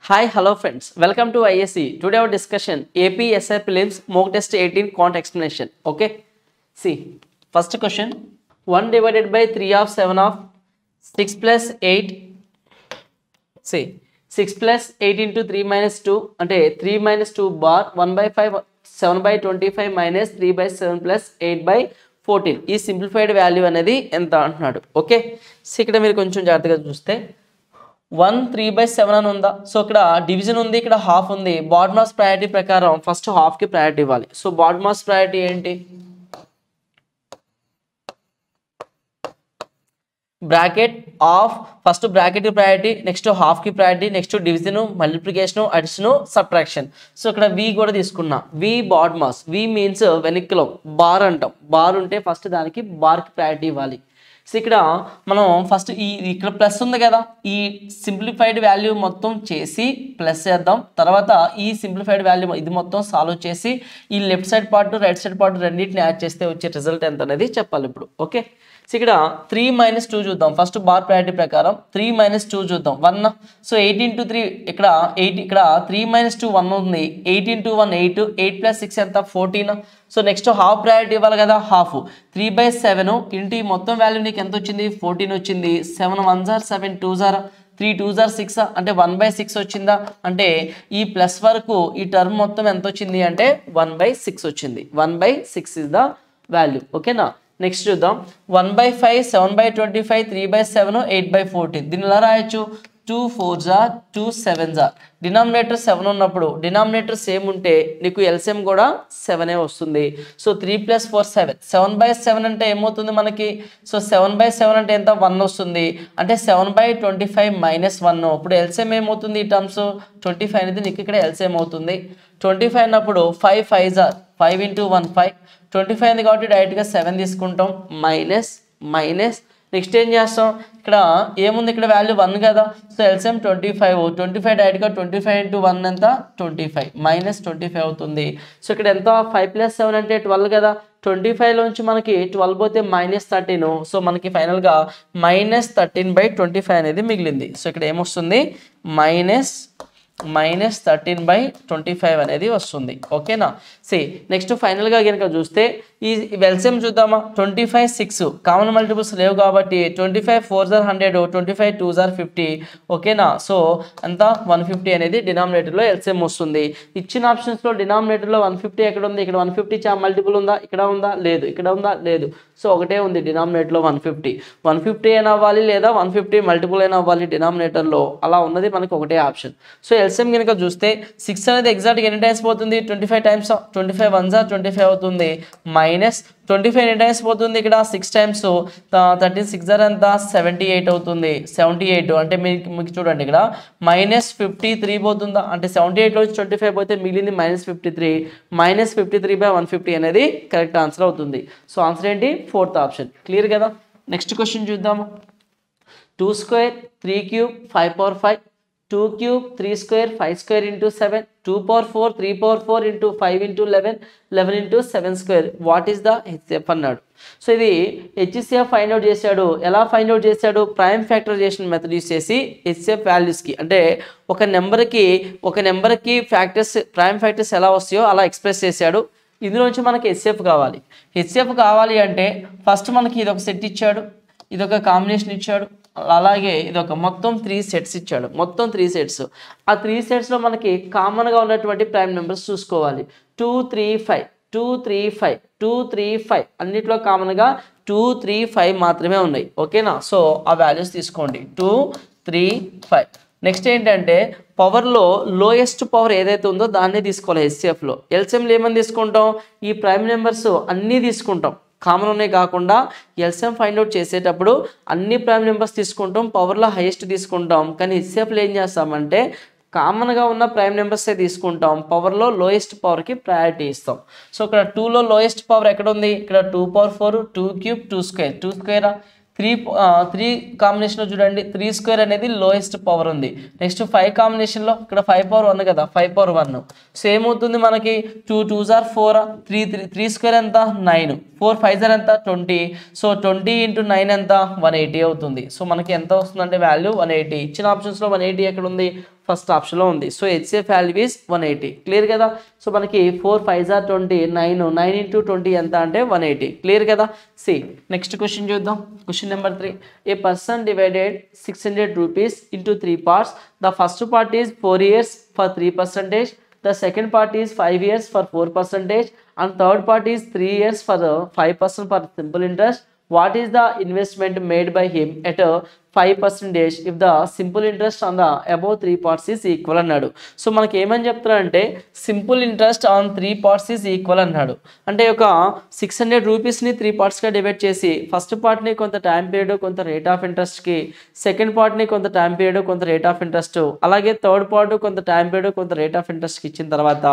Hi, hello friends. Welcome to ISC. Today our discussion AP SI Prelims Mock Test 18 Quant Explanation. Okay. See, first question. 1 divided by 3 of 7 of 6 plus 8. See, 6 plus 8 into 3 minus 2. Ante 3 minus 2 bar 1 by 5 7 by 25 minus 3 by 7 plus 8 by 14. ఈ simplified value అనేది ఎంత అంటున్నాడు. Okay. So ఇక్కడ మీరు కొంచెం జాగ్రత్తగా చూస్తే 1 3/7 అని ఉందా. సో ఇక్కడ డివిజన్ ఉంది, ఇక్కడ హాఫ్ ఉంది. బాడ్మాస్ ప్రయారిటీ ప్రకారం ఫస్ట్ హాఫ్ కి ప్రయారిటీ ఇవ్వాలి. సో బాడ్మాస్ ప్రయారిటీ ఏంటి? బ్రాకెట్ ఆఫ్ ఫస్ట్ బ్రాకెట్ కి ప్రయారిటీ, నెక్స్ట్ హాఫ్ కి priority, next division, multiplication, addition, subtraction. So ఇక్కడ వి కూడా తీసుకున్నా. వి బాడ్మాస్, వి మీన్స్ వెనిక్యులం, బార్ అంటాం. బార్ ఉంటే ఫస్ట్ దానికి బార్ కి ప్రయారిటీ ఇవ్వాలి. సో ఇక్కడ మనం ఫస్ట్ ఇక్కడ ప్లస్ ఉంది కదా, ఈ సింప్లిఫైడ్ వాల్యూ మొత్తం చేసి ప్లస్ చేద్దాం. తర్వాత ఈ సింప్లిఫైడ్ వాల్యూ ఇది మొత్తం సాల్వ్ చేసి ఈ left side part right side part రెండింటిని యాడ్ చేస్తే వచ్చే రిజల్ట్ ఎంత అనేది చెప్పాలి ఇప్పుడు. ఓకే. సో ఇక్కడ 3 - 2 చూద్దాం. ఫస్ట్ బార్ ప్రయారిటీ ప్రకారం 3 - 2 చూద్దాం. 1. సో 8 × 3 ఇక్కడ 8, ఇక్కడ 3 - 2 1 ఉంది. 8 × 1 8, 8 + 6 ఎంత 14. సో నెక్స్ట్ హాఫ్ ప్రయారిటీ ఇవ్వాలి కదా, హాఫ్ 3/7 ఇంటి మొత్తం వాల్యూ నీకు ఎంత వచ్చింది 14 వచ్చింది. 7 1s are 7 2s are 3 2s are 6 అంటే 1/6 వచ్చిందా. అంటే ఈ ప్లస్ వరకు ఈ టర్మ్ మొత్తం ఎంత వచ్చింది అంటే 1/6 వచ్చింది. 1/6 ఇస్ ద వాల్యూ. ఓకేనా. నెక్స్ట్ చూద్దాం. 1/5 7/25 3/7 8/14. దీన్ని ఎలా రాయొచ్చు? 2 4s are 2 7s are. Denominator 7 ఉన్నప్పుడు డినామినేటర్ సేమ్ ఉంటే నీకు ఎల్సిఎం కూడా 7 వస్తుంది. సో 3 + 4 7. 7/7 అంటే ఏమవుతుంది మనకి? సో 7/7 అంటే ఎంత 1 వస్తుంది. అంటే 7/25 - 1. ఇప్పుడు ఎల్సిఎం ఏమవుతుంది? ఈ టర్మ్స్ 25 అనేది నీకు ఇక్కడ ఎల్సిఎం అవుతుంది. 25 అన్నప్పుడు 5 5s are 5 × 1 5. 25 ఉంది కాబట్టి డైరెక్ట్గా 7 తీసుకుంటాం. మైనస్ నెక్స్ట్ ఏం చేస్తాం? ఇక్కడ ఏముంది? ఇక్కడ వాల్యూ 1 కదా. సో ఎల్సిఎం 25 డైరెక్ట్గా 25 × 1 ఎంత 25 -25 అవుతుంది. సో ఇక్కడ ఎంత 5 + 7 అంటే 12 కదా. 25లోంచి మనకి 12 పోతే -13. సో మనకి ఫైనల్గా -13/25 అనేది మిగిలింది. సో ఇక్కడ ఏమొస్తుంది? -13/25 అనేది వస్తుంది. ఓకేనా. సి నెక్స్ట్ ఫైనల్గా కనుక చూస్తే ఈ ఎల్సిఎం చూద్దామా. 25 6 కామన్ మల్టిపుల్స్ లేవు కాబట్టి 25 4s are 100, 25 2s are 50. ఓకేనా. సో అంతా 150 అనేది డినామినేటర్లో ఎల్సిఎం వస్తుంది. ఇచ్చిన ఆప్షన్స్లో డినామినేటర్లో 150 ఎక్కడ ఉంది? ఇక్కడ 150 మల్టిపుల్ ఉందా? ఇక్కడ ఉందా? లేదు. ఇక్కడ ఉందా? లేదు. సో ఒకటే ఉంది డినామినేటర్లో 150 అయినా అవ్వాలి లేదా 150 మల్టిపుల్ అయినా అవ్వాలి డినామినేటర్లో. అలా ఉన్నది మనకి ఒకటే ఆప్షన్. సో ఎల్సిఎం కనుక చూస్తే 6 అనేది ఎగ్జాక్ట్గా ఎన్ని టైమ్స్ పోతుంది? 25 టైమ్స్. 25 1s are 25 అవుతుంది. -25 ఎన్ని టైమ్స్ పోతుంది? ఇక్కడ 6 టైమ్స్. 13 6s are ఎంత 78 అవుతుంది. 78 అంటే మీకు చూడండి ఇక్కడ -53 పోతుందా. అంటే 78లో 25 పోతే మిగిలింది -53. -53/150 అనేది కరెక్ట్ ఆన్సర్ అవుతుంది. సో ఆన్సర్ ఏంటి? 4th option. క్లియర్ కదా. నెక్స్ట్ క్వశ్చన్ చూద్దాము. 2² 3³ 5/5. 2³ 3² 5² into 7. 2/4 3/4 into 5 into 11 11 into 7². What is the HCF అన్నాడు. సో ఇది హెచ్సిఎఫ్ ఫైండ్ అవుట్ చేశాడు. ఎలా ఫైండ్ అవుట్ చేశాడు? ప్రైమ్ ఫ్యాక్టరైజేషన్ మెథడ్ యూస్ చేసి హెచ్సిఎఫ్ వాల్యూస్కి, అంటే ఒక నెంబర్కి ఫ్యాక్టర్స్ ప్రైమ్ ఫ్యాక్టర్స్ ఎలా వస్తాయో అలా ఎక్స్ప్రెస్ చేశాడు. ఇందులోంచి మనకి హెచ్సిఎఫ్ కావాలి అంటే ఫస్ట్ మనకి ఇది ఒక సెట్ ఇచ్చాడు, ఇదొక కాంబినేషన్ ఇచ్చాడు, అలాగే ఇదొక మొత్తం 3 సెట్స్ ఇచ్చాడు. మొత్తం 3 సెట్స్. ఆ 3 సెట్స్లో మనకి కామన్గా ఉన్నటువంటి ప్రైమ్ నెంబర్స్ చూసుకోవాలి. 2 3 5 2 3 5 2 3 5 అన్నిట్లో కామన్గా 2 3 5 మాత్రమే ఉన్నాయి. ఓకేనా. సో ఆ వాల్యూస్ తీసుకోండి 2 3 5. నెక్స్ట్ ఏంటంటే పవర్లో లోయెస్ట్ పవర్ ఏదైతే ఉందో దాన్నే తీసుకోవాలి హెచ్సిఎఫ్లో. ఎల్సిఎంలో ఏమని తీసుకుంటాం? ఈ ప్రైమ్ నెంబర్స్ అన్నీ తీసుకుంటాం. కామన్ ఉన్నాయి కాకుండా ఎల్సిఎం ఫైండ్ అవుట్ చేసేటప్పుడు అన్ని ప్రైమ్ నెంబర్స్ తీసుకుంటాం, పవర్లో హైయెస్ట్ తీసుకుంటాం. కానీ హెచ్సిఎఫ్లో ఏం చేస్తామంటే కామన్గా ఉన్న ప్రైమ్ నెంబర్సే తీసుకుంటాం, పవర్లో లోయెస్ట్ పవర్కి ప్రయారిటీ ఇస్తాం. సో ఇక్కడ 2లో లోయెస్ట్ పవర్ ఎక్కడ ఉంది? ఇక్కడ 2/4 2³ 2². 3 కాంబినేషన్లో చూడండి 3² అనేది లోయెస్ట్ పవర్ ఉంది. నెక్స్ట్ 5 కాంబినేషన్లో ఇక్కడ 5/1 కదా, 5/1. సో ఏమవుతుంది మనకి 2 2s are 4, 3² ఎంత 9, 4 5s are ఎంత 20. సో 20 × 9 ఎంత 180 అవుతుంది. సో మనకి ఎంత వస్తుందంటే వాల్యూ 180. ఇచ్చిన ఆప్షన్స్లో 180 ఎక్కడ ఉంది? ఫస్ట్ ఆప్షన్లో ఉంది. So HCF value is 180. Clear కదా. సో మనకి 4 5 20 9 into 20 ఎంత అంటే 180. క్లియర్ కదా. సి నెక్స్ట్ క్వశ్చన్ చూద్దాం. Question number 3. A person divided 600 rupees into 3 parts. The first part is 4 years for 3%. The second part is 5 years for 4%. And third part is 3 years for 5% for simple interest. What is the investment made by him at 5% if the simple interest on the above 3 parts is equal అన్నాడు. So మనకి ఏమని చెప్తున్నాడంటే simple interest on 3 parts is equal అన్నాడు. అంటే ఒక 600 రూపీస్ని 3 partsగా divide చేసి first పార్ట్ని కొంత టైం పీరియడ్ కొంత రేట్ ఆఫ్ ఇంట్రెస్ట్కి, సెకండ్ పార్ట్ని కొంత టైం పీరియడ్ కొంత రేట్ ఆఫ్ ఇంట్రెస్ట్, అలాగే థర్డ్ పార్ట్ కొంత టైం పీరియడ్ కొంత రేట్ ఆఫ్ ఇంట్రెస్ట్కి ఇచ్చిన తర్వాత,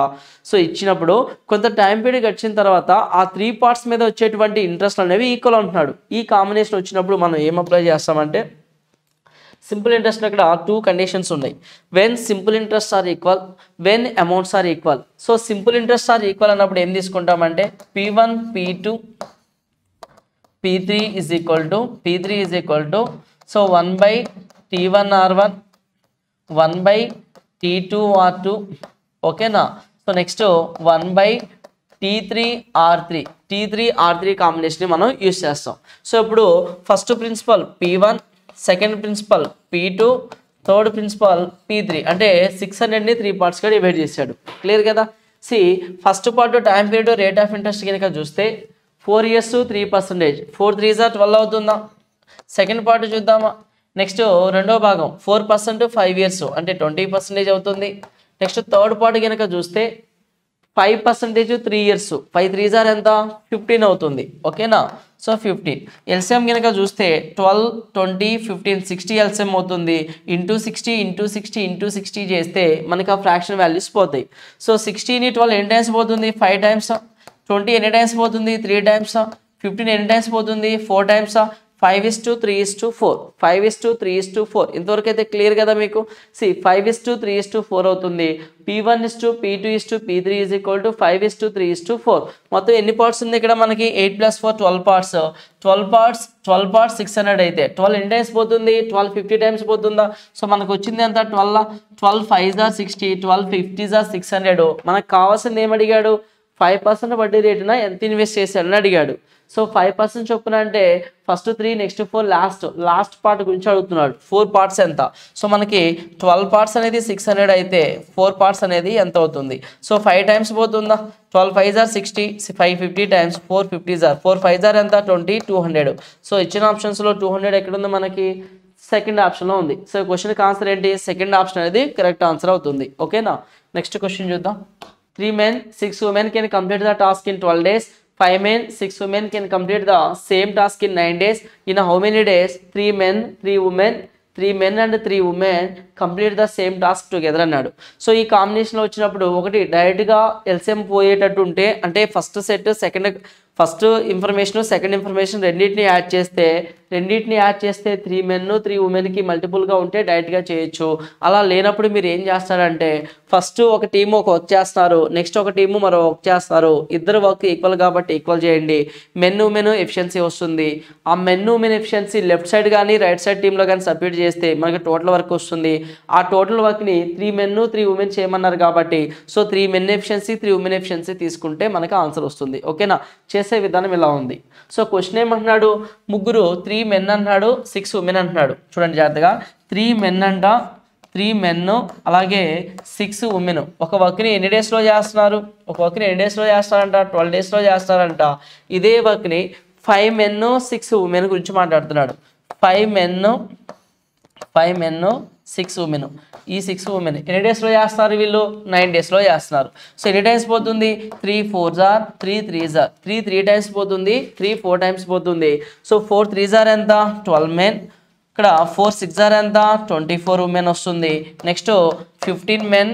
సో ఇచ్చినప్పుడు కొంత టైం పీరియడ్ వచ్చిన తర్వాత ఆ 3 parts మీద వచ్చేటువంటి ఇంట్రెస్ట్ అనేవి ఈక్వల్ అంటున్నాడు. ఈ కాంబినేషన్ వచ్చినప్పుడు మనం ఏం అప్లై చేస్తామంటే సింపుల్ ఇంట్రెస్ట్ అక్కడ 2 కండిషన్స్ ఉన్నాయి. When simple interest are equal, when amounts are equal. So simple interest are equal అన్నప్పుడు ఏం తీసుకుంటామంటే P1 P2 P3 is equal to so 1/T1 R1 1/T2 R2. ఓకేనా. So next 1/T3 R3 combination మనం use చేస్తాం. So ఇప్పుడు first principal P1, second principal P2, third principal P3 అంటే 600ని 3 partsగా డివైడ్ చేశాడు. క్లియర్ కదా. See first part time period rate of interest కనుక చూస్తే 4 years 3%, 4 3s 12 అవుతుందా. సెకండ్ పార్ట్ చూద్దామా. నెక్స్ట్ రెండో భాగం 4% 5 years అంటే 20% అవుతుంది. నెక్స్ట్ థర్డ్ పార్ట్ కనుక చూస్తే 5% 3 years, 5 3s ఎంత 15 అవుతుంది. ఓకేనా. సో 15 ఎల్సిఎం కనుక చూస్తే 12 20 15 60 ఎల్సిఎం అవుతుంది. ఇంటూ 60 చేస్తే మనకి ఆ ఫ్రాక్షన్ వాల్యూస్ పోతాయి. సో 60ని 12 ఎన్ని టైమ్స్ పోతుంది 5 times. 20 ఎన్ని టైమ్స్ పోతుంది 3 times. 15 ఎన్ని టైమ్స్ పోతుంది 4 times. 5:3:4 5:3:4 ఇంతవరకు అయితే క్లియర్ కదా మీకు. సి 5:3:4 అవుతుంది. P1:P2:P3 is equal to 5:3:4. మొత్తం ఎన్ని పార్ట్స్ ఉంది ఇక్కడ మనకి 8 + 4 12 parts. 12 parts 600 అయితే 12 ఎన్ని టైమ్స్ పోతుంది 12 50 టైమ్స్ పోతుందా. సో మనకు వచ్చింది ఎంత 12 5s 60, 12 50s 600. మనకు కావాల్సింది ఏం అడిగాడు 5% వడ్డీ రేటున ఎంత ఇన్వెస్ట్ చేశాడని అడిగాడు. సో 5% చొప్పున అంటే ఫస్ట్ 3 నెక్స్ట్ 4 లాస్ట్ పార్ట్ గురించి అడుగుతున్నాడు. 4 parts ఎంత. సో మనకి 12 parts అనేది 600 అయితే 4 parts అనేది ఎంత అవుతుంది. సో 5 times పోతుందా 12 5s 60, 550 times 4 50s 4 5s ఎంత 20 200. సో ఇచ్చిన ఆప్షన్స్లో 200 ఎక్కడ ఉంది మనకి సెకండ్ ఆప్షన్లో ఉంది. సో క్వశ్చన్కి ఆన్సర్ ఏంటి సెకండ్ ఆప్షన్ అనేది కరెక్ట్ ఆన్సర్ అవుతుంది. ఓకేనా. నెక్స్ట్ క్వశ్చన్ చూద్దాం. 3 men 6 women can complete the task in 12 days. 5 men 6 women can complete the same task in 9 days. In how many days 3 men 3 women 3 men and 3 women complete the same task together అన్నాడు. So ఈ కాంబినేషన్లో వచ్చినప్పుడు ఒకటి డైరెక్ట్గా LCM పోయేటట్టు ఉంటే అంటే first set first information second information రెండింటిని add చేస్తే 3 men 3 womenకి మల్టిపుల్గా ఉంటే డైరెక్ట్గా చేయొచ్చు. అలా లేనప్పుడు మీరు ఏం చేస్తారంటే ఫస్ట్ ఒక టీము ఒక వర్క్ చేస్తున్నారు, నెక్స్ట్ ఒక టీము మరో వర్క్ చేస్తారు, ఇద్దరు వర్క్ ఈక్వల్ కాబట్టి ఈక్వల్ చేయండి. మెన్ ఎఫిషియన్సీ వస్తుంది. ఆ మెన్ ఎఫిషియన్సీ లెఫ్ట్ సైడ్ కానీ రైట్ సైడ్ టీంలో కానీ సబ్మిట్ చేస్తే మనకి టోటల్ వర్క్ వస్తుంది. ఆ టోటల్ వర్క్ని 3 men 3 women చేయమన్నారు కాబట్టి so 3 men efficiency 3 women efficiency తీసుకుంటే మనకి ఆన్సర్ వస్తుంది. ఓకేనా. చేసే విధానం ఇలా ఉంది. సో క్వశ్చన్ ఏమంటున్నాడు ముగ్గురు 3 men అన్నాడు 6 women అంటున్నాడు. చూడండి జాగ్రత్తగా 3 men అంట 3 men అలాగే 6 women ఒక వర్క్ని ఎన్ని డేస్లో చేస్తున్నారు 12 daysలో చేస్తారంట. ఇదే వర్క్ని 5 men 6 women గురించి మాట్లాడుతున్నాడు. 5 men 6 women ఈ 6 women ఎన్ని డేస్లో చేస్తారు వీళ్ళు 9 daysలో చేస్తున్నారు. సో ఎన్ని టైమ్స్ పోతుంది 3 4s 3 3s 3 times పోతుంది 3 4 times పోతుంది. సో 4 3s ఎంత 12 men, ఇక్కడ 4 6s ఎంత 24 women వస్తుంది. నెక్స్ట్ 15 men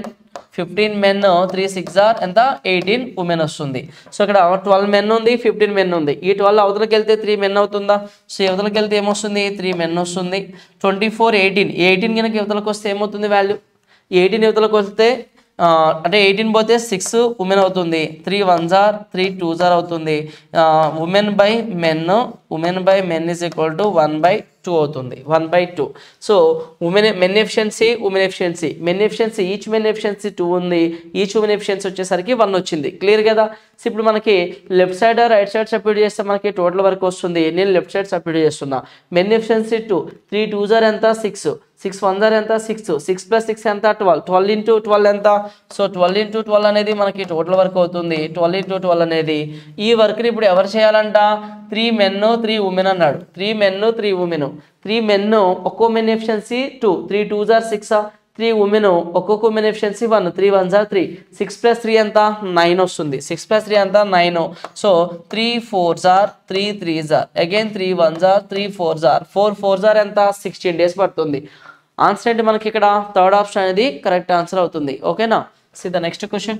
3 6s ఎంత 18 women వస్తుంది. సో ఇక్కడ 12 men ఉంది 15 men ఉంది. ఈ 12 అవతలకి వెళ్తే 3 men అవుతుందా. సో అవతలకి వెళ్తే ఏమొస్తుంది 3 men వస్తుంది. 24 18 కనుక యువతలకు వస్తే ఏమవుతుంది వాల్యూ 18 యువతలకు వస్తే అంటే 18 పోతే 6 women అవుతుంది. 3 1s 3 2s అవుతుంది. women by men is equal to 1/2 2 అవుతుంది 1/2. So men efficiency each men efficiency 2 ఉంది, ఈచ్ ఉమెన్ ఎఫిషియన్సీ వచ్చేసరికి 1 వచ్చింది. క్లియర్ కదా. సో ఇప్పుడు మనకి left side right side substitute చేస్తే మనకి టోటల్ వరకు వస్తుంది. నేను లెఫ్ట్ సైడ్ సబ్స్టిట్యూట్ చేస్తున్నా. మెన్ ఎఫిషియన్సీ 2, 3 2s ఎంత 6, 6 1s ఎంత 6, 6 + 6 ఎంత 12, 12 × 12 ఎంత. సో 12 × 12 అనేది మనకి టోటల్ వర్క్ అవుతుంది. 12 × 12 అనేది ఈ వర్క్ని ఇప్పుడు ఎవరు చేయాలంట, 3 men 3 women అన్నాడు. 3 men 3 women. 3 men ఒక్కో men efficiency 2, 3 2s are 6, 3 women ఒక్కొక్క ఉమెన్ ఎఫిషియన్సీ 1, 3 1s are 3, 6 + 3 ఎంత 9 వస్తుంది. 6 + 3 ఎంత 9. So 3 4s are 3 3s are again 3 1s are 3 4s are 4 4s are ఎంత 16 days పడుతుంది. ఆన్సర్ అంటే మనకి ఇక్కడ థర్డ్ ఆప్షన్ అనేది కరెక్ట్ ఆన్సర్ అవుతుంది. ఓకేనా. C the next question.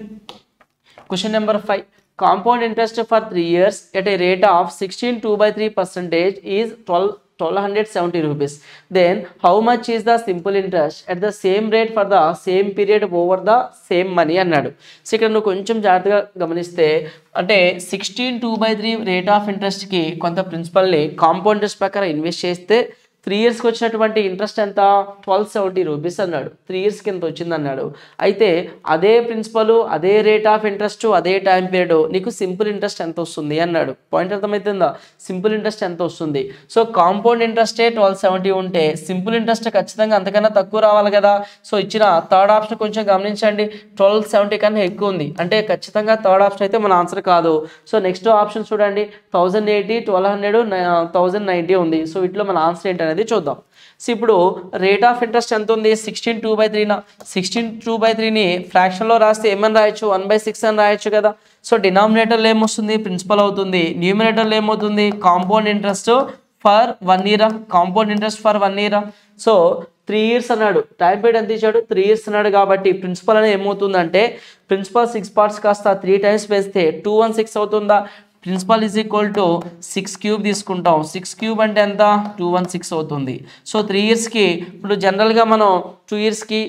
Question number 5. Compound interest for 3 years at a rate of 16 2/3% is 1270 rupees. Then how much is the simple interest at the same rate for the same period over the same money అన్నాడు. So ఇక్కడ నువ్వు కొంచెం జాగ్రత్తగా గమనిస్తే అంటే 16 2/3 rate of ఇంట్రెస్ట్కి కొంత ప్రిన్సిపల్ని compound interest ప్రకారం invest చేస్తే 3 yearsకి వచ్చినటువంటి ఇంట్రెస్ట్ ఎంత 1270 రూపీస్ అన్నాడు. 3 yearsకి ఎంత వచ్చింది అన్నాడు. అయితే అదే ప్రిన్సిపల్, అదే రేట్ ఆఫ్ ఇంట్రెస్ట్, అదే టైం పీరియడ్ నీకు సింపుల్ ఇంట్రెస్ట్ ఎంత వస్తుంది అన్నాడు. పాయింట్ అర్థమవుతుందా. సింపుల్ ఇంట్రెస్ట్ ఎంత వస్తుంది. సో కాంపౌండ్ ఇంట్రెస్టే 1270 ఉంటే సింపుల్ ఇంట్రెస్ట్ ఖచ్చితంగా అంతకన్నా తక్కువ రావాలి కదా. సో ఇచ్చిన థర్డ్ ఆప్షన్ కొంచెం గమనించండి. 1270 కన్నా ఎక్కువ ఉంది అంటే ఖచ్చితంగా థర్డ్ ఆప్షన్ అయితే మన ఆన్సర్ కాదు. సో నెక్స్ట్ ఆప్షన్ చూడండి 1080, 1200, 1090 ఉంది. సో వీటిలో మన ఆన్సర్ ఏంటనేది చూద్దాం. సో ఇప్పుడు రేట్ ఆఫ్ ఇంట్రెస్ట్ ఎంత ఉంది 16 2/3. 16 2/3ని ఫ్రాక్షన్లో రాస్తే ఏమని రాయొచ్చు 1/6 అని రాయొచ్చు కదా. సో డినామినేటర్లో ఏమొస్తుంది ప్రిన్సిపల్ అవుతుంది, న్యూమినేటర్లో ఏమవుతుంది compound interest for 1 year, compound interest for 1 year. So 3 years అన్నాడు. టైం పీరియడ్ ఎంత ఇచ్చాడు 3 years అన్నాడు. కాబట్టి ప్రిన్సిపల్ అనేది ఏమవుతుందంటే ప్రిన్సిపల్ 6 parts కాస్త 3 times వేస్తే 216 అవుతుందా. ప్రిన్సిపల్ ఈజ్ ఈక్వల్ టు 6³ తీసుకుంటాం. 6³ అంటే ఎంత 216 అవుతుంది. సో 3 yearsకి ఇప్పుడు జనరల్గా మనం 2 yearsకి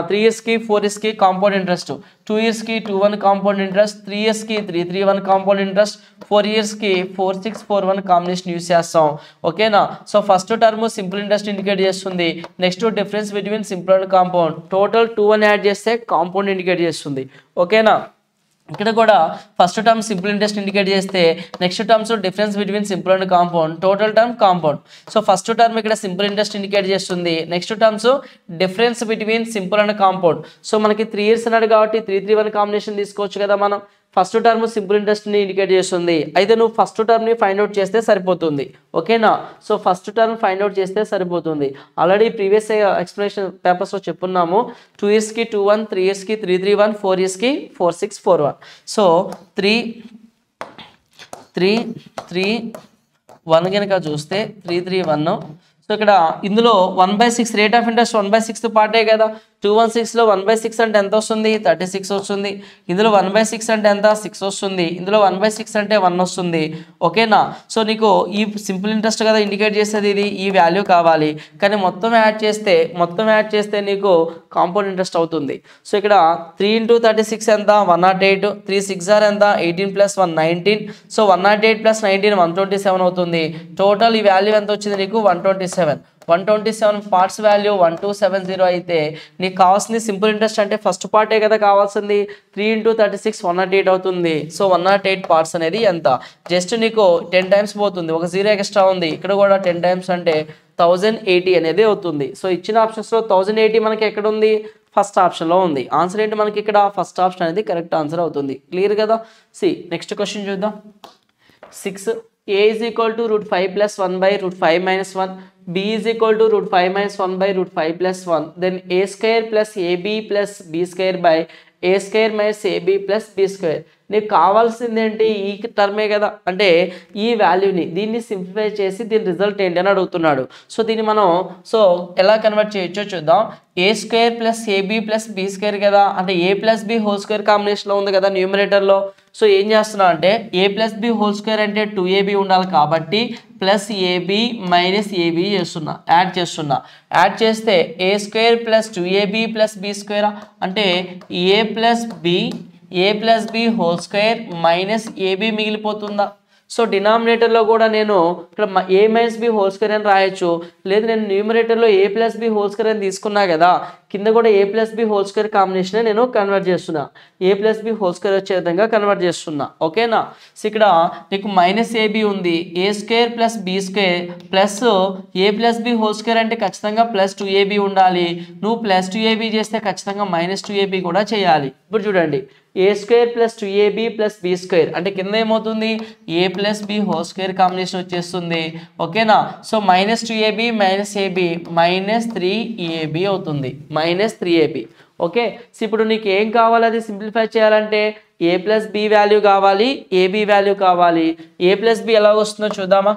3 yearsకి 4 yearsకి కాంపౌండ్ ఇంట్రెస్ట్, 2 yearsకి 21 కాంపౌండ్ ఇంట్రెస్ట్, 3 yearsకి 331 కాంపౌండ్ ఇంట్రెస్ట్, 4 yearsకి 4641 కాంబినేషన్ యూస్ చేస్తాం. ఓకేనా. So first term simple interest indicate చేస్తుంది. Next difference between simple and compound total 2 అని యాడ్ చేస్తే కాంపౌండ్ ఇండికేట్ చేస్తుంది. ఓకేనా. ఇక్కడ కూడా first term simple interest indicate చేస్తే next terms difference between simple and compound total term compound. So first term ఇక్కడ simple interest indicate చేస్తుంది. Next terms difference between simple and compound. సో మనకి 3 years అన్నాడు కాబట్టి 331 కాంబినేషన్ తీసుకోవచ్చు కదా మనం. ఫస్ట్ టర్మ్ సింపుల్ ఇంట్రెస్ట్ని ఇండికేట్ చేస్తుంది. అయితే నువ్వు ఫస్ట్ టర్మ్ని ఫైండ్ అవుట్ చేస్తే సరిపోతుంది. ఓకేనా. So first term find out చేస్తే సరిపోతుంది. ఆల్రెడీ ప్రీవియస్ ఎక్స్ప్లెనేషన్ పేపర్స్లో చెప్పున్నాము. 2 yearsకి 21, 3 yearsకి 331, 4 yearsకి 4641. సో 331 కనుక చూస్తే 331. సో ఇక్కడ ఇందులో 1/6 రేట్ ఆఫ్ ఇంట్రెస్ట్ 1/6 పార్టే కదా. 216లో 1/6 అంటే ఎంత వస్తుంది 36 వస్తుంది. ఇందులో 1/6 అంటే ఎంత 6 వస్తుంది. ఇందులో 1/6 అంటే 1 వస్తుంది. ఓకేనా. సో నీకు ఈ సింపుల్ ఇంట్రెస్ట్ కదా ఇండికేట్ చేసేది, ఇది ఈ వాల్యూ కావాలి. కానీ మొత్తం యాడ్ చేస్తే నీకు కాంపౌండ్ ఇంట్రెస్ట్ అవుతుంది. సో ఇక్కడ 3 × 36 ఎంత 108, 3 6 ఎంత 18 + 1 19. సో 108 + 19 127 అవుతుంది. టోటల్ ఈ వాల్యూ ఎంత వచ్చింది నీకు 127 పార్ట్స్ వాల్యూ 1270 అయితే నీకు కావాల్సింది సింపుల్ ఇంట్రెస్ట్ అంటే ఫస్ట్ పార్టే కదా కావాల్సింది. 3 × 36 108 అవుతుంది. సో 108 పార్ట్స్ అనేది ఎంత జస్ట్ నీకు 10 times పోతుంది, ఒక 0 ఎక్స్ట్రా ఉంది. ఇక్కడ కూడా 10 times అంటే 1080 అనేది అవుతుంది. సో ఇచ్చిన ఆప్షన్స్లో 1080 మనకి ఎక్కడ ఉంది ఫస్ట్ ఆప్షన్లో ఉంది. ఆన్సర్ ఏంటి మనకి ఇక్కడ ఫస్ట్ ఆప్షన్ అనేది కరెక్ట్ ఆన్సర్ అవుతుంది. క్లియర్ కదా. సి నెక్స్ట్ క్వశ్చన్ చూద్దాం. 6 a is equal to √5 + 1/√5 - 1, b is equal to √5 - 1/√5 + 1, then a² + ab + b² a² - ab + b². నీకు కావాల్సింది ఏంటి ఈ టర్మే కదా. అంటే ఈ వాల్యూని దీన్ని సింప్లిఫై చేసి దీని రిజల్ట్ ఏంటి అని అడుగుతున్నాడు. సో దీన్ని మనం ఎలా కన్వర్ట్ చేయొచ్చో చూద్దాం. a² + ab + b² కదా. అంటే a + b హోల్² కాంబినేషన్లో ఉంది కదా న్యూమరేటర్లో. సో ఏం చేస్తున్నా అంటే a + b హోల్² అంటే 2ab ఉండాలి కాబట్టి +ab - ab యాడ్ చేస్తే a² + 2ab + b² అంటే a + b హోల్² - ab మిగిలిపోతుందా. సో డినామినేటర్లో కూడా నేను ఇక్కడ a minus b whole square అని రాయొచ్చు, లేదు నేను న్యూమరేటర్లో a plus b whole square అని తీసుకున్నా కదా, కింద కూడా a plus b whole square combination నేను కన్వర్ట్ చేస్తున్నా, a plus b whole square వచ్చే విధంగా కన్వర్ట్ చేస్తున్నా. ఓకేనా? సో ఇక్కడ నీకు మైనస్ ab ఉంది, a square plus b square plus a plus b whole square అంటే ఖచ్చితంగా ప్లస్ 2ab ఉండాలి. నువ్వు ప్లస్ 2ab చేస్తే ఖచ్చితంగా మైనస్ 2ab కూడా చేయాలి. ఇప్పుడు చూడండి, a square plus 2ab plus b square అంటే కింద ఏమవుతుంది, a plus b whole square combination వచ్చేస్తుంది. ఓకేనా? So minus 2ab minus ab minus 3ab అవుతుంది, మైనస్ 3ab. ఓకే, సో ఇప్పుడు నీకు ఏం కావాలి, అది సింప్లిఫై చేయాలంటే a ప్లస్ బి వాల్యూ కావాలి, ab వాల్యూ కావాలి. a ప్లస్ బి ఎలా వస్తుందో చూద్దామా.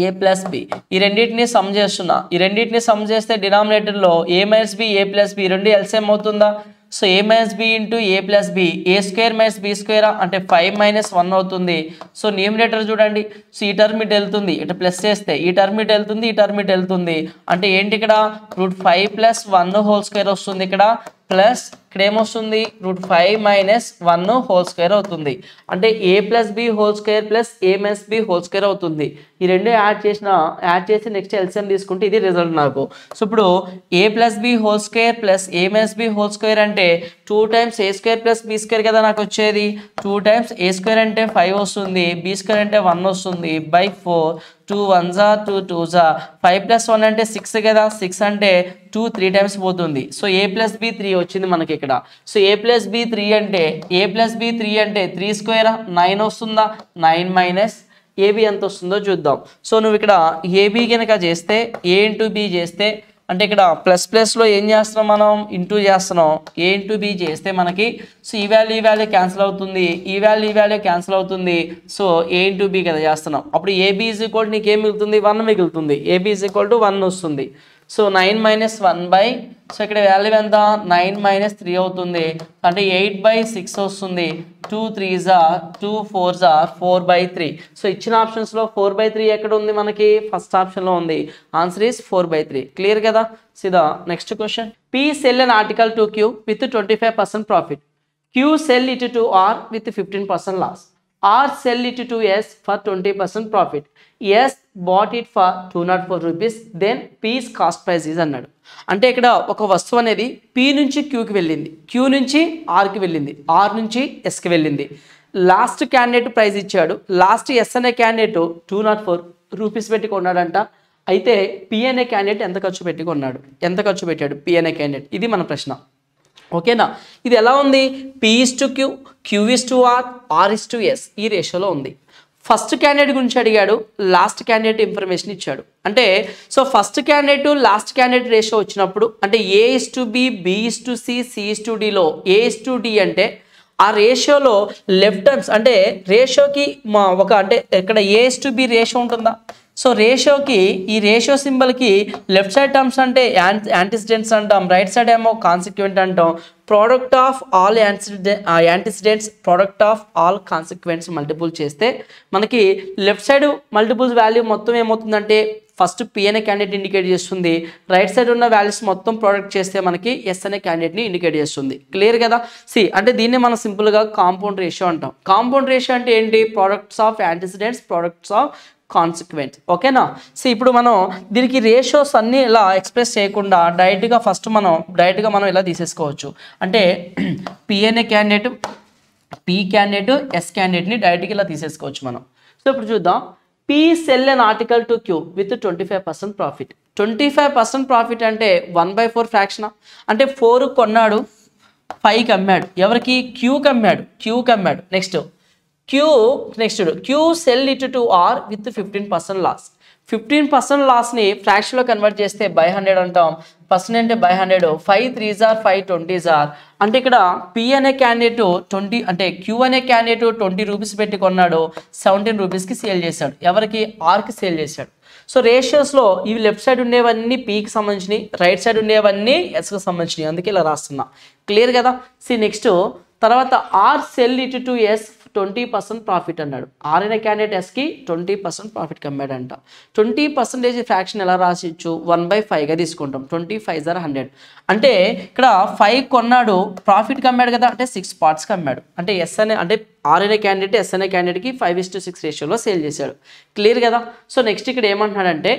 a ప్లస్ బి ఈ రెండింటిని సమ్ చేస్తున్నా, ఈ రెండింటిని సమ్ చేస్తే డినామినేటర్లో a minus b a plus b రెండు ఎల్సిఎం అవుతుందా. So a minus b into a plus b, a square minus b square అంటే 5 మైనస్ 1 అవుతుంది. సో న్యూమినేటర్ చూడండి, సో ఈ టర్మ్ ఇటు వెళ్తుంది, ఇటు ప్లస్ చేస్తే ఈ టర్మ్ ఇటు వెళ్తుంది, ఈ టర్మ్ ఇటు వెళ్తుంది అంటే ఏంటి, ఇక్కడ √5 ప్లస్ 1 హోల్ స్క్వేర్ వస్తుంది, ఇక్కడ ప్లస్ ఇక్కడ ఏమొస్తుంది √5 మైనస్ 1 హోల్ స్క్వేర్ అవుతుంది. అంటే a plus b whole square plus a minus b whole square అవుతుంది. ఈ రెండు యాడ్ చేసి నెక్స్ట్ ఎల్సిఎం తీసుకుంటే ఇది రిజల్ట్ నాకు. సో ఇప్పుడు a plus b whole square plus a minus b whole square అంటే 2 times a square plus b square కదా నాకు వచ్చేది. 2 టైమ్స్ a స్క్వేర్ అంటే 5 వస్తుంది, b స్క్వేర్ అంటే 1 వస్తుంది by 4. 2 1s are 2 2s are 5 plus 1 అంటే 6 కదా, 6 అంటే 2 3 టైమ్స్ పోతుంది. సో a ప్లస్ బి 3 వచ్చింది మనకి ఇక్కడ. సో a ప్లస్ బి 3 అంటే 3 స్క్వేర్ 9 వస్తుందా, 9 మైనస్ ab ఎంత వస్తుందో చూద్దాం. సో నువ్వు ఇక్కడ ab కనుక చేస్తే a ఇంటూ బి చేస్తే అంటే ఇక్కడ ప్లస్ ప్లస్లో ఏం చేస్తున్నాం మనం, ఇంటూ చేస్తున్నాం, a ఇంటూ బి చేస్తే మనకి సో ఈ వాల్యూ క్యాన్సిల్ అవుతుంది, ఈ వాల్యూ క్యాన్సిల్ అవుతుంది. సో a ఇంటూ బి కదా చేస్తున్నాం, అప్పుడు ab ఈజ్ ఈక్వల్ నీకు ఏం మిగులుతుంది, 1 మిగులుతుంది, ab ఈజ్ ఈక్వల్ టు 1 వస్తుంది. సో 9 మైనస్ 1 బై, సో ఇక్కడ వాల్యూ ఎంత 9 మైనస్ 3 అవుతుంది అంటే 8/6 వస్తుంది. 2 3s are 2 4s are 4/3. So ఇచ్చిన ఆప్షన్స్లో 4/3 ఎక్కడ ఉంది మనకి, ఫస్ట్ ఆప్షన్లో ఉంది. Answer is 4/3. క్లియర్ కదా. సిదా next question, P sell an article to Q with 25% profit. Q sell it to R with 15% loss. R sell it to S for 20% profit. S bought it for 204 rupees. Then P's cost price is అన్నాడు. అంటే ఇక్కడ ఒక వస్తువు అనేది P నుంచి Qకి వెళ్ళింది, Q నుంచి Rకి వెళ్ళింది, R నుంచి Sకి వెళ్ళింది. లాస్ట్ క్యాండిడేట్ ప్రైస్ ఇచ్చాడు, లాస్ట్ S అనే క్యాండిడేట్ 204 రూపీస్ పెట్టి కొన్నాడంట. అయితే P అనే క్యాండిడేట్ ఎంత ఖర్చు పెట్టి కొన్నాడు, ఎంత ఖర్చు పెట్టాడు P అనే క్యాండిడేట్, ఇది మన ప్రశ్న. ఓకేనా? ఇది ఎలా ఉంది, P is to Q, Q is to R, R is to S ఈ రేషియోలో ఉంది. ఫస్ట్ క్యాండిడేట్ గురించి అడిగాడు, లాస్ట్ క్యాండిడేట్ ఇన్ఫర్మేషన్ ఇచ్చాడు. అంటే so first candidate last candidate ratio వచ్చినప్పుడు అంటే A is to B, B is to C, C is to Dలో A is to D అంటే ఆ రేషియోలో లెఫ్ట్ టర్మ్స్ అంటే రేషియోకి ఒక అంటే ఇక్కడ A is to B ratio ఉంటుందా. సో రేషియోకి ఈ రేషియో సింబల్కి లెఫ్ట్ సైడ్ టర్మ్స్ అంటే యాంటిసిడెంట్స్ అంటాం, రైట్ సైడ్ ఏమో కాన్సిక్వెంట్ అంటాం. Product of all antecedents product of all కాన్సిక్వెంట్స్ multiple చేస్తే మనకి లెఫ్ట్ సైడ్ మల్టిపుల్స్ వాల్యూ మొత్తం ఏమవుతుందంటే ఫస్ట్ P అనే క్యాండిడేట్ ఇండికేట్ చేస్తుంది, రైట్ సైడ్ ఉన్న వాల్యూస్ మొత్తం ప్రోడక్ట్ చేస్తే మనకి S అనే క్యాండిడేట్ని ఇండికేట్ చేస్తుంది. క్లియర్ కదా. అంటే దీన్ని మనం సింపుల్గా కాంపౌండ్ రేషియో అంటాం. కాంపౌండ్ రేషియో అంటే ఏంటి, products of antecedents products of consequent. ఓకేనా. ఇప్పుడు మనం దీనికి రేషియోస్ అన్నీ ఇలా ఎక్స్ప్రెస్ చేయకుండా డైరెక్ట్గా మనం ఇలా తీసేసుకోవచ్చు. అంటే P అనే క్యాండిడేట్, P క్యాండిడేట్, S క్యాండిడేట్ని డైరెక్ట్గా ఇలా తీసేసుకోవచ్చు మనం. సో ఇప్పుడు చూద్దాం, P sell an article to Q with 25% profit. 25% profit అంటే 1/4 ఫ్రాక్షన్ అంటే 4 కొన్నాడు 5కి అమ్మాడు, ఎవరికి Qకి అమ్మాడు. Next Q sell it to R with 15% loss. 15% లాస్ని ఫ్రాక్షన్లో కన్వర్ట్ చేస్తే బై 100 అంటాం, పర్సెంట్ అంటే by 100. 5 3s are 5 20s are అంటే ఇక్కడ P అనే క్యాండిడేట్ 20 అంటే Q అనే క్యాండిడేట్ 20 రూపీస్ పెట్టి కొన్నాడు, 17 రూపీస్కి సేల్ చేశాడు, ఎవరికి Rకి సేల్ చేశాడు. సో రేషియోస్లో ఇవి లెఫ్ట్ సైడ్ ఉండేవన్నీ Pకి సంబంధించినవి, రైట్ సైడ్ ఉండేవన్నీ Sకి సంబంధించినవి, అందుకే ఇలా రాస్తున్నా. క్లియర్ కదా. నెక్స్ట్ తర్వాత R sell it to S 20% profit అన్నాడు. ఆర్ అనే క్యాండిడేట్ ఎస్కి 20% ప్రాఫిట్ కమ్మాడంట. 20% ఫ్రాక్షన్ ఎలా రాసిచ్చు? 1/5గా తీసుకుంటాం. 25 ఆర్ 100 అంటే ఇక్కడ 5 కొన్నాడు, ప్రాఫిట్ కమ్మాడు కదా, అంటే 6 పార్ట్స్ కమ్మాడు. అంటే ఎస్ అనే అంటే ఆర్ అనే క్యాండిడేట్ ఎస్ అనే క్యాండిడేట్కి 5:6 రేషియోలో సేల్ చేశాడు. క్లియర్ కదా. సో నెక్స్ట్ ఇక్కడ ఏమంటున్నాడంటే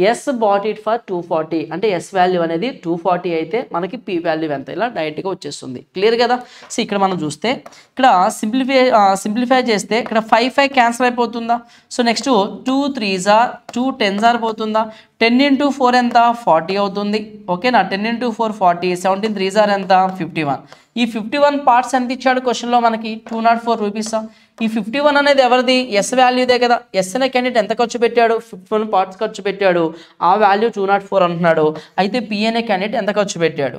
ఎస్ బాట్ ఇట్ ఫర్ 240 అంటే ఎస్ వాల్యూ అనేది 240 అయితే మనకి పి వాల్యూ ఎంత ఇలా డైరెక్ట్గా వచ్చేస్తుంది. క్లియర్ కదా. సో ఇక్కడ మనం చూస్తే ఇక్కడ సింప్లిఫై చేస్తే ఇక్కడ 5 క్యాన్సిల్ అయిపోతుందా. So next 2 3s are 2 10s are పోతుందా. 10 into 4 ఎంత 40 అవుతుంది. ఓకేనా. 10 into 4 40, 17 3s are ఎంత 51. ఈ 51 పార్ట్స్ ఎంత ఇచ్చాడు క్వశ్చన్లో మనకి 204 రూపీసా. ఈ 51 అనేది ఎవరిది? ఎస్ వాల్యూదే కదా. ఎస్ అనే క్యాండిడేట్ ఎంత ఖర్చు పెట్టాడు? 51 పార్ట్స్ ఖర్చు పెట్టాడు. ఆ వాల్యూ 204 అంటున్నాడు. అయితే పి అనే క్యాండిడేట్ ఎంత ఖర్చు పెట్టాడు?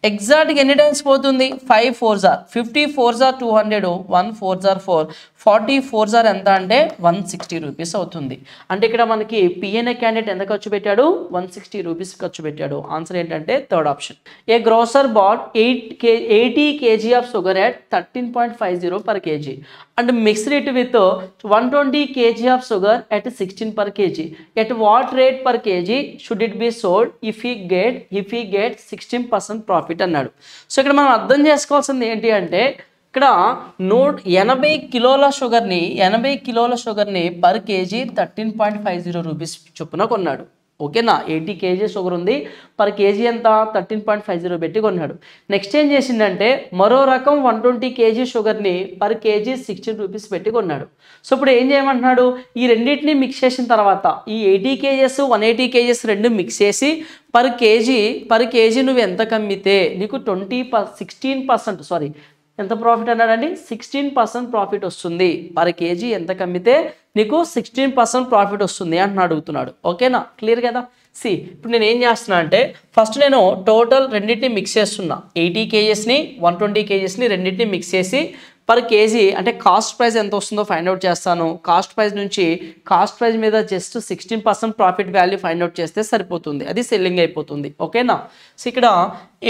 ఎగ్జాక్ట్గా ఎన్ని టైమ్స్ పోతుంది? 5 4s are 50 4s are 200, 1 4s are 4, 40 4s are ఎంత అంటే 160 రూపీస్ అవుతుంది. అంటే ఇక్కడ మనకి పి అనే క్యాండిడేట్ ఎంత ఖర్చు పెట్టాడు? 160 రూపీస్ ఖర్చు పెట్టాడు. ఆన్సర్ ఏంటంటే third option. A grocer bought 80 kg of sugar at 13.50 per kg and mixed it with 120 kg of sugar at 16 per kg. At what rate per kg should it be sold if he get 16% profit అన్నాడు. So ఇక్కడ మనం అర్థం చేసుకోవాల్సింది ఏంటి అంటే ఇక్కడ 80 కిలోల షుగర్ని పర్ కేజీ 13.50 రూపీస్ చొప్పున కొన్నాడు. ఓకేనా. 80 kg షుగర్ ఉంది, పర్ కేజీ ఎంత 13.50 పెట్టి కొన్నాడు. నెక్స్ట్ ఏం చేసిందంటే మరో రకం 120 kg షుగర్ని పర్ కేజీ 16 రూపీస్ పెట్టి కొన్నాడు. సో ఇప్పుడు ఏం చేయమంటున్నాడు? ఈ రెండింటిని మిక్స్ చేసిన తర్వాత ఈ 80 kgs 180 kgs రెండు మిక్స్ చేసి పర్ కేజీ నువ్వు ఎంత కమ్మితే నీకు 16% ఎంత ప్రాఫిట్ అన్నాడండి? 16% ప్రాఫిట్ వస్తుంది. పర్ కేజీ ఎంత కమ్మితే నీకు 16% ప్రాఫిట్ వస్తుంది అని అడుగుతున్నాడు. ఓకేనా. క్లియర్ కదా. ఇప్పుడు నేను ఏం చేస్తున్నా అంటే ఫస్ట్ నేను టోటల్ రెండింటిని మిక్స్ చేస్తున్నా. 80 kgsని 120 kgsని రెండింటిని మిక్స్ చేసి పర్ కేజీ అంటే కాస్ట్ ప్రైస్ ఎంత వస్తుందో ఫైండ్ అవుట్ చేస్తాను. కాస్ట్ ప్రైస్ మీద just 16% profit value find out చేస్తే సరిపోతుంది. అది సెల్లింగ్ అయిపోతుంది. ఓకేనా. సో ఇక్కడ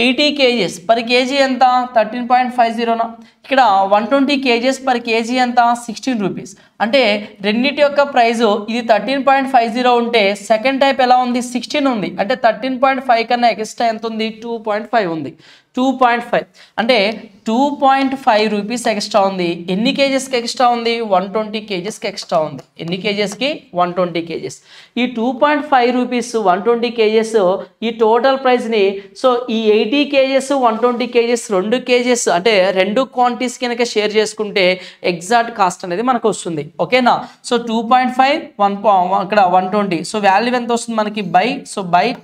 80 kgs పర్ కేజీ ఎంత 13.50. ఇక్కడ 120 kgs పర్ కేజీ ఎంత 16 రూపీస్. అంటే రెండింటి యొక్క ప్రైజు ఇది 13.50 ఉంటే సెకండ్ టైప్ ఎలా ఉంది? 16 ఉంది. అంటే 13.5 కన్నా ఎక్స్ట్రా ఎంత ఉంది? 2.5 ఉంది. 2.5 అంటే 2.5 రూపీస్ ఎక్స్ట్రా ఉంది. ఎన్ని కేజెస్కి ఎక్స్ట్రా ఉంది? 120 kgsకి ఎక్స్ట్రా ఉంది. ఎన్ని కేజెస్కి? 120 kgs. ఈ 2.5 రూపీస్ 120 kgs ఈ టోటల్ ప్రైస్ని సో ఈ 80 kgs 120 kgs 2 kgs అంటే 2 క్వాంటిటీస్ కనుక షేర్ చేసుకుంటే ఎగ్జాక్ట్ కాస్ట్ అనేది మనకు వస్తుంది. ఓకేనా. సో 2.5 అక్కడ 120 సో వాల్యూ ఎంత వస్తుంది మనకి? బై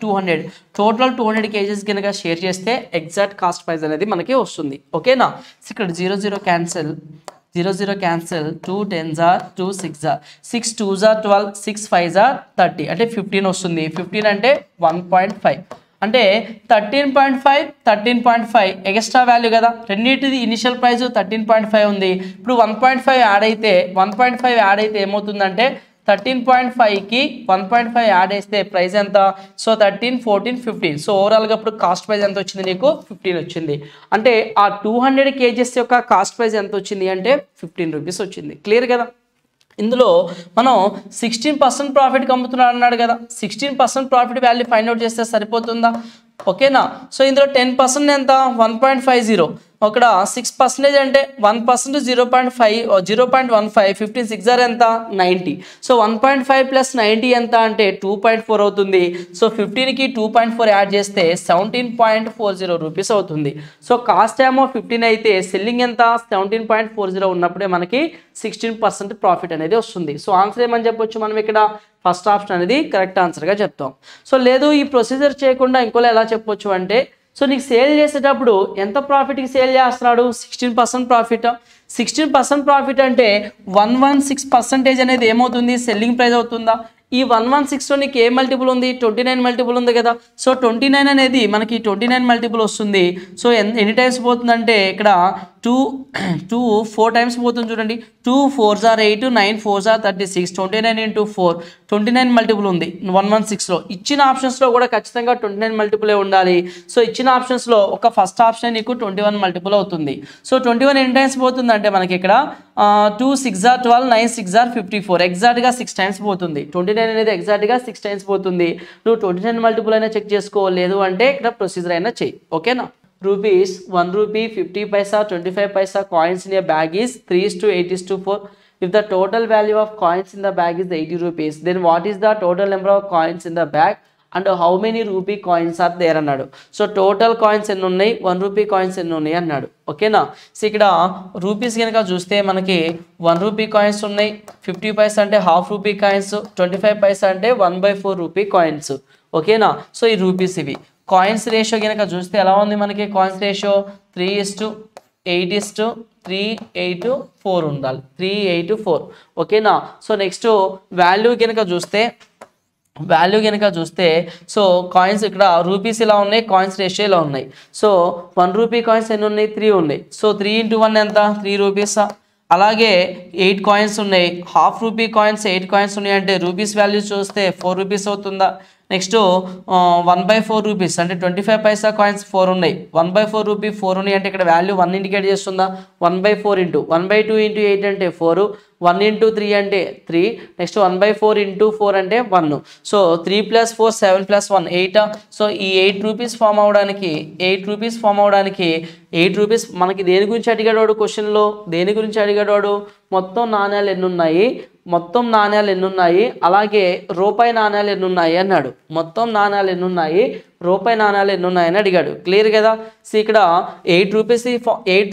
200 టోటల్ 200 kgs కనుక షేర్ చేస్తే ఎగ్జాక్ట్ కాస్ట్ ప్రైస్ అనేది మనకి వస్తుంది. ఓకేనా. ఇక్కడ 0 cancel 2 10s are 2 6s are 6 2s are 12 6 5s are 30 అంటే 15 వస్తుంది. 15 అంటే 1.5 అంటే 13.5 ఎక్స్ట్రా వాల్యూ కదా. రెండింటిది ఇనిషియల్ ప్రైస్ 13.5 ఉంది. ఇప్పుడు 1.5 యాడ్ అయితే ఏమవుతుందంటే 13.5కి 1.5 యాడ్ చేస్తే ప్రైస్ ఎంత? సో 13 14 15. సో ఓవరాల్గా ఇప్పుడు కాస్ట్ ప్రైస్ ఎంత వచ్చింది? నీకు 15 వచ్చింది. అంటే ఆ 200 kgs యొక్క కాస్ట్ ప్రైస్ ఎంత వచ్చింది అంటే 15 రూపీస్ వచ్చింది. క్లియర్ కదా. ఇందులో మనం 16% ప్రాఫిట్ అమ్ముతున్నాడు అన్నాడు కదా. 16% ప్రాఫిట్ వాల్యూ ఫైండ్ అవుట్ చేస్తే సరిపోతుందా? ఓకేనా. సో ఇందులో 10% ఎంత? 1.50. అక్కడ 6% అంటే 1% 0.15 15 6 are ఎంత? 90. సో 1.5 ప్లస్ 90 ఎంత అంటే 2.4 అవుతుంది. సో 15కి 2.4 యాడ్ చేస్తే 17.40 రూపీస్ అవుతుంది. సో కాస్ట్ ఏమో 15 అయితే సెల్లింగ్ ఎంత? 17.40 ఉన్నప్పుడే మనకి 16% ప్రాఫిట్ అనేది వస్తుంది. సో ఆన్సర్ ఏమని చెప్పొచ్చు మనం ఇక్కడ? ఫస్ట్ ఆప్షన్ అనేది కరెక్ట్ ఆన్సర్గా చెప్తాం. సో లేదు ఈ ప్రొసీజర్ చేయకుండా ఇంకోలా ఎలా చెప్పొచ్చు అంటే సో నీకు సేల్ చేసేటప్పుడు ఎంత ప్రాఫిట్కి సేల్ చేస్తున్నాడు? 16% ప్రాఫిట్. 16% ప్రాఫిట్ అంటే 116% అనేది ఏమవుతుంది? సెల్లింగ్ ప్రైస్ అవుతుందా? ఈ 116లో నీకు ఏ మల్టిపుల్ ఉంది, 29 మల్టిపుల్ ఉంది కదా. సో 29 అనేది మనకి 29 మల్టిపుల్ వస్తుంది. సో ఎన్ని టైమ్స్ పోతుందంటే ఇక్కడ 2 4 టైమ్స్ పోతుంది చూడండి. 2 4s are 8, 9 4s are 36, 29 into 4 29 multiple ఉంది 116లో. ఇచ్చిన ఆప్షన్స్లో కూడా ఖచ్చితంగా 29 మల్టిపులే ఉండాలి. సో ఇచ్చిన ఆప్షన్స్లో ఒక ఫస్ట్ ఆప్షన్ నీకు 21 మల్టిపుల్ అవుతుంది. సో 21 ఎన్ని టైమ్స్ పోతుంది అంటే మనకి ఇక్కడ 2 6s are 12, 9 6s are 54 ఎగ్జాక్ట్గా 6 టైమ్స్ పోతుంది. 29 అనేది ఎగ్జాక్ట్గా 6 టైమ్స్ పోతుంది. నువ్వు 29 మల్టిపుల్ అయినా చెక్ చేసుకో, లేదు అంటే ఇక్కడ ప్రొసీజర్ అయినా చెయ్యి. ఓకేనా. Rupees 1 rupee 50 paisa 25 paisa coins in a bag is 3:8:4. If the total value of coins in the bag is 80 rupees, then what is the total number of coins in the bag and how many rupee coins are there అన్నాడు. So total coins ఎన్ని ఉన్నాయి, 1 rupee coins ఎన్ని ఉన్నాయి అన్నాడు. ఓకేనా. So ఇక్కడ rupees కనుక చూస్తే మనకి 1 రూపీ కాయిన్స్ ఉన్నాయి, 50 పైసా అంటే హాఫ్ రూపీ కాయిన్స్, 25 పైసా అంటే 1/4 రూపీ కాయిన్స్. ఓకేనా. సో ఈ రూపీస్ ఇవి. కాయిన్స్ రేషియో కనుక చూస్తే ఎలా ఉంది మనకి, కాయిన్స్ రేషియో 3:8:3:8:4 ఉండాలి, 3:8:4. ఓకేనా. సో నెక్స్ట్ వాల్యూ కనుక చూస్తే సో కాయిన్స్ ఇక్కడ రూపీస్ ఇలా ఉన్నాయి, కాయిన్స్ రేషియో ఇలా ఉన్నాయి. సో 1 రూపీ కాయిన్స్ ఎన్ని ఉన్నాయి, 3 ఉన్నాయి. సో 3 into 1 ఎంత, 3 రూపీసా. అలాగే 8 కాయిన్స్ ఉన్నాయి, హాఫ్ రూపీ కాయిన్స్ 8 కాయిన్స్ ఉన్నాయి అంటే రూపీస్ వాల్యూ చూస్తే 4 రూపీస్ అవుతుందా. నెక్స్ట్ 1/4 రూపీస్ అంటే 25 పైసా కాయిన్స్ 4 ఉన్నాయి, 1/4 రూపీ 4 ఉన్నాయి అంటే ఇక్కడ వాల్యూ 1 ఇండికేట్ చేస్తుందా. 1/4 ఇంటూ 1/2 into 8 అంటే 4, 1 into 3 అంటే 3, నెక్స్ట్ 1/4 into 4 అంటే 1. సో 3 + 4 7 + 1 8. సో ఈ 8 రూపీస్ ఫామ్ అవడానికి 8 రూపీస్ మనకి దేని గురించి అడిగాడు క్వశ్చన్లో, దేని గురించి అడిగాడు, మొత్తం నాణ్యాలు ఎన్ని ఉన్నాయి, అలాగే రూపాయి నాణ్యాలు ఎన్ని ఉన్నాయి అన్నాడు. మొత్తం నాణ్యాలు ఎన్ని ఉన్నాయి, రూపాయి నాణ్యాలు ఎన్ని ఉన్నాయని అడిగాడు. క్లియర్ కదా. సో ఇక్కడ 8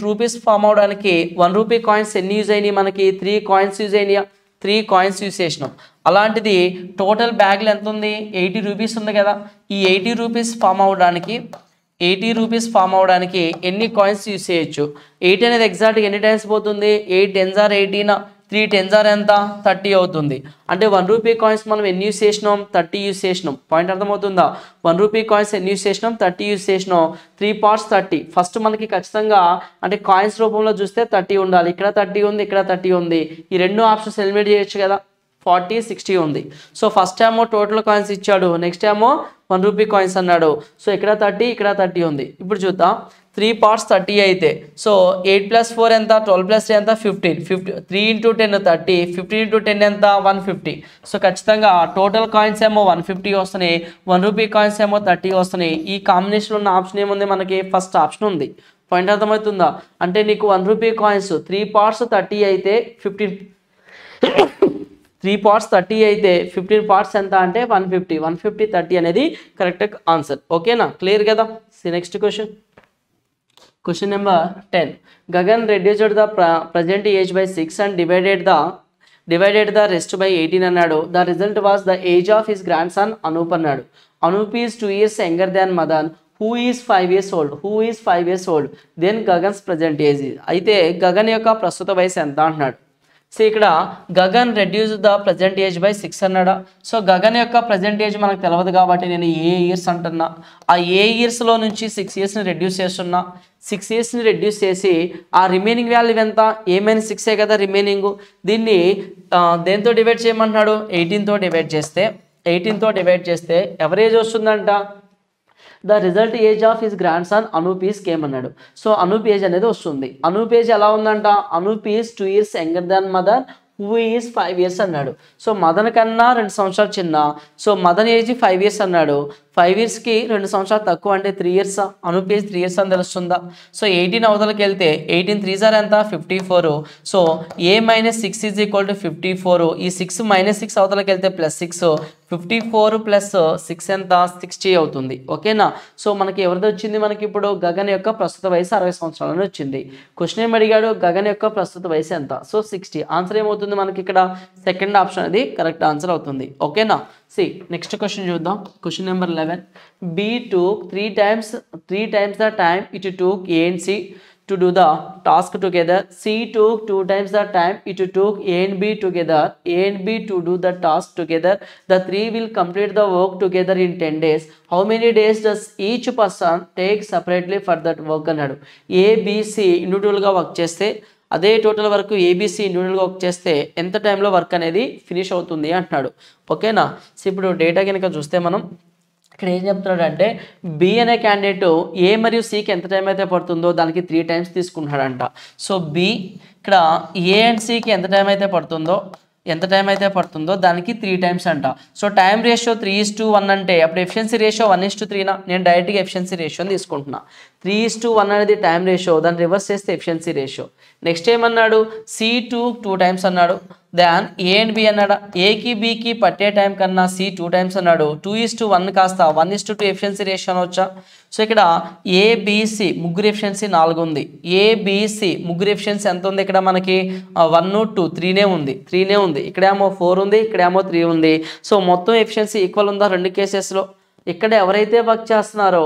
రూపీస్ ఫామ్ అవడానికి 1 రూపీ కాయిన్స్ ఎన్ని యూజ్ అయినాయి మనకి, 3 కాయిన్స్ యూజ్ అయినాయా, 3 కాయిన్స్ యూజ్ చేసినాం. అలాంటిది టోటల్ బ్యాగ్లో ఎంత ఉంది, 80 రూపీస్ ఉంది కదా. ఈ 80 రూపీస్ ఫామ్ అవడానికి ఎన్ని కాయిన్స్ యూజ్ చేయొచ్చు. 8 అనేది ఎగ్జాక్ట్గా ఎన్ని టైమ్స్ పోతుంది, 8 10s are 18, 3 10s are ఎంత 30 అవుతుంది. అంటే 1 రూపీ కాయిన్స్ మనం ఎన్ని యూజ్ చేసినాం, 30 యూజ్ చేసినాం. పాయింట్ అర్థమవుతుందా. 1 రూపీ కాయిన్స్ ఎన్ని యూజ్ చేసినాం, 30 యూజ్ చేసినాం. 3 parts 30. ఫస్ట్ మనకి ఖచ్చితంగా అంటే కాయిన్స్ రూపంలో చూస్తే 30 ఉండాలి. ఇక్కడ 30 ఉంది, ఇక్కడ 30 ఉంది. ఈ రెండు ఆప్షన్స్ ఎలిమినేట్ చేయొచ్చు కదా. 40 60 ఉంది. సో ఫస్ట్ ఏమో టోటల్ కాయిన్స్ ఇచ్చాడు, నెక్స్ట్ ఏమో 1 రూపీ కాయిన్స్ అన్నాడు. సో ఇక్కడ 30, ఇక్కడ 30 ఉంది. ఇప్పుడు చూద్దాం. 3 parts 30 అయితే సో 8 + 4 ఎంత, 12 + 3 ఎంత 15. 3 into 10 30, 15 into 10 ఎంత 150. సో ఖచ్చితంగా టోటల్ కాయిన్స్ ఏమో 150 వస్తున్నాయి, 1 రూపీ కాయిన్స్ ఏమో 30 వస్తున్నాయి. ఈ కాంబినేషన్ ఉన్న ఆప్షన్ ఏముంది మనకి, ఫస్ట్ ఆప్షన్ ఉంది. పాయింట్ అర్థమవుతుందా. అంటే నీకు 1 రూపీ కాయిన్స్ 3 parts 30 అయితే 3 parts 30 అయితే 15 parts ఎంత అంటే 150. 150 30 అనేది కరెక్ట్ ఆన్సర్. ఓకేనా. క్లియర్ కదా. Next question number 10. Gagan reduced the present age by 6 and divided the rest by 18 అన్నాడు. The result was the age of his grandson Anup అన్నాడు. Anup is 2 years younger than Madan, who is 5 years old. Then Gagan's present age is. అయితే గగన్ యొక్క ప్రస్తుత వయసు ఎంత అంటున్నాడు. So ఇక్కడ Gagan reduce the present age by 6 అన్నాడా. సో గగన్ యొక్క ప్రజెంట్ ఏజ్ మనకు తెలియదు కాబట్టి నేను ఏ ఇయర్స్ అంటున్నా, ఆ ఏ ఇయర్స్లో నుంచి 6 ఇయర్స్ని రెడ్యూస్ చేస్తున్నా. 6 ఇయర్స్ని రెడ్యూస్ చేసి ఆ రిమైనింగ్ వాల్యూ ఎంత, ఏమైనా 6 కదా రిమైనింగ్. దీన్ని దేంతో డివైడ్ చేయమంటున్నాడు, 18తో డివైడ్ చేస్తే ఎవరేజ్ వస్తుందంట, the result age of his grandson Anoop is came అన్నాడు. సో అనూప్ ఏజ్ అనేది వస్తుంది. అనూప్ ఏజ్ ఎలా ఉందంట, Anoop is 2 years younger than Madan, who is 5 years అన్నాడు. సో మదన్ కన్నా 2 సంవత్సరాలు చిన్న. సో మదన్ ఏజ్ 5 years అన్నాడు. 5 yearsకి 2 సంవత్సరాలు తక్కువ అంటే 3 years. అనూప్ ఏజ్ 3 years అని తెలుస్తుందా. సో 18 అవతలకి వెళ్తే 18 3s are ఎంత 54. So a - 6 = 54. ఈ 6 - 6 అవతలకి వెళ్తే +6, 54 + 6 ఎంత 60 అవుతుంది. ఓకేనా. సో మనకి ఎవరిది వచ్చింది, మనకి ఇప్పుడు గగన్ యొక్క ప్రస్తుత వయసు 60 సంవత్సరాలని వచ్చింది. క్వశ్చన్ ఏం అడిగాడు, గగన్ యొక్క ప్రస్తుత వయసు ఎంత. సో 60. ఆన్సర్ ఏమవుతుంది మనకి ఇక్కడ, సెకండ్ ఆప్షన్ అది కరెక్ట్ ఆన్సర్ అవుతుంది. ఓకేనా. నెక్స్ట్ క్వశ్చన్ చూద్దాం. Question number 11. B took 3 times the time it took A and C to do the task together. C took 2 times the time it took A and B together. A and B to do the task together. The three will complete the work together in 10 days. How many days does each person take separately for that work అన్నాడు. ABC ఇండివిజువల్గా work చేస్తే అదే total work ABC ఇండివిజువల్గా work చేస్తే ఎంత టైంలో work అనేది finish అవుతుంది అంటున్నాడు. ఓకేనా. సో ఇప్పుడు డేటా కనుక చూస్తే మనం ఇక్కడ ఏం చెప్తున్నాడు అంటే బి అనే క్యాండిడేట్ ఏ మరియు సికి ఎంత టైం అయితే పడుతుందో దానికి 3 టైమ్స్ తీసుకుంటున్నాడంట. సో బి ఇక్కడ ఏ అండ్ సికి ఎంత టైం అయితే పడుతుందో దానికి 3 టైమ్స్ అంట. సో టైం రేషియో 3:1 అంటే అప్పుడు ఎఫిషియన్సీ రేషియో 1:3నా. నేను డైరెక్ట్గా ఎఫిషియన్సీ రేషియోని తీసుకుంటున్నా. 3:1 అనేది టైం రేషియో, దాన్ని రివర్స్ చేస్తే ఎఫిషియన్సీ రేషియో. నెక్స్ట్ ఏమన్నాడు, C2 2 టైమ్స్ అన్నాడు. దాన్ ఏ అండ్ బి అన్నాడు. ఏకి బికి పట్టే టైం కన్నా సి 2 టైమ్స్ అన్నాడు. 2:1 కాస్త 1:2 ఎఫిషియన్సీ రేషియో అనొచ్చా. సో ఇక్కడ ఏబిసి ముగ్గురు ఎఫిషియన్సీ 4 ఉంది. ఏబిసి ముగ్గురు ఎఫిషియన్సీ ఎంత ఉంది ఇక్కడ మనకి 1 2 3నే ఉంది. ఇక్కడేమో 4 ఉంది, ఇక్కడేమో 3 ఉంది. సో మొత్తం ఎఫిషియన్సీ ఈక్వల్ ఉందా రెండు కేసెస్లో. ఇక్కడ ఎవరైతే వర్క్ చేస్తున్నారో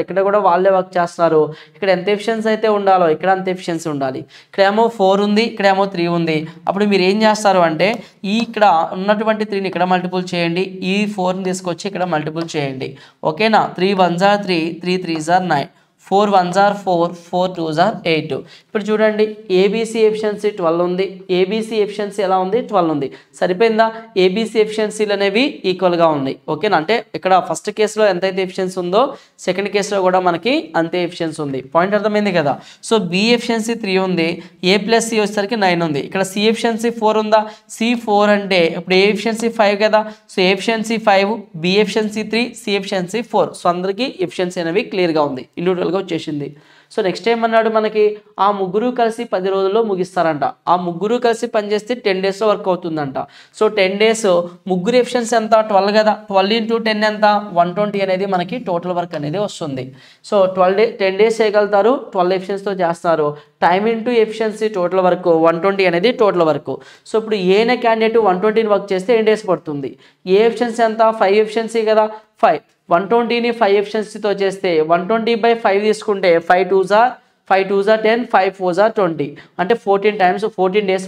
ఇక్కడ కూడా వాళ్ళే వర్క్ చేస్తున్నారు. ఇక్కడ ఎంత ఎఫిషియన్సీ అయితే ఉండాలో ఇక్కడ అంత ఎఫిషియన్సీ ఉండాలి. ఇక్కడేమో 4 ఉంది, ఇక్కడేమో 3 ఉంది. అప్పుడు మీరు ఏం చేస్తారు అంటే ఈ ఇక్కడ ఉన్నటువంటి 3ని ఇక్కడ మల్టిపుల్ చేయండి, ఈ 4ని తీసుకొచ్చి ఇక్కడ మల్టిపుల్ చేయండి. ఓకేనా. 3 1s are 3, 3 3s are 9, 4 1s are 4, 4 2s are 8. ఇప్పుడు చూడండి ఏబీసీ ఎఫిషియన్సీ 12 ఉంది, ఏబీసీ ఎఫిషియన్సీ ఎలా ఉంది 12 ఉంది. సరిపోయిందా. ఏబీసీ ఎఫిషియన్సీలు అనేవి ఈక్వల్గా ఉన్నాయి. ఓకేనా. అంటే ఇక్కడ ఫస్ట్ కేసులో ఎంతైతే ఎఫిషియన్సీ ఉందో సెకండ్ కేసులో కూడా మనకి అంతే ఎఫిషియన్సీ ఉంది. పాయింట్ అర్థమైంది కదా. సో బి ఎఫిషియన్సీ 3 ఉంది, ఏ ప్లస్ సి వచ్చేసరికి 9 ఉంది. ఇక్కడ సి ఎఫిషియన్సీ 4 ఉందా. సి 4 అంటే ఇప్పుడు ఏ ఎఫిషియన్సీ 5 కదా. So A efficiency 5, B efficiency 3, C efficiency 4. So అందరికీ ఎఫిషియన్సీ అనేవి క్లియర్గా ఉంది, ఇండివిజువల్గా వచ్చేసింది. సో నెక్స్ట్ ఏమన్నాడు మనకి ఆ ముగ్గురు కలిసి 10 రోజుల్లో ముగిస్తారంట. ఆ ముగ్గురు కలిసి పనిచేస్తే 10 డేస్లో వర్క్ అవుతుందంట. సో 10 డేస్ ముగ్గురు ఎఫిషియన్సీ ఎంత 12 కదా. 12 × 10 ఎంత 120 అనేది మనకి టోటల్ వర్క్ అనేది వస్తుంది. సో 10 డేస్ చేయగలుగుతారు, 12 ఎఫిషియన్సీతో చేస్తారు. Time into efficiency total work 120 అనేది టోటల్ వర్క్. సో ఇప్పుడు ఏనే క్యాండిడేట్ 120 వర్క్ చేస్తే 8 డేస్ పడుతుంది. ఏ ఎఫిషియన్సీ ఎంత 5 ఎఫిషియన్సీ కదా. 5 120ని 5 ఎఫిషియన్సీతో చేస్తే 120/5 తీసుకుంటే 5 2s are 10, 5 4s are 20 అంటే 14 times 14 days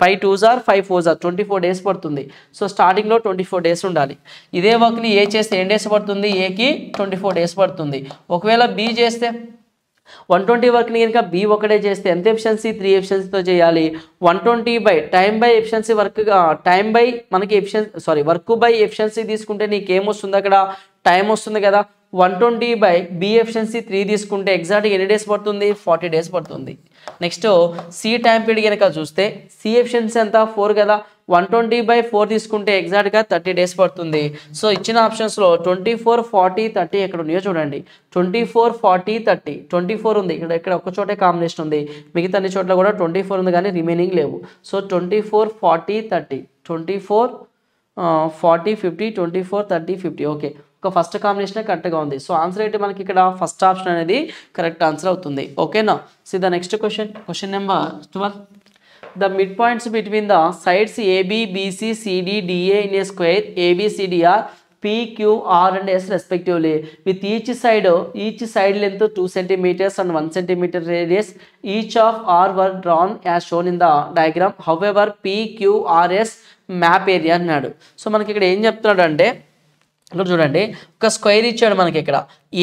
5 2s are 5 4s are 24 days పడుతుంది. సో స్టార్టింగ్లో 24 డేస్ ఉండాలి. ఇదే వర్క్ని ఏ చేస్తే ఎన్ని డేస్ పడుతుంది, ఏకి 24 డేస్ పడుతుంది. ఒకవేళ బి చేస్తే 120 వర్క్ని కనుక బి ఒకటే చేస్తే ఎంత ఎఫిషియన్సీ 3 ఎఫిషియన్సీతో చేయాలి. 120 time by efficiency work by efficiency తీసుకుంటే నీకేమొస్తుంది అక్కడ టైం వస్తుంది కదా. 120 బి ఎఫిషియన్సీ 3 తీసుకుంటే ఎగ్జాక్ట్గా ఎన్ని డేస్ పడుతుంది 40 డేస్ పడుతుంది. నెక్స్ట్ సి టైం పీరియడ్ కనుక చూస్తే సి ఎఫిషియన్సీ ఎంత 4 కదా. 120/4 తీసుకుంటే ఎగ్జాక్ట్గా 30 డేస్ పడుతుంది. సో ఇచ్చిన ఆప్షన్స్లో 24 40 30 ఎక్కడ ఉన్నాయో చూడండి. 24 40 30 24 ఉంది, ఇక్కడ ఒక చోటే కాంబినేషన్ ఉంది, మిగతా అన్ని చోట్ల కూడా 24 ఉంది కానీ రిమైనింగ్ లేవు. సో 24 40 30 24 40 50 24 30 50. ఓకే, ఒక ఫస్ట్ కాంబినేషన్ కరెక్ట్గా ఉంది. సో ఆన్సర్ అయితే మనకి ఇక్కడ ఫస్ట్ ఆప్షన్ అనేది కరెక్ట్ ఆన్సర్ అవుతుంది. ఓకేనా. So the next question number 12. The midpoints between the sides AB, BC, CD, DA in a square ABCD are P, Q, R and S respectively. With each side length 2 centimeters and 1 centimeter radius. Each of R were drawn as shown in the diagram. However, P, Q, R, S map area అన్నాడు. So మనకి ఇక్కడ ఏం చెప్తున్నాడు అంటే ఇక్కడ చూడండి ఒక square ఇచ్చాడు మనకి. ఇక్కడ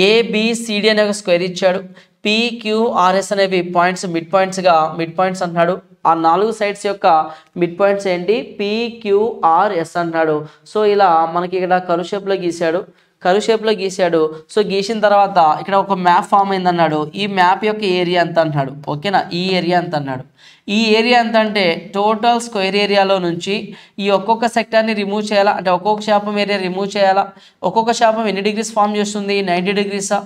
ఏబిసిడి అనే ఒక స్క్వేర్ ఇచ్చాడు. PQRS అనేవి పాయింట్స్ మిడ్ పాయింట్స్ అంటున్నాడు. ఆ 4 సైడ్స్ యొక్క మిడ్ పాయింట్స్ ఏంటి PQRS అంటున్నాడు. సో ఇలా మనకి ఇక్కడ కర్వ్ షేప్లో గీశాడు. సో గీసిన తర్వాత ఇక్కడ ఒక మ్యాప్ ఫామ్ అయింది అన్నాడు. ఈ మ్యాప్ యొక్క ఏరియా ఎంత అంటున్నాడు. ఓకేనా, ఈ ఏరియా ఎంత అన్నాడు. ఈ ఏరియా ఎంత అంటే టోటల్ స్క్వేర్ ఏరియాలో నుంచి ఈ ఒక్కొక్క సెక్టార్ని రిమూవ్ చేయాలా, అంటే ఒక్కొక్క శాపం ఏరియా రిమూవ్ చేయాలా. ఒక్కొక్క శాపం ఎన్ని డిగ్రీస్ ఫామ్ చేస్తుంది 90 డిగ్రీసా,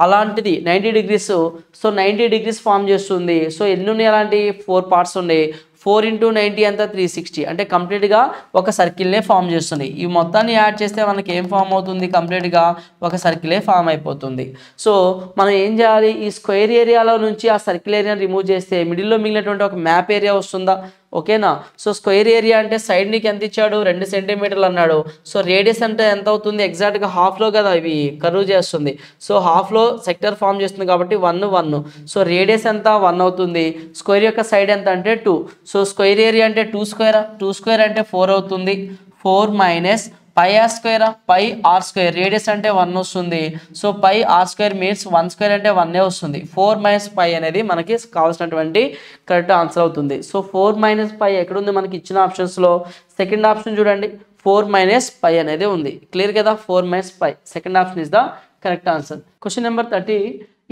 అలాంటిది 90 డిగ్రీస్. సో 90 డిగ్రీస్ ఫామ్ చేస్తుంది. సో ఎన్ని ఉన్నాయి అలాంటి 4 పార్ట్స్ ఉన్నాయి. 4 × 90 అంతా 360 అంటే కంప్లీట్గా ఒక సర్కిల్నే ఫామ్ చేస్తుంది. ఈ మొత్తాన్ని యాడ్ చేస్తే మనకి ఏం ఫామ్ అవుతుంది, కంప్లీట్గా ఒక సర్కిలే ఫామ్ అయిపోతుంది. సో మనం ఏం చేయాలి, ఈ స్క్వేర్ ఏరియాలో నుంచి ఆ సర్కిల్ ఏరియాని రిమూవ్ చేస్తే మిడిల్లో మిగిలినటువంటి ఒక మ్యాప్ ఏరియా వస్తుందా. ఓకేనా. సో స్క్వేర్ ఏరియా అంటే సైడ్ నీకు ఎంత ఇచ్చాడు 2 సెంటీమీటర్లు అన్నాడు. సో రేడియస్ అంటే ఎంత అవుతుంది ఎగ్జాక్ట్గా హాఫ్లో కదా ఇవి కర్వ్ చేస్తుంది. సో హాఫ్లో సెక్టర్ ఫామ్ చేస్తుంది కాబట్టి 1 1. సో రేడియస్ ఎంత 1 అవుతుంది. స్క్వేర్ యొక్క సైడ్ ఎంత అంటే 2. సో స్క్వేర్ ఏరియా అంటే 2 స్క్వేర్, 2 స్క్వేర్ అంటే 4 అవుతుంది. 4 minus pi r square, pi r square, radius అంటే 1 వస్తుంది. So pi r square means 1 square అంటే 1 వస్తుంది. 4 మైనస్ పై అనేది మనకి కావాల్సినటువంటి కరెక్ట్ ఆన్సర్ అవుతుంది. సో 4 మైనస్ పై ఎక్కడుంది మనకి ఇచ్చిన ఆప్షన్స్లో? సెకండ్ ఆప్షన్ చూడండి, 4 మైనస్ పై అనేది ఉంది. క్లియర్ కదా, 4 minus pi, second option is the correct answer. Question number 30.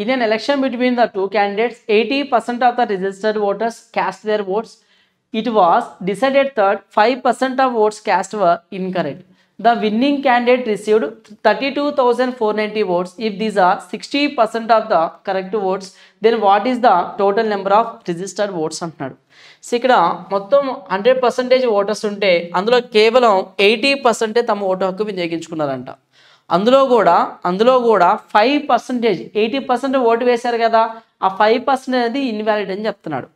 In an election between the two candidates, 80% of the registered voters cast their votes. It was decided that 5% of votes cast were incorrect. The winning candidate received 32,490 votes. If these are 60% of the correct votes, then what is the total number of registered votes అంటున్నాడు. So ఇక్కడ మొత్తం 100% voters ఉంటే అందులో కేవలం 80% తమ vote హక్కు వినియోగించుకున్నారంట. అందులో కూడా 5%, 80% ఓటు వేశారు కదా, ఆ 5% అనేది ఇన్వాలిడ్ అని చెప్తున్నాడు.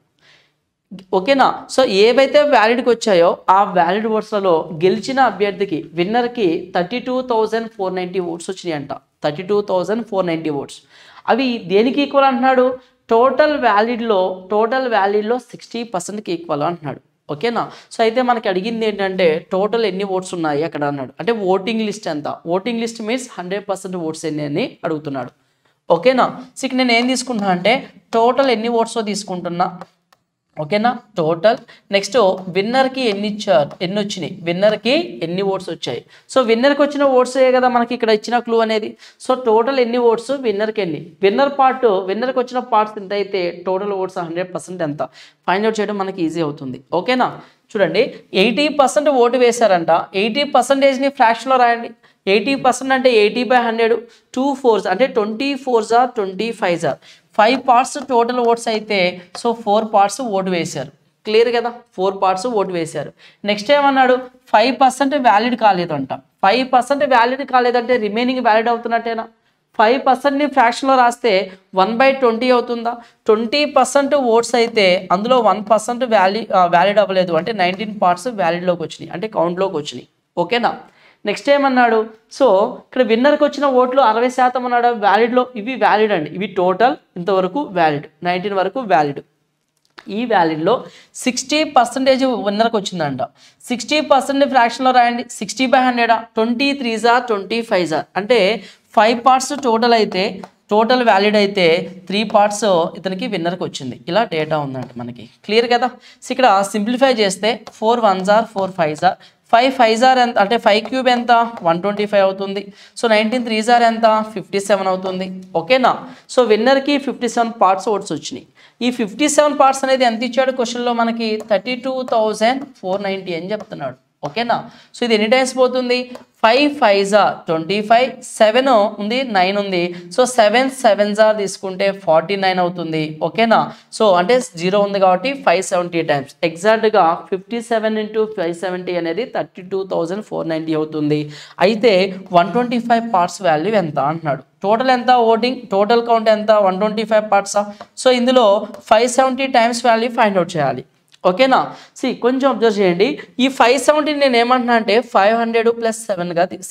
ఓకేనా. సో ఏవైతే వ్యాలిడ్కి వచ్చాయో ఆ వ్యాలిడ్ ఓట్స్లలో గెలిచిన అభ్యర్థికి విన్నర్కి 32,490 ఓట్స్ వచ్చినాయి అంట. 32,490 ఓట్స్. అవి దేనికి ఈక్వల్ అంటున్నాడు? టోటల్ వ్యాలిడ్లో 60%కి ఈక్వల్ అంటున్నాడు. ఓకేనా. సో అయితే మనకి అడిగింది ఏంటంటే టోటల్ ఎన్ని ఓట్స్ ఉన్నాయి అక్కడ అన్నాడు. అంటే ఓటింగ్ లిస్ట్ ఎంత? ఓటింగ్ లిస్ట్ మీన్స్ 100% ఓట్స్ ఎన్ని అని అడుగుతున్నాడు. ఓకేనా. సో ఇక నేను ఏం తీసుకుంటున్నా అంటే టోటల్ ఎన్ని ఓట్స్ తీసుకుంటున్నా. ఓకేనా, టోటల్. నెక్స్ట్ విన్నర్కి ఎన్ని వచ్చినాయి, విన్నర్కి ఎన్ని ఓట్స్ వచ్చాయి. సో విన్నర్కి వచ్చిన ఓట్సే కదా మనకి ఇక్కడ ఇచ్చిన క్లూ అనేది. సో టోటల్ ఎన్ని ఓట్స్, విన్నర్కి ఎన్ని, విన్నర్కి వచ్చిన పార్ట్స్ ఎంత అయితే టోటల్ ఓట్స్ 100% ఎంత ఫైండ్ అవుట్ చేయడం మనకి ఈజీ అవుతుంది. ఓకేనా. చూడండి 80% ఓటు వేశారంట. 80%ని ఫ్రాక్షన్లో రాయండి. 80% అంటే 80/100, 2 4s అంటే 24s 25s 5 parts total votes అయితే సో 4 పార్ట్స్ ఓటు వేశారు. క్లియర్ కదా, 4 పార్ట్స్ ఓటు వేశారు. నెక్స్ట్ ఏమన్నాడు, 5% వ్యాలిడ్ కాలేదంట. 5% వ్యాలిడ్ కాలేదంటే రిమైనింగ్ వ్యాలిడ్ అవుతున్నట్టేనా? 5%ని ఫ్రాక్షన్లో రాస్తే 1/20 అవుతుందా? 20% ఓట్స్ అయితే అందులో 1% వ్యాలిడ్ అవ్వలేదు అంటే 19 పార్ట్స్ వ్యాలిడ్లోకి వచ్చినాయి, అంటే కౌంట్లోకి వచ్చినాయి. ఓకేనా. నెక్స్ట్ ఏమన్నాడు, సో ఇక్కడ విన్నర్కి వచ్చిన ఓట్లు 60% అన్నాడు వ్యాలిడ్లో. ఇవి వ్యాలిడ్ అండి, ఇవి టోటల్ ఇంతవరకు వ్యాలిడ్, 19 వరకు వ్యాలిడ్. ఈ వ్యాలిడ్లో 60% విన్నర్కి వచ్చిందంట. 60% ఫ్రాక్షన్లో రాయండి. 60/100 23s 25s అంటే 5 పార్ట్స్ టోటల్ అయితే టోటల్ వ్యాలిడ్ అయితే 3 పార్ట్స్ ఇతనికి విన్నర్కి వచ్చింది. ఇలా డేటా ఉందండి మనకి. క్లియర్ కదా. సో ఇక్కడ సింప్లిఫై చేస్తే 4 1s 4 5s 5 5s ఎంత అంటే 5 క్యూబ్ ఎంత 125 అవుతుంది. సో 19 3s ఎంత 57 అవుతుంది. ఓకేనా. సో విన్నర్కి 57 పార్ట్స్ ఓట్స్ వచ్చినాయి. ఈ 57 పార్ట్స్ అనేది ఎంత ఇచ్చాడు క్వశ్చన్లో మనకి 32,490 అని చెప్తున్నాడు. ఓకేనా. సో ఇది ఎన్ని టైమ్స్ పోతుంది, 5 5s 25, 7 ఉంది 9 ఉంది. సో 7 7s తీసుకుంటే 49 అవుతుంది. ఓకేనా. సో అంటే 0 ఉంది కాబట్టి 570 టైమ్స్. ఎగ్జాక్ట్గా 57 × 570 అనేది 32,490 అవుతుంది. అయితే 125 పార్ట్స్ వాల్యూ ఎంత అంటున్నాడు. టోటల్ ఎంత ఓటింగ్, టోటల్ కౌంట్ ఎంత 125 పార్ట్సా. సో ఇందులో 570 టైమ్స్ వాల్యూ ఫైండ్ అవుట్ చేయాలి. ఓకేనా. కొంచెం అబ్జర్వ్ చేయండి. ఈ 570 నేను ఏమంటున్నా అంటే 500 +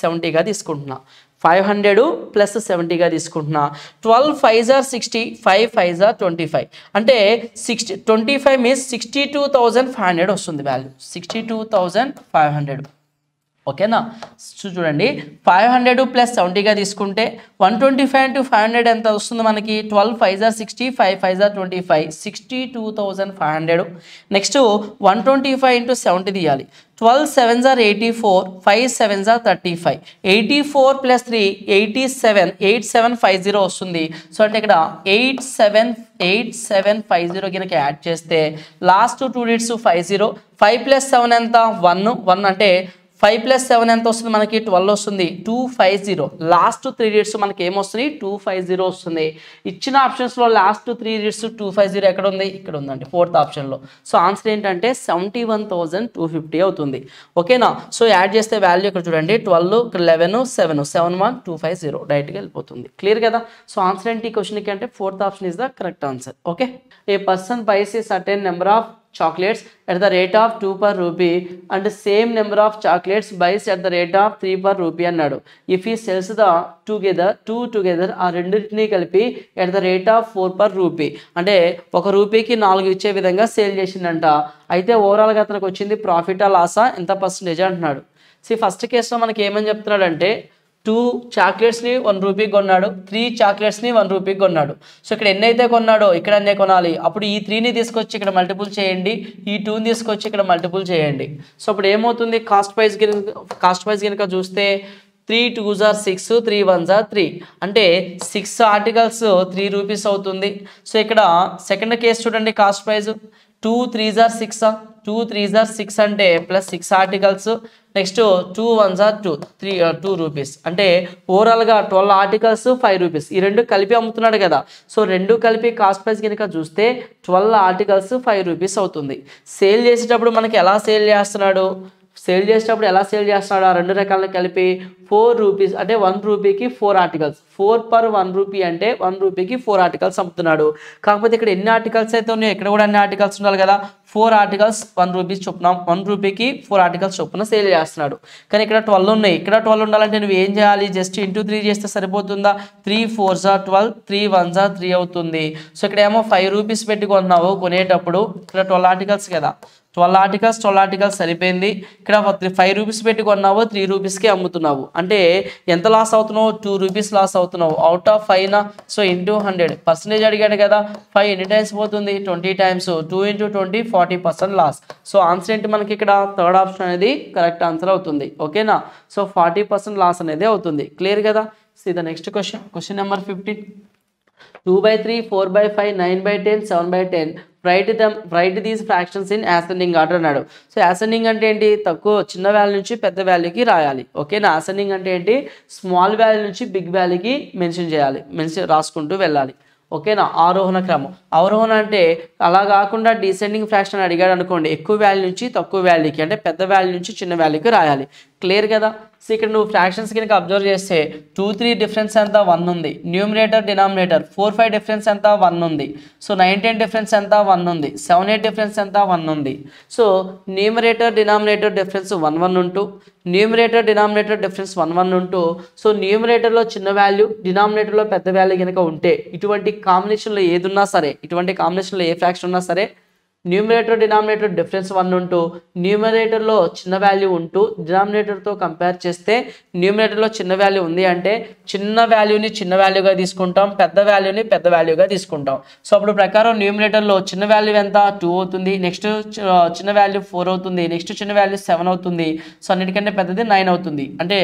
70గా తీసుకుంటున్నా. 500 + 70గా తీసుకుంటున్నా. 12 5s 60, 5 5s 25 అంటే 25 మీన్స్ 62,500 వస్తుంది వాల్యూ, 62,500. ఓకేనా. చూడండి 500 + 70గా తీసుకుంటే 125 × 500 ఎంత వస్తుంది మనకి, 12 5s 60, 5 5s 25, 62,500. నెక్స్ట్ 125 × 70 తీయాలి. 12 7s 84, 5 7s 35, 84 + 3 87, 8750 వస్తుంది. సో అంటే ఇక్కడ 8750 కనుక యాడ్ చేస్తే లాస్ట్ 2 digits 50, 5 + 7 ఎంత 1 అంటే 5 + 7 ఎంత వస్తుంది మనకి 12 వస్తుంది. 250 లాస్ట్ 3 digits మనకి ఏమొస్తుంది 250 వస్తుంది. ఇచ్చిన ఆప్షన్స్లో లాస్ట్ 3 digits 250 ఎక్కడ ఉంది, ఇక్కడ ఉందండి 4th ఆప్షన్లో. సో ఆన్సర్ ఏంటంటే 71,250 అవుతుంది. ఓకేనా. సో యాడ్ చేస్తే వాల్యూ ఇక్కడ చూడండి 12 11 7 71,250 డైరెక్ట్గా వెళ్ళిపోతుంది. క్లియర్ కదా. సో ఆన్సర్ ఏంటి ఈ క్వశ్చన్కి అంటే 4th option is the correct answer. Okay. A person buys a certain number of chocolates at the rate of 2 per rupee and same number of chocolates buys at the rate of 3 per rupee అన్నాడు. If he sells the together ఆ రెండింటినీ కలిపి at the rate of 4 per rupee అంటే 1 రూపీకి 4 ఇచ్చే విధంగా sale చేసిందంట. అయితే ఓవరాల్గా అతనికి వచ్చింది ప్రాఫిటా లాసా ఎంత పర్సెంటేజ్ అంటున్నాడు. ఫస్ట్ కేసులో మనకి ఏమని చెప్తున్నాడంటే 2 చాక్లెట్స్ని 1 రూపీకి కొన్నాడు, 3 చాక్లెట్స్ని 1 రూపీకి కొన్నాడు. సో ఇక్కడ ఎన్నైతే కొన్నాడో ఇక్కడ అన్నే కొనాలి. అప్పుడు ఈ 3ని తీసుకొచ్చి ఇక్కడ మల్టిపుల్ చేయండి, ఈ 2ని తీసుకొచ్చి ఇక్కడ మల్టిపుల్ చేయండి. సో అప్పుడు ఏమవుతుంది, కాస్ట్ ప్రైస్ కనుక చూస్తే 3 2s are 6, 3 1s are 3 అంటే 6 ఆర్టికల్స్ 3 రూపీస్ అవుతుంది. సో ఇక్కడ సెకండ్ కేసు చూడండి, cost price 2 3s are 6, 2 3s are 6 అంటే plus 6 articles, next 2 1s are 2 rupees అంటే ఓవరాల్గా 12 ఆర్టికల్స్ 5 రూపీస్. ఈ రెండు కలిపి అమ్ముతున్నాడు కదా. సో రెండు కలిపి కాస్ట్ ప్రైస్ కనుక చూస్తే 12 ఆర్టికల్స్ 5 రూపీస్ అవుతుంది. సేల్ చేసేటప్పుడు మనకి ఎలా సేల్ చేస్తున్నాడు, ఎలా సేల్ చేస్తున్నాడు ఆ రెండు రకాలను కలిపి 4 రూపీస్ అంటే 1 రూపీకి 4 ఆర్టికల్స్, 4 per 1 రూపీ అంటే 1 రూపీకి 4 ఆర్టికల్స్ అమ్ముతున్నాడు. కాకపోతే ఇక్కడ ఎన్ని ఆర్టికల్స్ అయితే ఉన్నాయో ఇక్కడ కూడా అన్ని ఆర్టికల్స్ ఉండాలి కదా. 4 ఆర్టికల్స్ 1 రూపీస్ చొప్పున 1 రూపీకి 4 ఆర్టికల్స్ చొప్పున సేల్ చేస్తున్నాడు. కానీ ఇక్కడ 12 ఉన్నాయి, ఇక్కడ 12 ఉండాలంటే నువ్వు ఏం చేయాలి, జస్ట్ ఇంటూ 3 చేస్తే సరిపోతుందా. 3 4s are 12, 3 1s are 3 అవుతుంది. సో ఇక్కడ ఏమో 5 రూపీస్ పెట్టి కొన్నావు కొనేటప్పుడు, ఇక్కడ 12 ఆర్టికల్స్ కదా, 12 ఆర్టికల్స్ సరిపోయింది. ఇక్కడ 5 రూపీస్ పెట్టి కొన్నావు, 3 రూపీస్కి అమ్ముతున్నావు అంటే ఎంత లాస్ అవుతున్నావు, 2 రూపీస్ లాస్ అవుతున్నావు. Out of 5 so into 100 percentage అడిగాడు కదా. 5 ఎన్ని టైమ్స్ పోతుంది, 20 times, 2 into 20 40% loss. So answer ఏంటి మనకి ఇక్కడ థర్డ్ ఆప్షన్ అనేది కరెక్ట్ ఆన్సర్ అవుతుంది. ఓకేనా. సో 40% లాస్ అనేది అవుతుంది. క్లియర్ కదా. See the next question number 15. 2/3, 4/5, 9/10, 7/10 write these fractions in ascending order అన్నాడు. సో అసెండింగ్ అంటే ఏంటి, చిన్న వాల్యూ నుంచి పెద్ద వాల్యూకి రాయాలి. ఓకేనా. అసెండింగ్ అంటే ఏంటి, స్మాల్ వాల్యూ నుంచి బిగ్ వాల్యూకి రాసుకుంటూ వెళ్ళాలి. ఓకేనా. ఆరోహణ క్రమం. అవరోహణ అంటే అలా కాకుండా డిసెండింగ్ ఫ్రాక్షన్ అడిగాడు అనుకోండి, ఎక్కువ వాల్యూ నుంచి తక్కువ వాల్యూకి అంటే పెద్ద వాల్యూ నుంచి చిన్న వాల్యూకి రాయాలి. క్లియర్ కదా. సో ఇక్కడ నువ్వు ఫ్రాక్షన్స్ కనుక అబ్జర్వ్ చేస్తే 2 3 డిఫరెన్స్ ఎంత 1 ఉంది, న్యూమరేటర్ డినామినేటర్ 4 5 డిఫరెన్స్ ఎంత 1 ఉంది, సో 9 10 డిఫరెన్స్ ఎంత 1 ఉంది, 7 8 డిఫరెన్స్ ఎంత 1 ఉంది. సో న్యూమరేటర్ డినామినేటర్ డిఫరెన్స్ 1 1 ఉంటూ, న్యూమరేటర్ డినామినేటర్ డిఫరెన్స్ 1 1 ఉంటూ, సో న్యూమరేటర్లో చిన్న వాల్యూ డినామినేటర్లో పెద్ద వాల్యూ కనుక ఉంటే ఇటువంటి కాంబినేషన్లో ఏదున్నా సరే, ఇటువంటి కాంబినేషన్లో ఏ ఫ్రాక్షన్ ఉన్నా సరే న్యూమరేటర్ డినామినేటర్ డిఫరెన్స్ 1 ఉంటూ, న్యూమరేటర్లో చిన్న వాల్యూ ఉంటూ డినామినేటర్తో కంపేర్ చేస్తే న్యూమరేటర్లో చిన్న వాల్యూ ఉంది అంటే చిన్న వాల్యూని చిన్న వాల్యూగా తీసుకుంటాం, పెద్ద వాల్యూని పెద్ద వాల్యూగా తీసుకుంటాం. సో అప్పుడు ప్రకారం న్యూమరేటర్లో చిన్న వాల్యూ ఎంత 2 అవుతుంది, నెక్స్ట్ చిన్న వాల్యూ 4 అవుతుంది, నెక్స్ట్ చిన్న వాల్యూ 7 అవుతుంది. సో అన్నిటికంటే పెద్దది 9 అవుతుంది. అంటే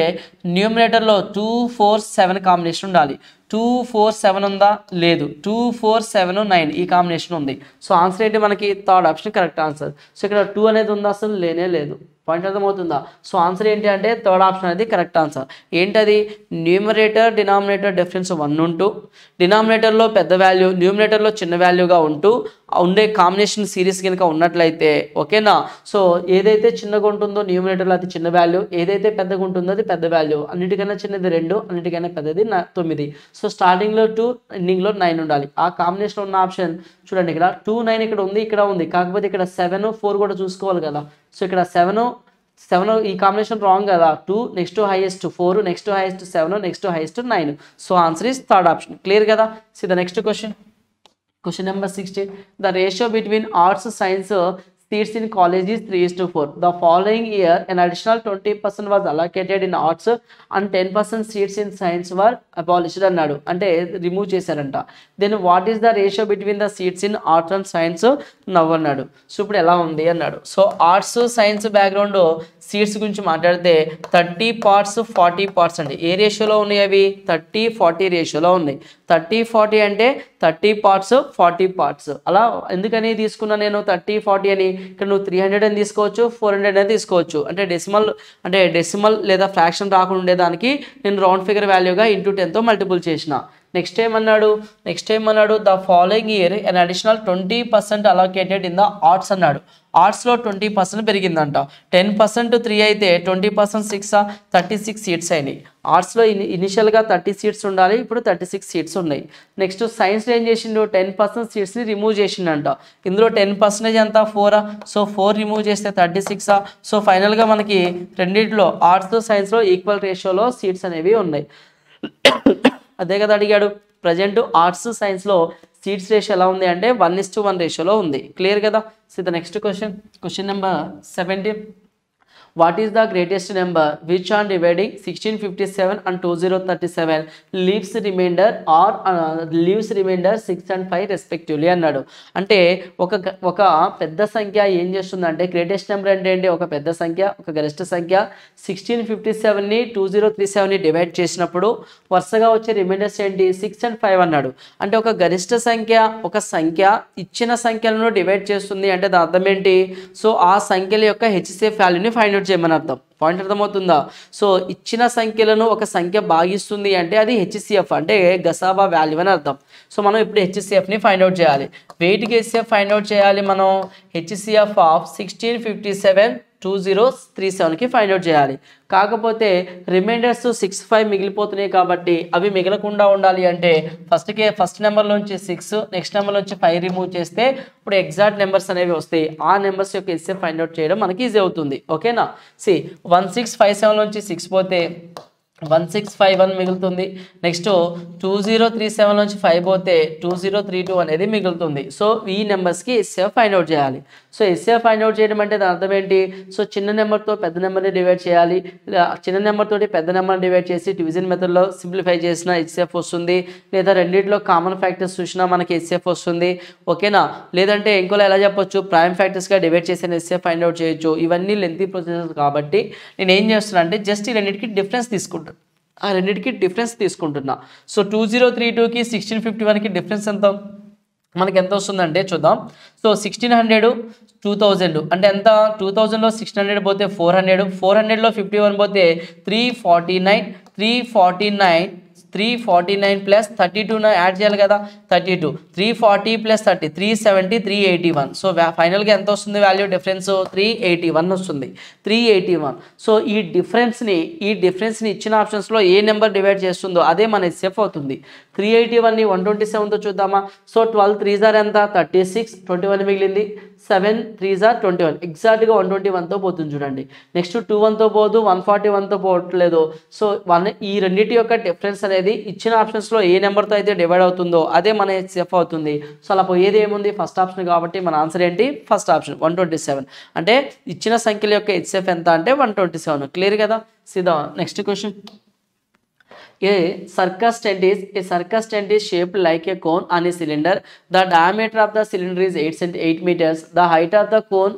న్యూమరేటర్లో 2 4 7 కాంబినేషన్ ఉండాలి. 2 4 7 ఉందా, లేదు. 2 4 7 9 ఈ కాంబినేషన్ ఉంది. సో ఆన్సర్ ఏంటి మనకి third option correct answer. So ఇక్కడ 2 అనేది ఉందా, అసలు లేనే లేదు. పాయింట్ అర్థమవుతుందా. సో ఆన్సర్ ఏంటి అంటే థర్డ్ ఆప్షన్ అనేది కరెక్ట్ ఆన్సర్. ఏంటది, న్యూమరేటర్ డినామినేటర్ డిఫరెన్స్ 1 ఉంటూ, డినామినేటర్లో పెద్ద వాల్యూ న్యూమరేటర్లో చిన్న వాల్యూగా ఉంటూ ఉండే కాంబినేషన్ సిరీస్ కనుక ఉన్నట్లయితే ఓకేనా. సో ఏదైతే చిన్నగా ఉంటుందో న్యూమరేటర్లో అది చిన్న వాల్యూ, ఏదైతే పెద్దగా ఉంటుందో అది పెద్ద వాల్యూ. అన్నిటికన్నా చిన్నది 2, అన్నిటికన్నా పెద్దది 9. సో స్టార్టింగ్లో 2, ఎండింగ్లో 9 ఉండాలి. ఆ కాంబినేషన్ ఉన్న ఆప్షన్ చూడండి, ఇక్కడ 2 9 ఇక్కడ ఉంది, ఇక్కడ ఉంది. కాకపోతే ఇక్కడ 7 4 కూడా చూసుకోవాలి కదా. సో ఇక్కడ 7 ఈ కాంబినేషన్ రాంగ్ కదా. 2 next highest 4, next highest 7, next highest 9. So answer is third option. Clear కదా. See the next question number 16. The ratio between arts science seats in college is 3:4. The following year an additional 20% was allocated in arts and 10% seats in science were abolished అన్నాడు, అంటే remove చేశారంట. Then what is the ratio between the seats in arts and science now అన్నాడు. So ఇప్పుడు ఎలా ఉంది అన్నాడు. So arts science background seats గురించి మాట్లాడితే 30 parts 40 parts అండి. ఏ రేషియోలో ఉన్నాయి అవి, 30 40 రేషియోలో ఉన్నాయి. 30 40 అంటే 30 parts 40 parts. అలా ఎందుకని తీసుకున్నా నేను 30 40 అని. ఇక్కడ నువ్వు 300 అని తీసుకోవచ్చు, 400 అని తీసుకోవచ్చు. అంటే డెసిమల్ లేదా ఫ్రాక్షన్ రాకుండా ఉండేదానికి నేను రౌండ్ ఫిగర్ వాల్యూగా ఇంటూ 10తో మల్టిపుల్ చేసిన. నెక్స్ట్ ఏమన్నాడు the following year an additional 20% allocated in the arts అన్నాడు. ఆర్ట్స్లో 20% పెరిగిందంట. 10% 3 అయితే 20% 6 36 సీట్స్ అయినాయి. ఆర్ట్స్లో ఇనిషియల్గా 30 సీట్స్ ఉండాలి, ఇప్పుడు 36 సీట్స్ ఉన్నాయి. నెక్స్ట్ సైన్స్లో ఏం చేసిండు 10% సీట్స్ని రిమూవ్ చేసిండంట. ఇందులో 10% ఎంత 4, సో 4 రిమూవ్ చేస్తే 36. సో ఫైనల్గా మనకి రెండింటిలో ఆర్ట్స్ సైన్స్లో ఈక్వల్ రేషియోలో సీట్స్ అనేవి ఉన్నాయి. అదే కదా అడిగాడు. ప్రజెంట్ ఆర్ట్స్ సైన్స్లో సీట్స్ రేషియో ఎలా ఉంది అంటే 1:1 రేషియోలో ఉంది. క్లియర్ కదా. So the next question number 17. What is the greatest number which on dividing 1657 and 2037 leaves remainder 6 and 5 respectively అన్నాడు. అంటే ఒక పెద్ద సంఖ్య ఏం చేస్తుందంటే గ్రేటెస్ట్ నెంబర్ అంటే ఏంటి, ఒక పెద్ద సంఖ్య, ఒక గరిష్ట సంఖ్య 1657ని 2037ని డివైడ్ చేసినప్పుడు వరుసగా వచ్చే రిమైండర్స్ ఏంటి 6 and 5 అన్నాడు. అంటే ఒక గరిష్ట సంఖ్య ఇచ్చిన సంఖ్యలను డివైడ్ చేస్తుంది అంటే దాని అర్థం ఏంటి, సో ఆ సంఖ్యల యొక్క హెచ్సిఎఫ్ వాల్యూని ఫైండ్ అవుట్ చేయమని అర్థం. పాయింట్ అర్థమవుతుందా. సో ఇచ్చిన సంఖ్యలను ఒక సంఖ్య భాగిస్తుంది అంటే అది హెచ్సిఎఫ్ అంటే గసాబా వాల్యూ అని అర్థం. సో మనం ఇప్పుడు హెచ్సిఎఫ్ని ఫైండ్ అవుట్ చేయాలి. వెయిట్కి హెచ్సిఎఫ్ ఫైండ్ అవుట్ చేయాలి మనం. హెచ్సిఎఫ్ ఆఫ్ 1657 2037కి ఫైండ్ అవుట్ చేయాలి. కాకపోతే రిమైండర్స్ 6 5 మిగిలిపోతున్నాయి కాబట్టి అవి మిగలకుండా ఉండాలి అంటే ఫస్ట్ నెంబర్లోంచి 6 నెక్స్ట్ నెంబర్లోంచి 5 రిమూవ్ చేస్తే ఇప్పుడు ఎగ్జాక్ట్ నెంబర్స్ అనేవి వస్తాయి. ఆ నెంబర్స్ యొక్క హెచ్సిఎఫ్ ఫైండ్ అవుట్ చేయడం మనకి ఈజీ అవుతుంది. ఓకేనా. 1657లోంచి 6 పోతే 1651 మిగులుతుంది. నెక్స్ట్ 2037లోంచి 5 పోతే 2032 అనేది మిగులుతుంది. సో ఈ నెంబర్స్కి హెచ్సిఎఫ్ ఫైండ్ అవుట్ చేయాలి. సో హెచ్సిఎఫ్ ఫైండ్ అవుట్ చేయడం అంటే దాని అర్థం ఏంటి, సో చిన్న నెంబర్తో పెద్ద నెంబర్ని డివైడ్ చేయాలి. చిన్న నెంబర్ తోటి పెద్ద నెంబర్ని డివైడ్ చేసి డివిజన్ మెథడ్లో సింప్లిఫై చేసిన హెచ్సిఎఫ్ వస్తుంది. లేదా రెండింటిలో కామన్ ఫ్యాక్టర్స్ చూసినా మనకి హెచ్సిఎఫ్ వస్తుంది. ఓకేనా. లేదంటే ఇంకోలా ఎలా చెప్పొచ్చు, ప్రైమ్ ఫ్యాక్టర్స్గా డివైడ్ చేసిన హెచ్సిఎఫ్ ఫైండ్ అవుట్ చేయొచ్చు. ఇవన్నీ లెంతీ ప్రొసెసెస్ కాబట్టి నేను ఏం చేస్తున్నా అంటే జస్ట్ ఈ రెండింటికి డిఫరెన్స్ తీసుకుంటున్నా. సో 2032కి 1651కి డిఫరెన్స్ మనకి ఎంత వస్తుందంటే చూద్దాం. సో 1600 2000 అంటే ఎంత, 2000లో 600 పోతే 400లో 51 పోతే 349 ప్లస్ 32 యాడ్ చేయాలి కదా 32, 340 ప్లస్ 30 370 381. సో ఫైనల్గా ఎంత వస్తుంది వాల్యూ డిఫరెన్స్ 381 వస్తుంది. 381. సో ఈ డిఫరెన్స్ని ఇచ్చిన ఆప్షన్స్లో ఏ నెంబర్ డివైడ్ చేస్తుందో అదే మన హెచ్సిఎఫ్ అవుతుంది. 381ని 127తో చూద్దామా. సో 12 3s ఎంత 36, 21 మిగిలింది. 7 3s 21 ఎగ్జాక్ట్గా 121తో పోతుంది చూడండి. నెక్స్ట్ 21తో పోదు, 141తో పోవట్లేదు. సో ఈ రెండింటి యొక్క డిఫరెన్స్ అనేది ఇచ్చిన ఆప్షన్స్లో ఏ నెంబర్తో అయితే డివైడ్ అవుతుందో అదే మన హెచ్సిఎఫ్ అవుతుంది. సో అలా పోయేది ఏముంది ఫస్ట్ ఆప్షన్ కాబట్టి మన ఆన్సర్ ఏంటి ఫస్ట్ ఆప్షన్ 127. అంటే ఇచ్చిన సంఖ్యల యొక్క హెచ్సిఎఫ్ ఎంత అంటే 127. క్లియర్ కదా. సీదా next question. A circus tent is shaped like a cone on a cylinder. The diameter of the cylinder is 8 meters. The height of the cone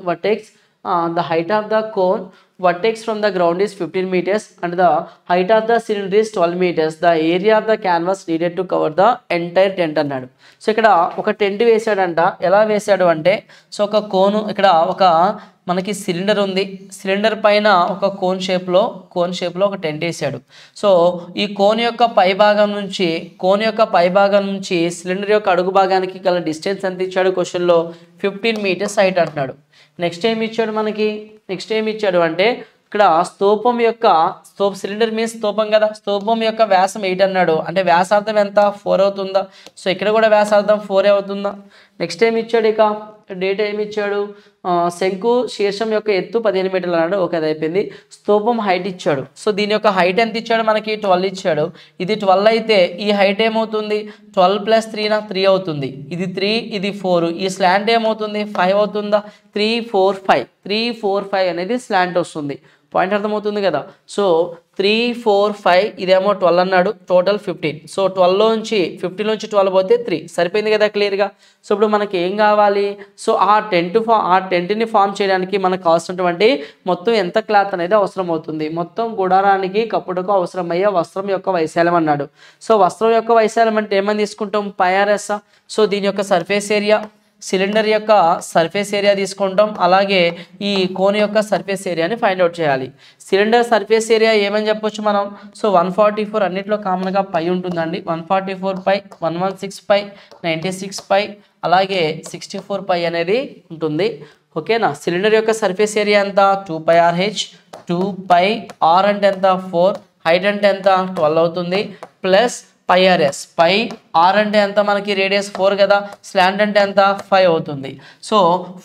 vertex from the ground is 15 meters and the height of the cylinder is 12 meters. The area of the canvas needed to cover the entire tent అన్నాడు. So ఇక్కడ ఒక tent వేసాడంట. ఎలా వేసాడు అంటే so ఒక కోను ఇక్కడ ఒక మనకి సిలిండర్ ఉంది. సిలిండర్ పైన ఒక కోన్ షేప్లో ఒక టెంట్ వేసాడు. సో ఈ కోన్ యొక్క పైభాగం నుంచి సిలిండర్ యొక్క అడుగు భాగానికి గల డిస్టెన్స్ ఎంత ఇచ్చాడు క్వశ్చన్లో 15 మీటర్స్ హైట్ అంటున్నాడు. నెక్స్ట్ ఏమి ఇచ్చాడు అంటే ఇక్కడ సిలిండర్ మీన్స్ స్తూపం కదా, స్తూపం యొక్క వ్యాసం 8 అన్నాడు. అంటే వ్యాసార్థం ఎంత 4 అవుతుందా. సో ఇక్కడ కూడా వ్యాసార్థం 4 అవుతుందా. నెక్స్ట్ ఏమి ఇచ్చాడు, ఇక డేటా ఏమి ఇచ్చాడు, శంకు శీర్షం యొక్క ఎత్తు 15 మీటర్లు అన్నాడు. ఓకే అది అయిపోయింది. స్తూపం హైట్ ఇచ్చాడు. సో దీని యొక్క హైట్ ఎంత ఇచ్చాడు మనకి 12 ఇచ్చాడు. ఇది 12 అయితే ఈ హైట్ ఏమవుతుంది 12 + 3 అవుతుంది. ఇది 3 ఇది 4, ఈ స్లాంట్ ఏమవుతుంది 5 అవుతుందా. 3 4 5 అనేది స్లాంట్ వస్తుంది. పాయింట్ అర్థమవుతుంది కదా. సో 3 4 5 ఇదేమో 12 అన్నాడు, టోటల్ 15. సో 15 నుంచి 12 పోతే 3 సరిపోయింది కదా క్లియర్గా. సో ఇప్పుడు మనకి ఏం కావాలి, సో ఆ టెంట్ని ఫామ్ చేయడానికి మనకు కావాల్సినటువంటి మొత్తం ఎంత క్లాత్ అనేది అవసరం అవుతుంది. మొత్తం గుడారానికి కప్పుడుకు అవసరమయ్యే వస్త్రం యొక్క వైశాల్యం అన్నాడు. సో వస్త్రం యొక్క వైశాల్యం అంటే ఏమని తీసుకుంటాం πrs. సో దీని యొక్క సర్ఫేస్ ఏరియా సిలిండర్ యొక్క సర్ఫేస్ ఏరియా తీసుకుంటాం, అలాగే ఈ కోన్ యొక్క సర్ఫేస్ ఏరియాని ఫైండ్ అవుట్ చేయాలి. సిలిండర్ సర్ఫేస్ ఏరియా ఏమని చెప్పొచ్చు మనం? సో 144 అన్నిట్లో కామన్గా పై ఉంటుందండి. 144 పై, 116 పై, 96 పై, అలాగే 64 పై అనేది ఉంటుంది. ఓకేనా? సిలిండర్ యొక్క సర్ఫేస్ ఏరియా ఎంత? 2πRh. 2πr అంటే ఎంత? 4. హైట్ అంటే ఎంత? 12 అవుతుంది. Plus πrs. పై r అంటే ఎంత? మనకి రేడియస్ 4 కదా. స్లాంట్ అంటే ఎంత? 5 అవుతుంది. So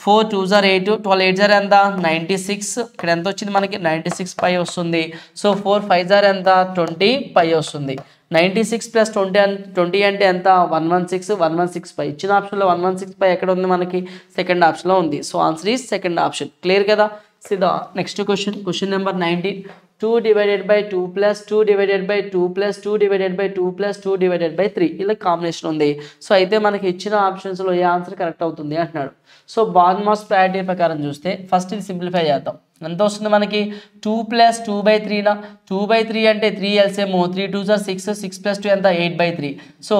4 2s are 8, 12 8s are ఎంత? 96. ఇక్కడ ఎంత వచ్చింది మనకి? 96 పై వస్తుంది. సో 4 5s are ఎంత? 20 పై వస్తుంది. 96 ప్లస్ 20 అంటే ఎంత? 116. 116 పై. ఇచ్చిన ఆప్షన్లో 116 పై ఎక్కడ ఉంది మనకి? సెకండ్ ఆప్షన్లో ఉంది. So answer is second option. Clear కదా? సిదా next question number 19. 2 divided by 2 plus 2 divided by 2 plus 2 divided by 2 plus 2 divided by 3 ఇలా కాంబినేషన్ ఉంది. సో అయితే మనకి ఇచ్చిన ఆప్షన్స్లో ఏ ఆన్సర్ కరెక్ట్ అవుతుంది అంటున్నాడు. సో బార్న్మాస్ ప్రయారిటీ ప్రకారం చూస్తే ఫస్ట్ ఇది సింప్లిఫై చేద్దాం. ఎంత వస్తుంది మనకి? 2 plus 2/3 2/3 అంటే 3 LCM 3 2s are 6, 6 plus 2 ఎంత? 8/3. సో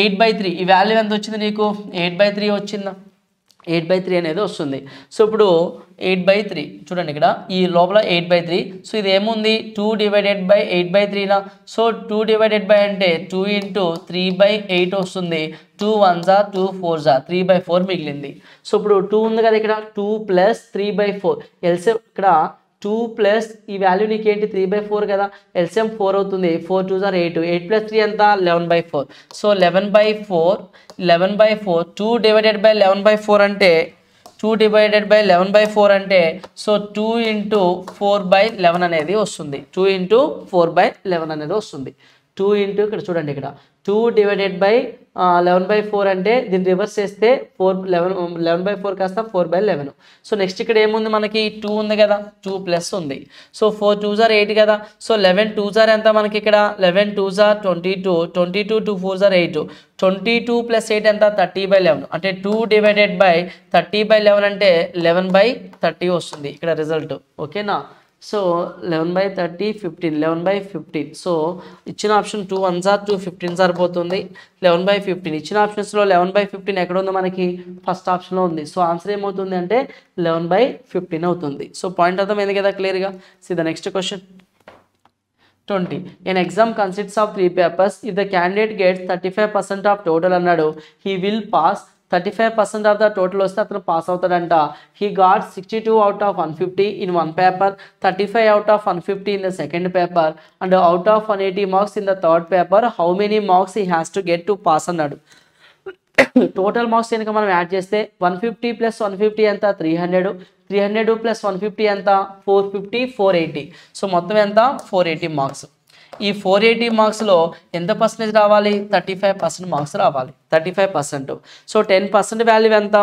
8/3 ఈ వాల్యూ ఎంత వచ్చింది నీకు? 8/3 వచ్చిందా? 8/3 అనేది వస్తుంది. సో ఇప్పుడు 8/3 చూడండి, ఇక్కడ ఈ లోపల 8/3. సో ఇది ఏముంది? 2 divided by 8/3 so 2 divided by అంటే 2 into 3/8 వస్తుంది. 2 1s are 2 4s are 3/4 మిగిలింది. సో ఇప్పుడు 2 ఉంది కదా ఇక్కడ, 2 plus 3/4 ఎల్సిఎం ఇక్కడ 2 ప్లస్ ఈ వాల్యూ నీకు ఏంటి? 3/4 కదా. ఎల్సిఎం 4 అవుతుంది. 4 2s are 8. 8 plus 3 ఎంత? 11/4. సో 11/4 2 divided by 11/4 అంటే 2 divided by 11/4 అంటే సో 2 into 4/11 అనేది వస్తుంది. 2 into 4/11 అనేది వస్తుంది. 2 into ఇక్కడ చూడండి, ఇక్కడ 2 divided by 11/4 అంటే దీన్ని రివర్స్ చేస్తే 11/4 కాస్త 4/11. సో నెక్స్ట్ ఇక్కడ ఏముంది మనకి? 2 ఉంది కదా, 2 ప్లస్ ఉంది. సో 4 2s are 8 కదా. సో 11 2s are ఎంత మనకి ఇక్కడ? 11 2s are 22. 22 2 4s are 8. 22 plus 8 ఎంత? 30/11 అంటే 2 divided by 30/11 అంటే 11/30 వస్తుంది ఇక్కడ రిజల్ట్. ఓకేనా? సో 11/30 15 11/15. సో ఇచ్చిన ఆప్షన్ 2 1s are 2 15 సరిపోతుంది. 11/15 ఇచ్చిన ఆప్షన్స్లో 11/15 ఎక్కడ ఉందో మనకి? ఫస్ట్ ఆప్షన్లో ఉంది. సో ఆన్సర్ ఏమవుతుంది అంటే 11/15 అవుతుంది. సో పాయింట్ అర్థమైంది కదా క్లియర్గా? C the next question 20. An exam consists of 3 papers. If the candidate gets 35% of total అన్నాడు, he will pass. 35% of the total వస్తే అతను పాస్ అవుతాడంట. He got 62 out of 150 in one paper, 35 out of 150 in the second paper and out of 180 marks in the third paper. How many marks he has to get to pass అన్నాడు. Total marks కనుక మనం add చేస్తే 150 plus 150 ఎంత? 300. 300 plus 150 ఎంత? 450 480. So మొత్తం ఎంత? 480 marks. ఈ 480 మార్క్స్లో ఎంత పర్సెంటేజ్ రావాలి? 35% మార్క్స్ రావాలి. 35%. సో 10% వాల్యూ ఎంత?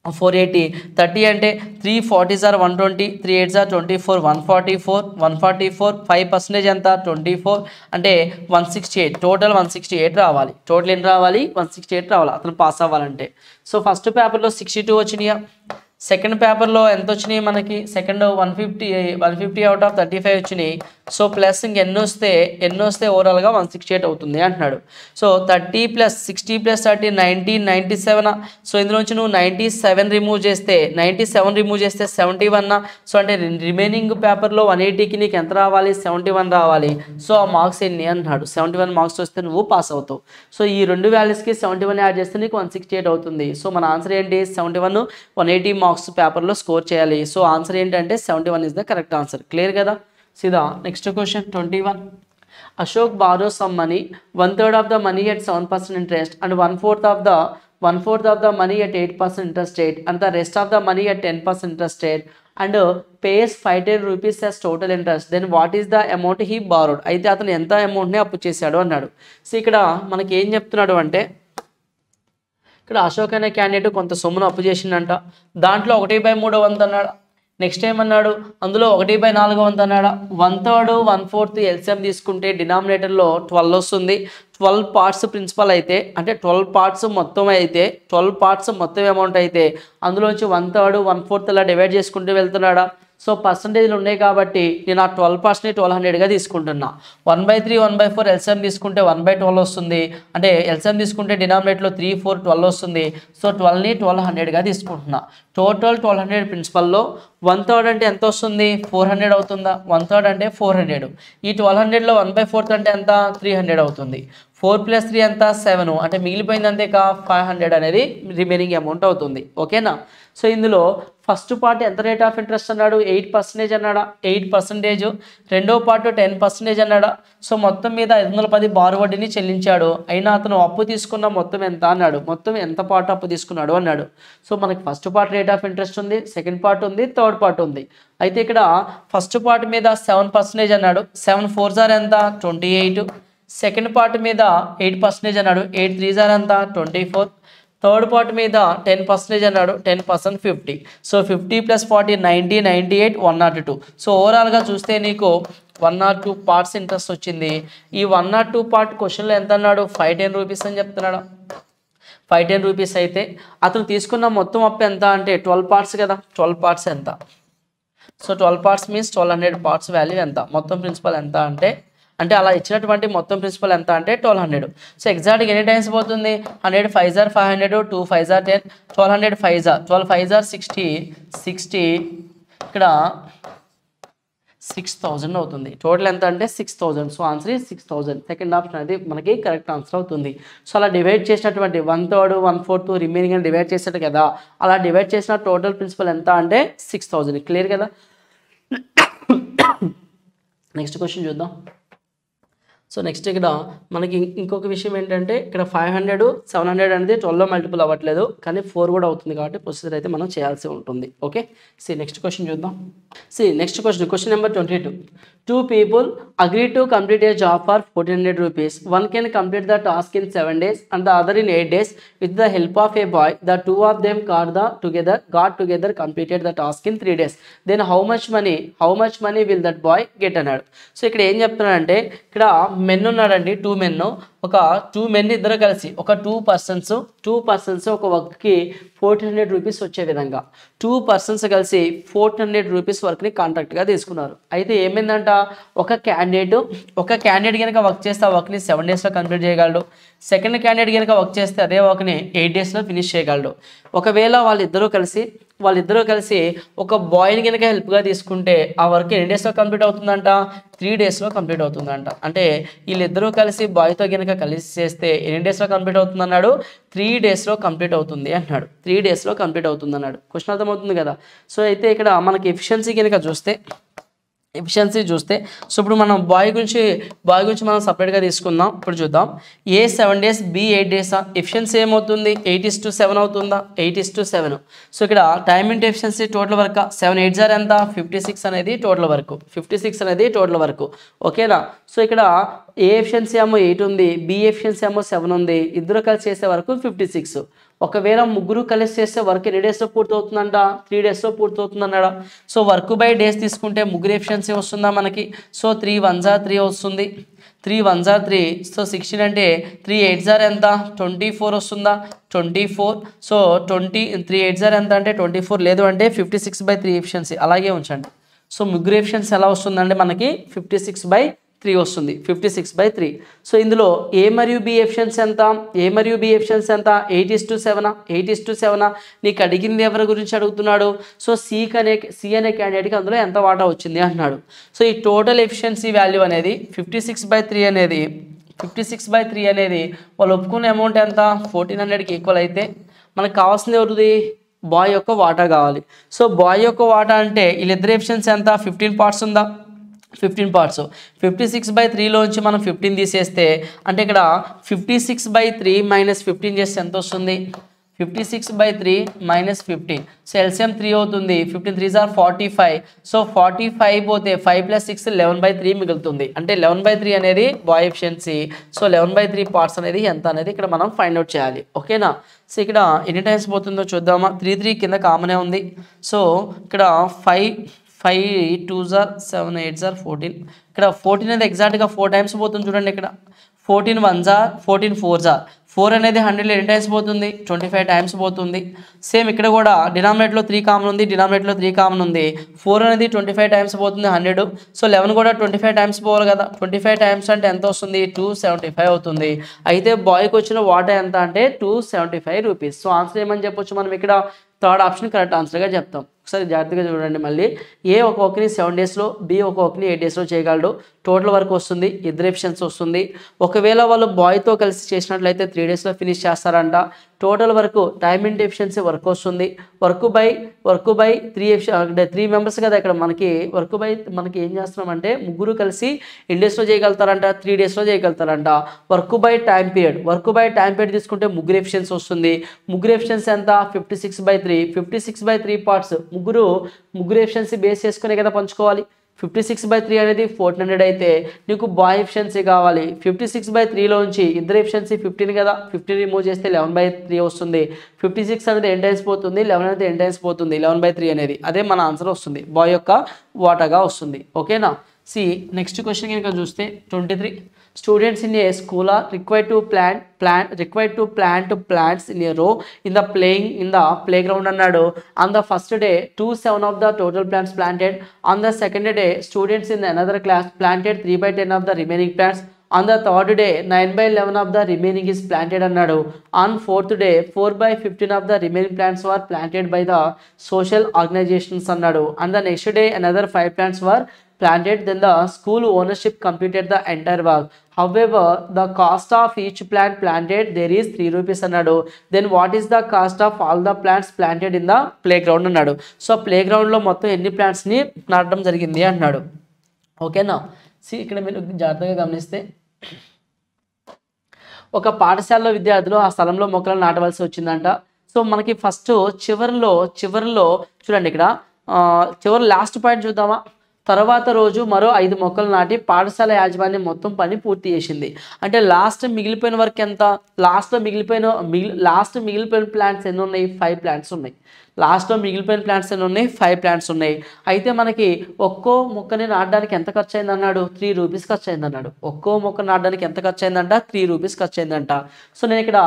480. 30 అంటే 3 40s are 120, 3 8s are 24, 144. 5% ఎంత? 24 అంటే 168. టోటల్ 168 రావాలి. టోటల్ ఎన్ని రావాలి? 168 రావాలి అతను పాస్ అవ్వాలంటే. సో ఫస్ట్ పేపర్లో 62 వచ్చినాయా? సెకండ్ పేపర్లో ఎంత వచ్చినాయి మనకి? సెకండ్ 150 అవుట్ ఆఫ్ 35 వచ్చినాయి. సో ప్లస్ ఇంక ఎన్ని వస్తే ఓవరాల్గా 168 అవుతుంది అంటున్నాడు. So 30 plus 60 plus 30 90 97. సో ఇందులోంచి నువ్వు 97 రిమూవ్ చేస్తే 71. సో అంటే రిమైనింగ్ పేపర్లో 180కి నీకు ఎంత రావాలి? 71 రావాలి. సో ఆ మార్క్స్ ఎన్ని అంటున్నాడు? 71 మార్క్స్ వస్తే నువ్వు పాస్ అవుతావు. సో ఈ రెండు వాల్యూస్కి 71 యాడ్ చేస్తే నీకు 168 అవుతుంది. సో మన ఆన్సర్ ఏంటి? 71 180 మార్క్స్ పేపర్లో స్కోర్ చేయాలి. సో ఆన్సర్ ఏంటంటే 71 is the correct answer. Clear కదా? సీదా next question 21. Ashok borrows some money, 1/3 of the money at 7% interest and 1/4 of the money at 8% interest rate and the rest of the money at 10% interest rate and pays 510 rupees as total interest. Then what is the amount he borrowed? అయితే అతను ఎంత అమౌంట్ని అప్పు చేశాడు అన్నాడు. So ఇక్కడ మనకి ఏం చెప్తున్నాడు అంటే, ఇక్కడ అశోక్ అనే క్యాండిడేట్ కొంత సొమ్మును అప్పు చేసిందంట. దాంట్లో 1/3 అన్నాడు. నెక్స్ట్ ఏమన్నాడు? అందులో 1/4 అన్నాడు. 1/3 1/4 ఎల్సిఎం తీసుకుంటే డినామినేటర్లో 12 వస్తుంది. 12 పార్ట్స్ ప్రిన్సిపల్ అయితే, అంటే 12 పార్ట్స్ మొత్తం అయితే, 12 పార్ట్స్ మొత్తం అమౌంట్ అయితే అందులోంచి 1/3 1/4 అలా డివైడ్ చేసుకుంటూ వెళ్తున్నాడా? సో పర్సంటేజ్లు ఉన్నాయి కాబట్టి నేను ఆ 12% 1200గా తీసుకుంటున్నా. 1/3 1/4 ఎల్సిఎం తీసుకుంటే 1/12 వస్తుంది. అంటే ఎల్సిఎం తీసుకుంటే డినామినేట్లో 3 4 12 వస్తుంది. సో 12ని 1200గా తీసుకుంటున్నా. టోటల్ 1200 ప్రిన్సిపల్లో 1/3 అంటే ఎంత వస్తుంది? 400 అవుతుందా? 1/3 అంటే 400. ఈ 1200లో 1/4 అంటే ఎంత? 300 అవుతుంది. 4 + 3 ఎంత? 7. అంటే మిగిలిపోయింది అంతే 500 అనేది రిమైనింగ్ అమౌంట్ అవుతుంది. ఓకేనా? సో ఇందులో ఫస్ట్ పార్ట్ ఎంత రేట్ ఆఫ్ ఇంట్రెస్ట్ అన్నాడు? 8% అన్నాడా? 8%. రెండో పార్ట్ 10% అన్నాడా? సో మొత్తం మీద 510 బారు వడ్డీని చెల్లించాడు. అయినా అతను అప్పు తీసుకున్న మొత్తం ఎంత అన్నాడు? మొత్తం ఎంత పార్ట్ అప్పు తీసుకున్నాడు అన్నాడు. సో మనకి first part rate of interest ఉంది, సెకండ్ పార్ట్ ఉంది, థర్డ్ పార్ట్ ఉంది. అయితే ఇక్కడ ఫస్ట్ పార్ట్ మీద 7% అన్నాడు. 7 4 జార్ ఎంత? 28. సెకండ్ పార్ట్ మీద 8% అన్నాడు. 8 3 జార్ ఎంత? 24. థర్డ్ పార్ట్ మీద 10% అన్నాడు. 10% 50. సో 50 + 40 90 98 102. సో ఓవరాల్గా చూస్తే నీకు 102 పార్ట్స్ ఇంట్రెస్ట్ వచ్చింది. ఈ 102 పార్ట్ క్వశ్చన్లో ఎంత అన్నాడు? 510 రూపీస్ అని చెప్తున్నాడు. 510 రూపీస్ అయితే అతను తీసుకున్న మొత్తం అప్పు ఎంత అంటే 12 పార్ట్స్ కదా. 12 పార్ట్స్ ఎంత? So 12 parts means 1200 parts value ఎంత? మొత్తం ప్రిన్సిపల్ ఎంత అంటే అలా ఇచ్చినటువంటి మొత్తం ప్రిన్సిపల్ ఎంత అంటే 1200. సో ఎగ్జాక్ట్గా ఎన్ని టైమ్స్ పోతుంది? 100 5 జార్ 500, 2 5 జార్ 10, 1200 5 జార్ 12 5 జార్ 60 ఇక్కడ 6000 అవుతుంది. టోటల్ ఎంత అంటే 6000. So answer is 6000. Second option అనేది మనకి కరెక్ట్ ఆన్సర్ అవుతుంది. సో అలా డివైడ్ చేసినటువంటి 1/3 1/4 రిమైనింగ్ అని డివైడ్ చేశాడు కదా, అలా డివైడ్ చేసిన టోటల్ ప్రిన్సిపల్ ఎంత అంటే 6000. క్లియర్ కదా? నెక్స్ట్ క్వశ్చన్ చూద్దాం. సో నెక్స్ట్ ఇక్కడ మనకి ఇంకొక విషయం ఏంటంటే ఇక్కడ 500 700 అనేది 12లో మల్టిపుల్ అవ్వట్లేదు, కానీ 4 కూడా అవుతుంది కాబట్టి ప్రొసీజర్ అయితే మనం చేయాల్సి ఉంటుంది. ఓకే, నెక్స్ట్ క్వశ్చన్ చూద్దాం. Next question number 22. 2 people agree to complete a job for 1400 rupees. One can complete the task in 7 days and the other in 8 days with the help of a boy. The two of them got together completed the task in 3 days. Then how much money will that boy get అన్నాడు. So ఇక్కడ ఏం చెప్తున్నాడంటే ఇక్కడ men ఉన్నాడండి, 2 men. ఒక 2 men ఇద్దరు కలిసి ఒక 2 persons ఒక వర్క్కి 1400 రూపీస్ వచ్చే విధంగా 2 persons కలిసి 1400 రూపీస్ వర్క్ని కాంట్రాక్ట్గా తీసుకున్నారు. అయితే ఏమైందంట, ఒక క్యాండిడేట్ కనుక వర్క్ చేస్తే ఆ వర్క్ని 7 డేస్లో కంప్లీట్ చేయగలడు. సెకండ్ క్యాండిడేట్ కనుక వర్క్ చేస్తే అదే వర్క్ని 8 డేస్లో ఫినిష్ చేయగలడు. ఒకవేళ వాళ్ళిద్దరూ కలిసి ఒక బాయ్ని కనుక హెల్ప్గా తీసుకుంటే ఆ వర్క్ ఎన్ని డేస్లో కంప్లీట్ అవుతుందంట? 3 డేస్లో కంప్లీట్ అవుతుందంట. అంటే వీళ్ళిద్దరూ కలిసి బాయ్తో కనుక కలిసి చేస్తే ఎన్ని డేస్లో కంప్లీట్ అవుతుంది అన్నాడు? 3 డేస్లో కంప్లీట్ అవుతుంది అంటున్నాడు. 3 డేస్లో కంప్లీట్ అవుతుంది అన్నాడు. క్వశ్చన్ అర్థమవుతుంది కదా? సో అయితే ఇక్కడ మనకి ఎఫిషియన్సీ కనుక చూస్తే సో ఇప్పుడు మనం బాయ్ గురించి మనం సపరేట్గా తీసుకుందాం. ఇప్పుడు చూద్దాం. A 7 days, B 8 days. Efficiency ఏమవుతుంది? 8:7 అవుతుందా? 8:7. సో ఇక్కడ time into efficiency total work 7 8 జార్ ఎంత? 56 అనేది టోటల్ వర్క్. ఓకేనా? సో ఇక్కడ ఏ ఎఫిషియన్సీ ఏమో 8 ఉంది, బి ఎఫిషియన్సీ ఏమో 7 ఉంది. ఇద్దరు కలిసి చేసే వరకు 56. ఒకవేళ ముగ్గురు కలిసి చేస్తే వర్క్ ఎన్ని డేస్లో పూర్తవుతుందంట? 3 డేస్లో పూర్తవుతుంది అన్నాడు. సో వర్క్ బై డేస్ తీసుకుంటే ముగ్గురు ఎఫిషియన్సీ వస్తుందా మనకి? సో 3 1 జార్ 3 వస్తుంది. 3 1 జార్ 3. సో 16 అంటే 3 8 జార్ ఎంత? 24 వస్తుందా? 24. సో 3 8 జార్ ఎంత అంటే 24, లేదు అంటే 56/3 ఎఫిషియన్సీ అలాగే ఉంచండి. సో ముగ్గురు ఎఫిషియన్సీ ఎలా వస్తుందంటే మనకి 56/3 వస్తుంది. 56/3. సో ఇందులో ఏ మరియు బి ఎఫిషియన్సీ ఎంత? 8:7. నీకు అడిగింది ఎవరి గురించి అడుగుతున్నాడు? సో సి అనే క్యాండిడేట్కి అందులో ఎంత వాటా వచ్చింది అంటున్నాడు. సో ఈ టోటల్ ఎఫిషియన్సీ వాల్యూ అనేది 56/3 అనేది వాళ్ళు ఒప్పుకునే అమౌంట్ ఎంత? 1400కి ఈక్వల్ అయితే మనకు కావాల్సింది ఎవరిది? బాయ్ యొక్క వాటా కావాలి. సో బాయ్ యొక్క వాటా అంటే వీళ్ళిద్దరు ఎఫిషియన్సీ ఎంత? 15 పార్ట్స్ ఉందా? 15 పార్ట్స్. 56/3లోంచి మనం 15 తీసేస్తే అంటే ఇక్కడ 56/3 - 15 చేస్తే ఎంత వస్తుంది? 56/3 - 15. సో ఎల్సిఎం 3 అవుతుంది. 15 3 జార్ 45. సో 45 పోతే 5 + 6 11/3 మిగులుతుంది. అంటే 11/3 అనేది బాయ్ ఎఫిషియన్సీ. సో 11/3 పార్ట్స్ అనేది ఎంత అనేది ఇక్కడ మనం ఫైండ్ అవుట్ చేయాలి. ఓకేనా? సో ఇక్కడ ఎన్ని టైమ్స్ పోతుందో చూద్దామా? 3 కింద కామనే ఉంది. సో ఇక్కడ 5 2 జార్ 7 8 జార్ 14. ఇక్కడ 14 అనేది ఎగ్జాక్ట్గా 4 టైమ్స్ పోతుంది చూడండి. ఇక్కడ 14 1 జార్ 14 4 జార్ 4 అనేది 100లో ఎన్ని టైమ్స్ పోతుంది 25 టైమ్స్ పోతుంది. సేమ్ ఇక్కడ కూడా డినామినేటర్లో 3 కామన్ ఉంది, డినామినేటర్లో 3 కామన్ ఉంది. 4 అనేది 25 టైమ్స్ పోతుంది 100. సో 11 కూడా 25 టైమ్స్ పోవాలి కదా. 25 టైమ్స్ అంటే ఎంత వస్తుంది 275 అవుతుంది. అయితే బాయ్కి వచ్చిన వాటా ఎంత అంటే 275 రూపీస్. సో ఆన్సర్ ఏమని చెప్పొచ్చు మనం ఇక్కడ థర్డ్ ఆప్షన్ కరెక్ట్ ఆన్సర్గా చెప్తాం. ఒకసారి జాగ్రత్తగా చూడండి. మళ్ళీ ఏ ఒక వర్క్ని 7 డేస్లో, బి ఒక వర్క్ని 8 డేస్లో చేయగలడు. టోటల్ వర్క్ వస్తుంది, ఇద్దరు ఎఫిషియన్సీ వస్తుంది. ఒకవేళ వాళ్ళు బాయ్తో కలిసి చేసినట్లయితే 3 డేస్లో ఫినిష్ చేస్తారంట. టోటల్ వరకు టైమ్ ఇంటూ ఎఫిషియన్సీ వర్క్ వస్తుంది. వర్క్ బై 3 మెంబర్స్ కదా ఇక్కడ మనకి. వర్క్ బై మనకి ఏం చేస్తున్నామంటే ముగ్గురు కలిసి ఎన్ని డేస్లో చేయగలుగుతారంట 3 డేస్లో చేయగలుగుతారంట. వర్క్ బై టైం పీరియడ్ తీసుకుంటే ముగ్గురు ఎఫిషియన్సీ వస్తుంది. ముగ్గురు ఎఫిషియన్సీ ఎంత 56/3. 56/3 పార్ట్స్ ముగ్గురు ఎఫిషియన్సీ బేస్ చేసుకునే కదా పంచుకోవాలి. 56/3 అనేది 1400 అయితే నీకు బాయ్ ఎఫిషియన్సీ కావాలి. 56/3లో నుంచి ఇద్దరు ఎఫిషియన్సీ 15 కదా, 15 రిమూవ్ చేస్తే 11/3 వస్తుంది. 56 అనేది ఎన్ టైమ్స్ పోతుంది, 11 అనేది ఎన్ టైమ్స్ పోతుంది. 11/3 అనేది అదే మన ఆన్సర్ వస్తుంది, బాయ్ యొక్క వాటాగా వస్తుంది. ఓకేనా. సి నెక్స్ట్ క్వశ్చన్ కనుక చూస్తే 23 students in a school are required to plant plants in a row in the playground అన్నాడు. On the first day 2/7 of the total plants planted. On the second day students in another class planted 3/10 of the remaining plants. On the third day 9/11 of the remaining is planted అన్నాడు. On fourth day 4/15 of the remaining plants were planted by the social organizations అన్నాడు. And the next day another 5 plants were planted. Then the school ownership completed the entire work. However, the cost of each plant planted there is 3 rupees అన్నాడు. Then what is the cost of all the plants planted in the playground అన్నాడు. So ప్లేగ్రౌండ్లో మొత్తం ఎన్ని ప్లాంట్స్ని నాటడం జరిగింది అన్నాడు. ఓకేనా. ఇక్కడ మీరు జాగ్రత్తగా గమనిస్తే ఒక పాఠశాలలో విద్యార్థులు ఆ స్థలంలో మొక్కలు నాటవలసి వచ్చిందంట. సో మనకి ఫస్ట్ చివరిలో చూడండి ఇక్కడ చివరి లాస్ట్ పాయింట్ చూద్దామా. తర్వాత రోజు మరో 5 మొక్కలు నాటి పాఠశాల యాజమాన్యం మొత్తం పని పూర్తి చేసింది. అంటే లాస్ట్ మిగిలిపోయిన వర్క్ ఎంత, లాస్ట్లో మిగిలిపోయిన ప్లాంట్స్ ఎన్ని ఉన్నాయి 5 ప్లాంట్స్ ఉన్నాయి. లాస్ట్లో మిగిలిపోయిన ప్లాంట్స్ ఎన్ని ఉన్నాయి 5 ప్లాంట్స్ ఉన్నాయి. అయితే మనకి ఒక్కో మొక్కని నాటడానికి ఎంత ఖర్చు అయింది అన్నాడు 3 రూపీస్ ఖర్చు అయింది అన్నాడు. ఒక్కో మొక్క నాటడానికి ఎంత ఖర్చు అయిందంట 3 రూపీస్ ఖర్చు అయిందంట. సో నేను ఇక్కడ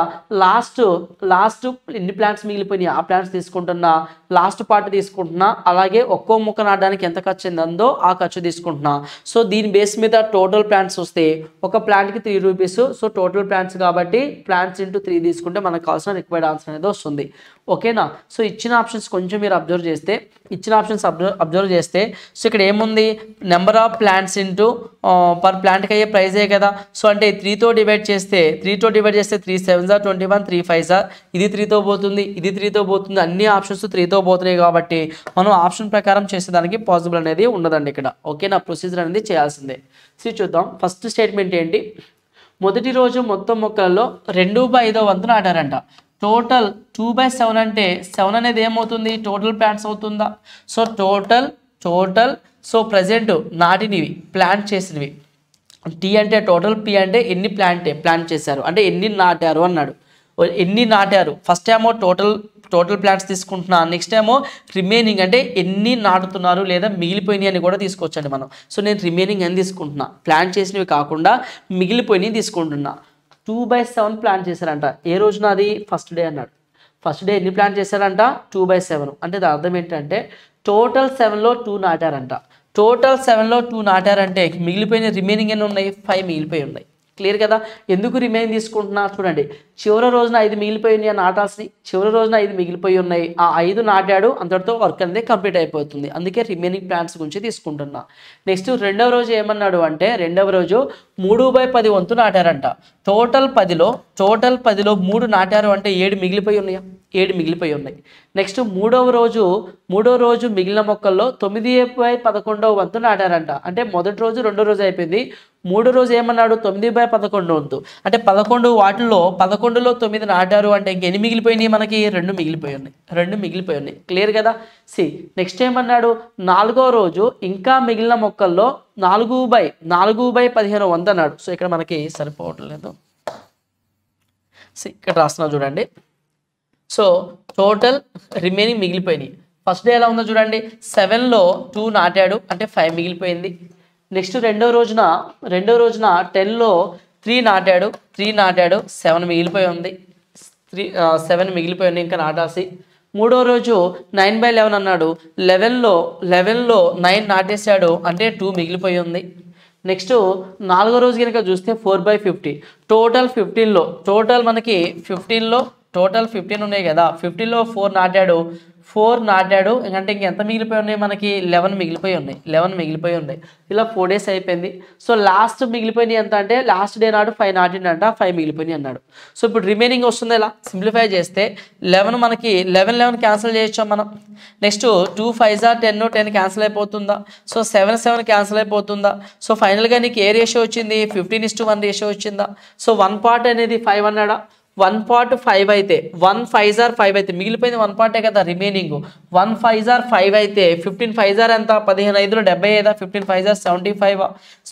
లాస్ట్ ఎన్ని ప్లాంట్స్ మిగిలిపోయినాయి ఆ ప్లాంట్స్ తీసుకుంటున్నా, లాస్ట్ పార్ట్ తీసుకుంటున్నా, అలాగే ఒక్కో మొక్క నాటడానికి ఎంత ఖర్చు అయిందో ఆ ఖర్చు తీసుకుంటున్నా. సో దీని బేస్ మీద టోటల్ ప్లాంట్స్ వస్తే ఒక ప్లాంట్కి 3 రూపీస్. సో టోటల్ ప్లాంట్స్ కాబట్టి ప్లాంట్స్ ఇంటూ 3 తీసుకుంటే మనకు కావాల్సిన రిక్వైర్డ్ ఆన్సర్ అనేది వస్తుంది. ఓకేనా. సో ఇచ్చిన ఆప్షన్స్ కొంచెం మీరు అబ్జర్వ్ చేస్తే సో ఇక్కడ ఏముంది number of plants into per ప్లాంట్కి అయ్యే ప్రైజే కదా. సో అంటే 3తో డివైడ్ చేస్తే 3 7s are 21, 3 5s are ఇది 3తో పోతుంది, ఇది 3తో పోతుంది. అన్ని ఆప్షన్స్ 3తో పోతున్నాయి కాబట్టి మనం ఆప్షన్ ప్రకారం చేసేదానికి పాసిబుల్ అనేది ఉండదండి ఇక్కడ. ఓకేనా. ప్రొసీజర్ అనేది చేయాల్సిందే. చూద్దాం ఫస్ట్ స్టేట్మెంట్ ఏంటి. మొదటి రోజు మొత్తం మొక్కలలో 2/5వ వంతు నాటారంట. టోటల్ 2/7 అంటే 7 అనేది ఏమవుతుంది టోటల్ ప్లాంట్స్ అవుతుందా. సో టోటల్ సో ప్రజెంట్ నాటినవి ప్లాంట్ చేసినవి, టీ అంటే టోటల్, పి అంటే ఎన్ని ప్లాంట్ చేశారు అంటే ఎన్ని నాటారు అన్నాడు. ఎన్ని నాటారు ఫస్ట్ ఏమో టోటల్ ప్లాంట్స్ తీసుకుంటున్నా, నెక్స్ట్ ఏమో రిమైనింగ్ అంటే ఎన్ని నాటుతున్నారు లేదా మిగిలిపోయినాయి అని కూడా తీసుకోవచ్చండి మనం. సో నేను రిమైనింగ్ అని తీసుకుంటున్నా, ప్లాంట్ చేసినవి కాకుండా మిగిలిపోయినవి తీసుకుంటున్నా. 2/7 ప్లాన్ చేశారంట. ఏ రోజున అది ఫస్ట్ డే అన్నాడు. ఫస్ట్ డే ఎన్ని ప్లాన్ చేశారంట 2/7. అంటే దాని అర్థం ఏంటంటే టోటల్ 7లో 2 నాటారంట. టోటల్ 7లో 2 నాటారంటే మిగిలిపోయిన రిమైనింగ్ ఎన్ని ఉన్నాయి 5 మిగిలిపోయి ఉన్నాయి. క్లియర్ కదా. ఎందుకు రిమైనింగ్ తీసుకుంటున్నా చూడండి. చివరి రోజున 5 మిగిలిపోయి ఉన్నాయి నాటాల్సినవి, చివరి రోజున 5 మిగిలిపోయి ఉన్నాయి. ఆ 5 నాటాడు, అంతటితో వర్క్ అనేది కంప్లీట్ అయిపోతుంది. అందుకే రిమైనింగ్ ప్లాంట్స్ గురించి తీసుకుంటున్నా. నెక్స్ట్ రెండవ రోజు ఏమన్నాడు అంటే రెండవ రోజు 3/10 వంతు నాటారంట. టోటల్ 10లో 3 నాటారు అంటే 7 మిగిలిపోయి ఉన్నాయా, 7 మిగిలిపోయి ఉన్నాయి. నెక్స్ట్ మూడవ రోజు మిగిలిన మొక్కల్లో 9/11 వంతు నాటారంట. అంటే మొదటి రోజు రెండో రోజు అయిపోయింది. మూడో రోజు ఏమన్నాడు 9/11 వంతు. అంటే 11 వాటిల్లో 11లో 9 నాటారు అంటే ఇంకెన్ని మిగిలిపోయినాయి మనకి 2 మిగిలిపోయి ఉన్నాయి. క్లియర్ కదా. నెక్స్ట్ ఏమన్నాడు 4వ రోజు ఇంకా మిగిలిన మొక్కల్లో 4/15 వంతు అన్నాడు. సో ఇక్కడ మనకి సరిపోవట్లేదు, ఇక్కడ రాస్తున్నా చూడండి. సో టోటల్ రిమైనింగ్ మిగిలిపోయినాయి. ఫస్ట్ డే ఎలా ఉందో చూడండి. 7లో 2 నాటాడు అంటే 5 మిగిలిపోయింది. నెక్స్ట్ రెండో రోజున 10లో 3 నాటాడు 7 మిగిలిపోయి ఉంది 7 మిగిలిపోయి ఉంది ఇంకా నాటాల్సి. మూడో రోజు 9/11 అన్నాడు 11లో 9 నాటేశాడు అంటే 2 మిగిలిపోయి ఉంది. నెక్స్ట్ నాలుగో రోజు కనుక చూస్తే 4/50 టోటల్ 15లో మనకి 15 ఉన్నాయి కదా 15లో 4 నాటాడు అంటే ఇంకెంత మిగిలిపోయి ఉన్నాయి మనకి 11 మిగిలిపోయి ఉన్నాయి. ఇలా 4 డేస్ అయిపోయింది. సో లాస్ట్ మిగిలిపోయినాయి ఎంత అంటే లాస్ట్ డే నాడు 5 నాటిండంట 5 మిగిలిపోయినాయి అన్నాడు. సో ఇప్పుడు రిమైనింగ్ వస్తుంది ఇలా సింప్లిఫై చేస్తే 11 మనకి 11 క్యాన్సిల్ చేయొచ్చాం మనం. నెక్స్ట్ 2 5s are 10 క్యాన్సిల్ అయిపోతుందా. సో 7 క్యాన్సిల్ అయిపోతుందా. సో ఫైనల్గా నీకు ఏ రేషియో వచ్చింది 15:1 రేషియో వచ్చిందా. సో 1 part అనేది 5 అన్నాడా 1 part 5 అయితే 1 5s are 5 అయితే మిగిలిపోయింది 1 part కదా రిమైనింగ్ 1 5s are 5 అయితే 15 5s are ఎంత 15 5లో 75 15 5s are 75.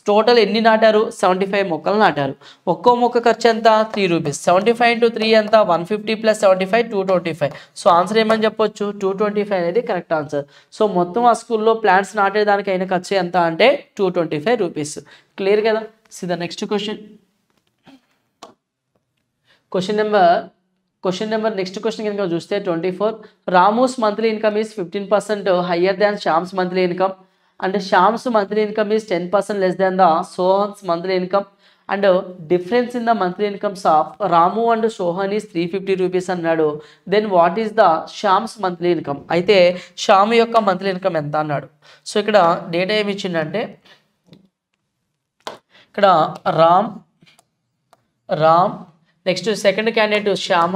టోటల్ ఎన్ని నాటారు 75 మొక్కలు నాటారు. ఒక్కో మొక్క ఖర్చు ఎంత 3 రూపీస్ 75 into 3 ఎంత 150 + 75 225. సో ఆన్సర్ ఏమని చెప్పొచ్చు 225 అనేది కరెక్ట్ ఆన్సర్. సో మొత్తం ఆ స్కూల్లో ప్లాంట్స్ నాటేదానికి అయిన ఖర్చు ఎంత అంటే 225 రూపీస్. క్లియర్ కదా. See the next question number next question కనుక చూస్తే 24. Ramu's monthly income is 15% higher than Shyam's monthly income and Shyam's monthly income is 10% less than the Sohan's monthly income and difference in the monthly incomes of Ramu and Sohan is 350 rupees అన్నాడు. Then what is the Shyam's monthly income. అయితే శ్యామ్ యొక్క monthly income ఎంత అన్నాడు. So ఇక్కడ data ఏమి ఇచ్చిందంటే ఇక్కడ Ram next second candidate Shyam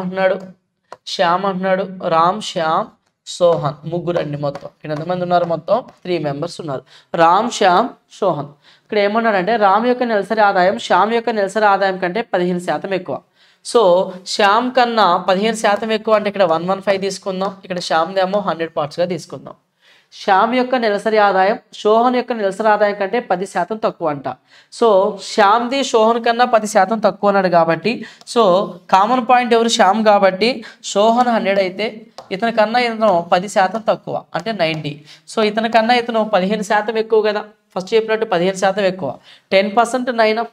అంటున్నాడు రామ్ శ్యామ్ సోహన్ ముగ్గురు అండి. మొత్తం ఇక్కడ ఎంతమంది ఉన్నారు మొత్తం 3 members ఉన్నారు. రామ్ శ్యామ్ సోహన్. ఇక్కడ ఏమన్నాడంటే రామ్ యొక్క నెలసరి ఆదాయం శ్యామ్ యొక్క నెలసరి ఆదాయం కంటే 15% ఎక్కువ. సో శ్యామ్ కన్నా 15% ఎక్కువ అంటే ఇక్కడ 115 తీసుకుందాం. ఇక్కడ శ్యామ్దేమో 100 partsగా తీసుకుందాం. శ్యామ్ యొక్క నెలసరి ఆదాయం సోహన్ యొక్క నెలసరి ఆదాయం కంటే 10% తక్కువ అంట. సో శ్యామ్ది సోహన్ కన్నా 10% తక్కువ అన్నాడు కాబట్టి సో కామన్ పాయింట్ ఎవరు శ్యామ్ కాబట్టి సోహన్ 100 అయితే ఇతని కన్నా ఇతను 10% తక్కువ అంటే 90. సో ఇతని కన్నా ఇతను 15% ఎక్కువ కదా. ఫస్ట్ చెప్పినట్టు 15% ఎక్కువ 10% 9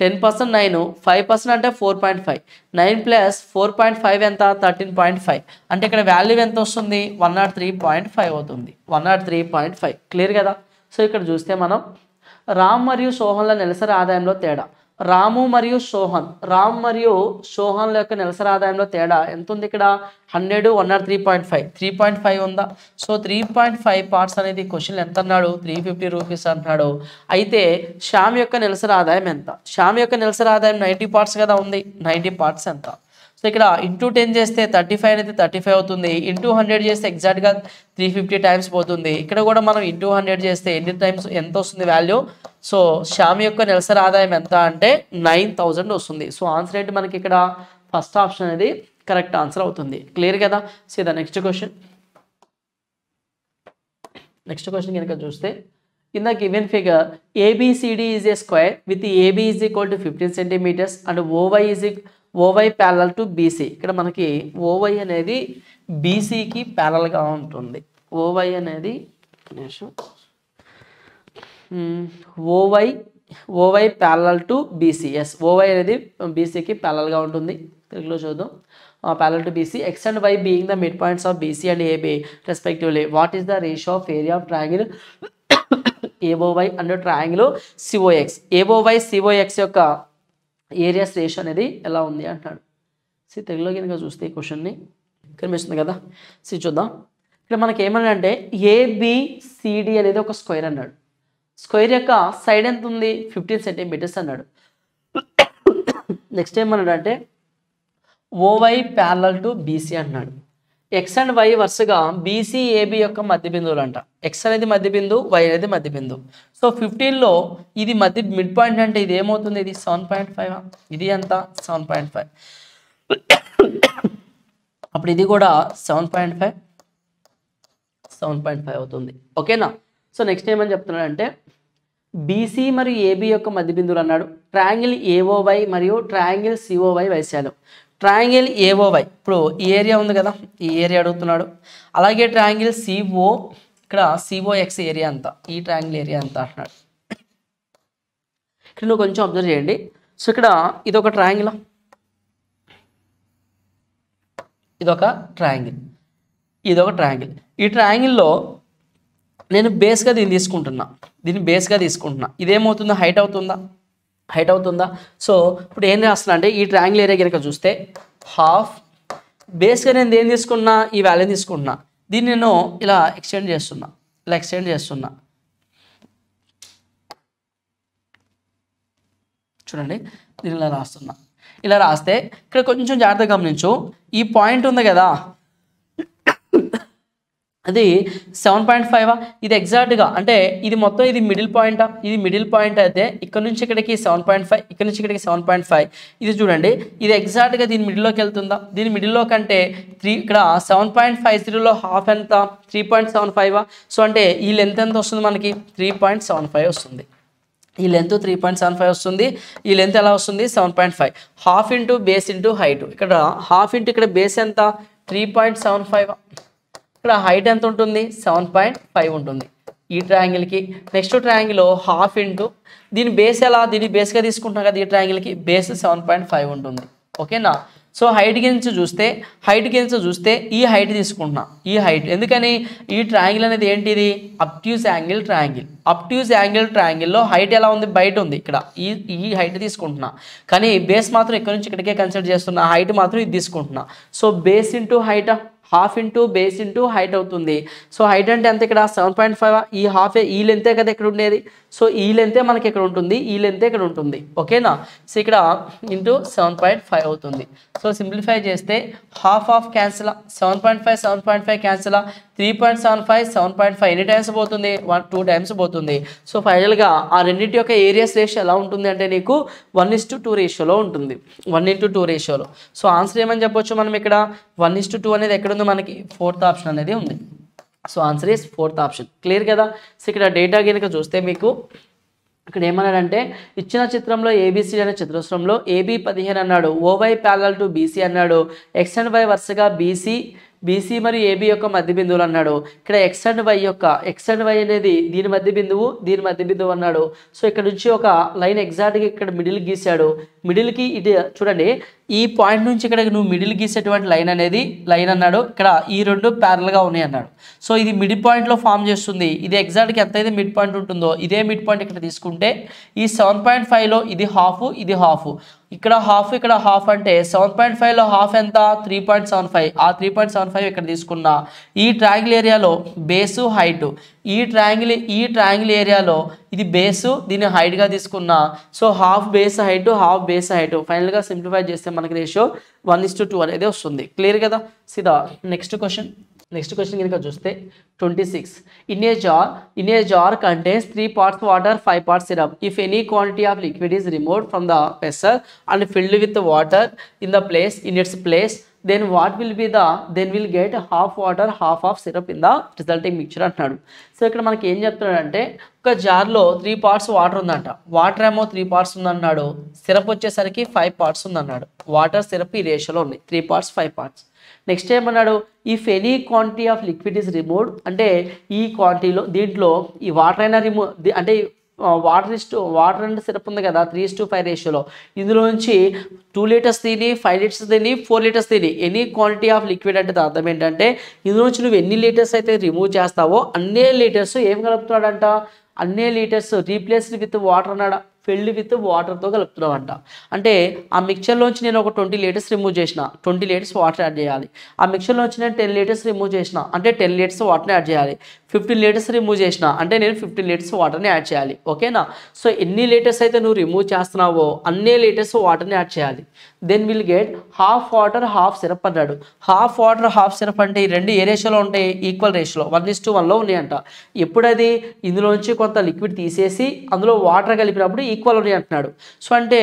10% 9 5% అంటే 4.5 9 + 4.5 ఎంత 13.5 అంటే ఇక్కడ వాల్యూ ఎంత వస్తుంది 103.5 అవుతుంది 103.5. క్లియర్ కదా. సో ఇక్కడ చూస్తే మనం రామ్ మరియు సోహన్ల నెలసరి ఆదాయంలో తేడా రామ్ మరియు సోహన్ల యొక్క నెలసరి ఆదాయంలో తేడా ఎంత ఉంది ఇక్కడ 100 103.5 3.5 ఉందా. సో 3.5 parts అనేది క్వశ్చన్ ఎంత అన్నాడు 350 రూపీస్ అంటున్నాడు. అయితే శ్యామ్ యొక్క నెలసరి ఆదాయం ఎంత శ్యామ్ యొక్క నెలసరి ఆదాయం 90 parts కదా ఉంది 90 parts ఎంత. సో ఇక్కడ ఇంటూ 10 చేస్తే 35 అనేది 35 అవుతుంది. ఇంటూ 100 చేస్తే ఎగ్జాక్ట్గా 350 times పోతుంది. ఇక్కడ కూడా మనం ఇంటూ 100 చేస్తే ఎన్ని టైమ్స్ ఎంత వస్తుంది వాల్యూ. సో శ్యామ్ యొక్క నెలసరి ఆదాయం ఎంత అంటే 9000 వస్తుంది. సో ఆన్సర్ ఏంటి మనకి ఇక్కడ ఫస్ట్ ఆప్షన్ అనేది కరెక్ట్ ఆన్సర్ అవుతుంది. క్లియర్ కదా. సో ద నెక్స్ట్ క్వశ్చన్ కనుక చూస్తే in the given figure ABCD is a square with AB is equal to 15 centimeters and OY parallel to BC. ఇక్కడ మనకి OY అనేది BCకి ప్యారలల్గా ఉంటుంది. OY అనేది OY ప్యారలల్ టు BC. ఎస్ OY అనేది BCకి ప్యారలల్గా ఉంటుంది. తెలుగులో చూద్దాం. Parallel to BC X and Y being the midpoints of BC and AB respectively. What is the ratio of area of triangle AOY and triangle COX. AOY COX యొక్క areas ratio అనేది ఎలా ఉంది అంటాడు. సి తెలుగులో కనుక చూస్తే ఈ క్వశ్చన్ని కనిపిస్తుంది కదా. సి చూద్దాం. ఇక్కడ మనకి ఏమన్నాడంటే ABCD అనేది ఒక స్క్వేర్ అన్నాడు. స్క్వేర్ యొక్క సైడ్ ఎంత ఉంది 15 centimeters అన్నాడు. నెక్స్ట్ ఏమన్నాడంటే OY ప్యారలల్ టు BC అన్నాడు. X అండ్ Y వరుసగా BC AB యొక్క మధ్య బిందువులు అంట. X అనేది మధ్య బిందువు Y అనేది మధ్య బిందువు. సో 15లో ఇది మిడ్ పాయింట్ అంటే ఇది ఏమవుతుంది ఇది 7.5 ఇది ఎంత 7.5 అప్పుడు ఇది కూడా 7.5 అవుతుంది. ఓకేనా. సో నెక్స్ట్ ఏమని చెప్తున్నాడంటే BC మరియు AB యొక్క మధ్య బిందువులు అన్నాడు. ట్రయాంగిల్ AOY మరియు ట్రయాంగిల్ COY వైశాల్యం. ట్రయాంగిల్ AOY ఇప్పుడు ఈ ఏరియా ఉంది కదా ఈ ఏరియా అడుగుతున్నాడు. అలాగే ట్రయాంగిల్ CO ఇక్కడ COX ఏరియా అంతా ఈ ట్రయాంగిల్ ఏరియా అంతా అంటున్నాడు. ఇక్కడ నువ్వు కొంచెం అబ్జర్వ్ చేయండి. సో ఇక్కడ ఇదొక ట్రయాంగిల్, ఇదొక ట్రయాంగిల్, ఇదొక ట్రయాంగిల్. ఈ ట్రయాంగిల్లో నేను బేస్గా దీన్ని తీసుకుంటున్నా, దీన్ని బేస్గా తీసుకుంటున్నా. ఇదేమవుతుందా, హైట్ అవుతుందా, హైట్ అవుతుందా. సో ఇప్పుడు ఏం చేస్తున్నా అంటే ఈ ట్రయాంగిల్ ఏరియా కనుక చూస్తే హాఫ్ బేస్గా నేను దేని తీసుకున్నా, ఈ వాల్యూని తీసుకుంటున్నా. దీన్ని నేను ఇలా ఎక్స్టెండ్ చేస్తున్నా, ఇలా ఎక్స్టెండ్ చేస్తున్నా. చూడండి దీన్ని ఇలా రాస్తున్నా. ఇలా రాస్తే ఇక్కడ కొంచెం జాగ్రత్తగా గమనించు, ఈ పాయింట్ ఉంది కదా అది 7.5. ఇది ఎగ్జాక్ట్గా అంటే ఇది మొత్తం ఇది మిడిల్ పాయింటా, ఇది మిడిల్ పాయింట్ అయితే ఇక్కడ నుంచి ఇక్కడికి 7.5, ఇక్కడ నుంచి ఇక్కడికి 7.5. ఇది చూడండి ఇది ఎగ్జాక్ట్గా దీని మిడిల్లోకి వెళ్తుందా, దీని మిడిల్లో కంటే 3 ఇక్కడ 7.50లో హాఫ్ ఎంత 3.75. సో అంటే ఈ లెంత్ ఎంత వస్తుంది మనకి 3.75 వస్తుంది. ఈ లెంత్ 3.75 వస్తుంది. ఈ లెంత్ ఎలా వస్తుంది 7.5. Half into base into height. ఇక్కడ హాఫ్ ఇంటూ ఇక్కడ బేస్ ఎంత 3.75. ఇక్కడ హైట్ ఎంత ఉంటుంది 7.5 ఉంటుంది ఈ ట్రయాంగిల్కి. నెక్స్ట్ ట్రయాంగిల్ హాఫ్ ఇంటూ దీని బేస్ ఎలా, దీని బేస్గా తీసుకుంటున్నాం కదా ఈ ట్రయాంగిల్కి బేస్ 7.5 ఉంటుంది. ఓకేనా. సో హైట్ కింద చూస్తే ఈ హైట్ తీసుకుంటున్నా, ఈ హైట్. ఎందుకని ఈ ట్రయాంగిల్ అనేది ఏంటిది obtuse angle triangle. Obtuse angle ట్రయాంగిల్లో హైట్ ఎలా ఉంది బయట ఉంది, ఇక్కడ ఈ హైట్ తీసుకుంటున్నా. కానీ బేస్ మాత్రం ఇక్కడ నుంచి ఇక్కడికే కన్సిడర్ చేస్తున్నా, హైట్ మాత్రం ఇది తీసుకుంటున్నా. So base into height, half into base into height అవుతుంది. సో హైట్ అంటే ఎంత ఇక్కడ 7.5. ఈ హాఫ్ ఈ లెంతే కదా ఇక్కడ ఉండేది. సో ఈ లెంతే మనకి ఇక్కడ ఉంటుంది, ఈ లెంతే ఇక్కడ ఉంటుంది. ఓకేనా. సో ఇక్కడ ఇంటూ 7.5 అవుతుంది. సో సింప్లిఫై చేస్తే హాఫ్ ఆఫ్ క్యాన్సిల్, 7.5 క్యాన్సిల్, 3.75 7.5 ఎన్ని టైమ్స్ పోతుంది 2 టైమ్స్ పోతుంది. సో ఫైనల్గా ఆ రెండింటి యొక్క ఏరియాస్ రేషియో ఎలా ఉంటుంది అంటే నీకు 1:2 రేషియోలో ఉంటుంది, 1:2 రేషియోలో. సో ఆన్సర్ ఏమని చెప్పొచ్చు మనం ఇక్కడ 1:2 అనేది ఎక్కడ ఉంది మనకి 4th ఆప్షన్ అనేది ఉంది. So answer is 4th option. Clear కదా. సో ఇక్కడ డేటా కనుక చూస్తే మీకు ఇక్కడ ఏమన్నాడంటే ఇచ్చిన చిత్రంలో ఏబిసి అనే చతురస్రంలో ఏబి 15 అన్నాడు, ఓవై ప్యారలల్ టు బీసీ అన్నాడు, ఎక్స్ అండ్ వై వరుసగా బీసీ మరియు ఏబి యొక్క మధ్య బిందువులు అన్నాడు. ఇక్కడ ఎక్స్ అండ్ వై అనేది దీని మధ్య బిందువు అన్నాడు. సో ఇక్కడ నుంచి ఒక లైన్ ఎగ్జాక్ట్గా ఇక్కడ మిడిల్ గీశాడు. మిడిల్కి ఇది చూడండి, ఈ పాయింట్ నుంచి ఇక్కడ నువ్వు మిడిల్ గీసేటువంటి లైన్ అన్నాడు. ఇక్కడ ఈ రెండు ప్యారల్గా ఉన్నాయి అన్నాడు. సో ఇది మిడ్ పాయింట్లో ఫామ్ చేస్తుంది. ఇది ఎగ్జాక్ట్గా ఎంతైతే మిడ్ పాయింట్ ఉంటుందో ఇదే మిడ్ పాయింట్ ఇక్కడ తీసుకుంటే ఈ 7.5లో ఇది హాఫ్, ఇది హాఫ్, ఇక్కడ హాఫ్ అంటే 7.5లో హాఫ్ ఎంత 3.75. ఆ 3.75 ఇక్కడ తీసుకున్నా. ఈ ట్రయాంగిల్ ఏరియాలో బేసు హైట్, ఈ ట్రయాంగిల్ ఏరియాలో ఇది బేసు, దీన్ని హైట్గా తీసుకున్నా. సో హాఫ్ బేస్ హైట్ ఫైనల్గా సింప్లిఫై చేస్తే మనకి రేషియో 1:2 అనేది వస్తుంది. క్లియర్ కదా. సిదా నెక్స్ట్ క్వశ్చన్ కనుక చూస్తే 26. In a jar contains 3 parts water, 5 parts syrup. If any quantity of liquid is removed from the vessel and filled with water in its place, then will get half water, half of syrup in the resulting mixture అంటున్నాడు. So ఇక్కడ మనకి ఏం చెప్తున్నాడంటే ఒక జార్లో 3 parts water ఉందంట. Water ఏమో 3 parts ఉందన్నాడు, syrup వచ్చేసరికి 5 parts ఉందన్నాడు. వాటర్ సిరప్ ఈ రేషియోలో ఉంది, 3 parts 5 parts. నెక్స్ట్ ఏమన్నాడు if any quantity of liquid is removed, అంటే ఈ క్వాంటిటీలో దీంట్లో ఈ వాటర్ అయినా అంటే వాటర్ అండ్ సిరప్ ఉంది కదా 3:5 రేషియోలో, ఇందులో నుంచి 2 లీటర్స్ తిని 5 లీటర్స్ తిని 4 లీటర్స్ తిని ఎనీ క్వాంటిటీ ఆఫ్ లిక్విడ్ అంటే అర్థం ఏంటంటే ఇందులో నుంచి నువ్వు ఎన్ని లీటర్స్ అయితే రిమూవ్ చేస్తావో అన్నే లీటర్స్ ఏం కలుపుతున్నాడంట, అన్నే లీటర్స్ రీప్లేస్డ్ విత్ వాటర్ అన్నాడు, ఫిల్డ్ విత్ వాటర్తో కలుపుతున్నాం అంట. అంటే ఆ మిక్చర్లోంచి నేను ఒక 20 లీటర్స్ రిమూవ్ చేసిన, 20 లీటర్స్ వాటర్ యాడ్ చేయాలి. ఆ మిక్చర్లోంచి నేను 10 లీటర్స్ రిమూవ్ చేసిన, అంటే 10 లీటర్స్ వాటర్ని యాడ్ చేయాలి. 15 లీటర్స్ రిమూవ్ చేసిన, అంటే నేను 15 లీటర్స్ వాటర్ని యాడ్ చేయాలి. ఓకేనా. సో ఎన్ని లీటర్స్ అయితే నువ్వు రిమూవ్ చేస్తున్నావో అన్నే లీటర్స్ వాటర్ని యాడ్ చేయాలి. Then will get half water half syrup అన్నాడు. హాఫ్ వాటర్ హాఫ్ సిరప్ అంటే ఈ రెండు ఏ రేషియోలో ఉంటాయి, ఈక్వల్ రేషియోలో 1:1లో ఉన్నాయంట. ఎప్పుడది ఇందులోంచి కొంత లిక్విడ్ తీసేసి అందులో వాటర్ కలిపినప్పుడు ఈక్వల్ ఉన్నాయి అంటున్నాడు. సో అంటే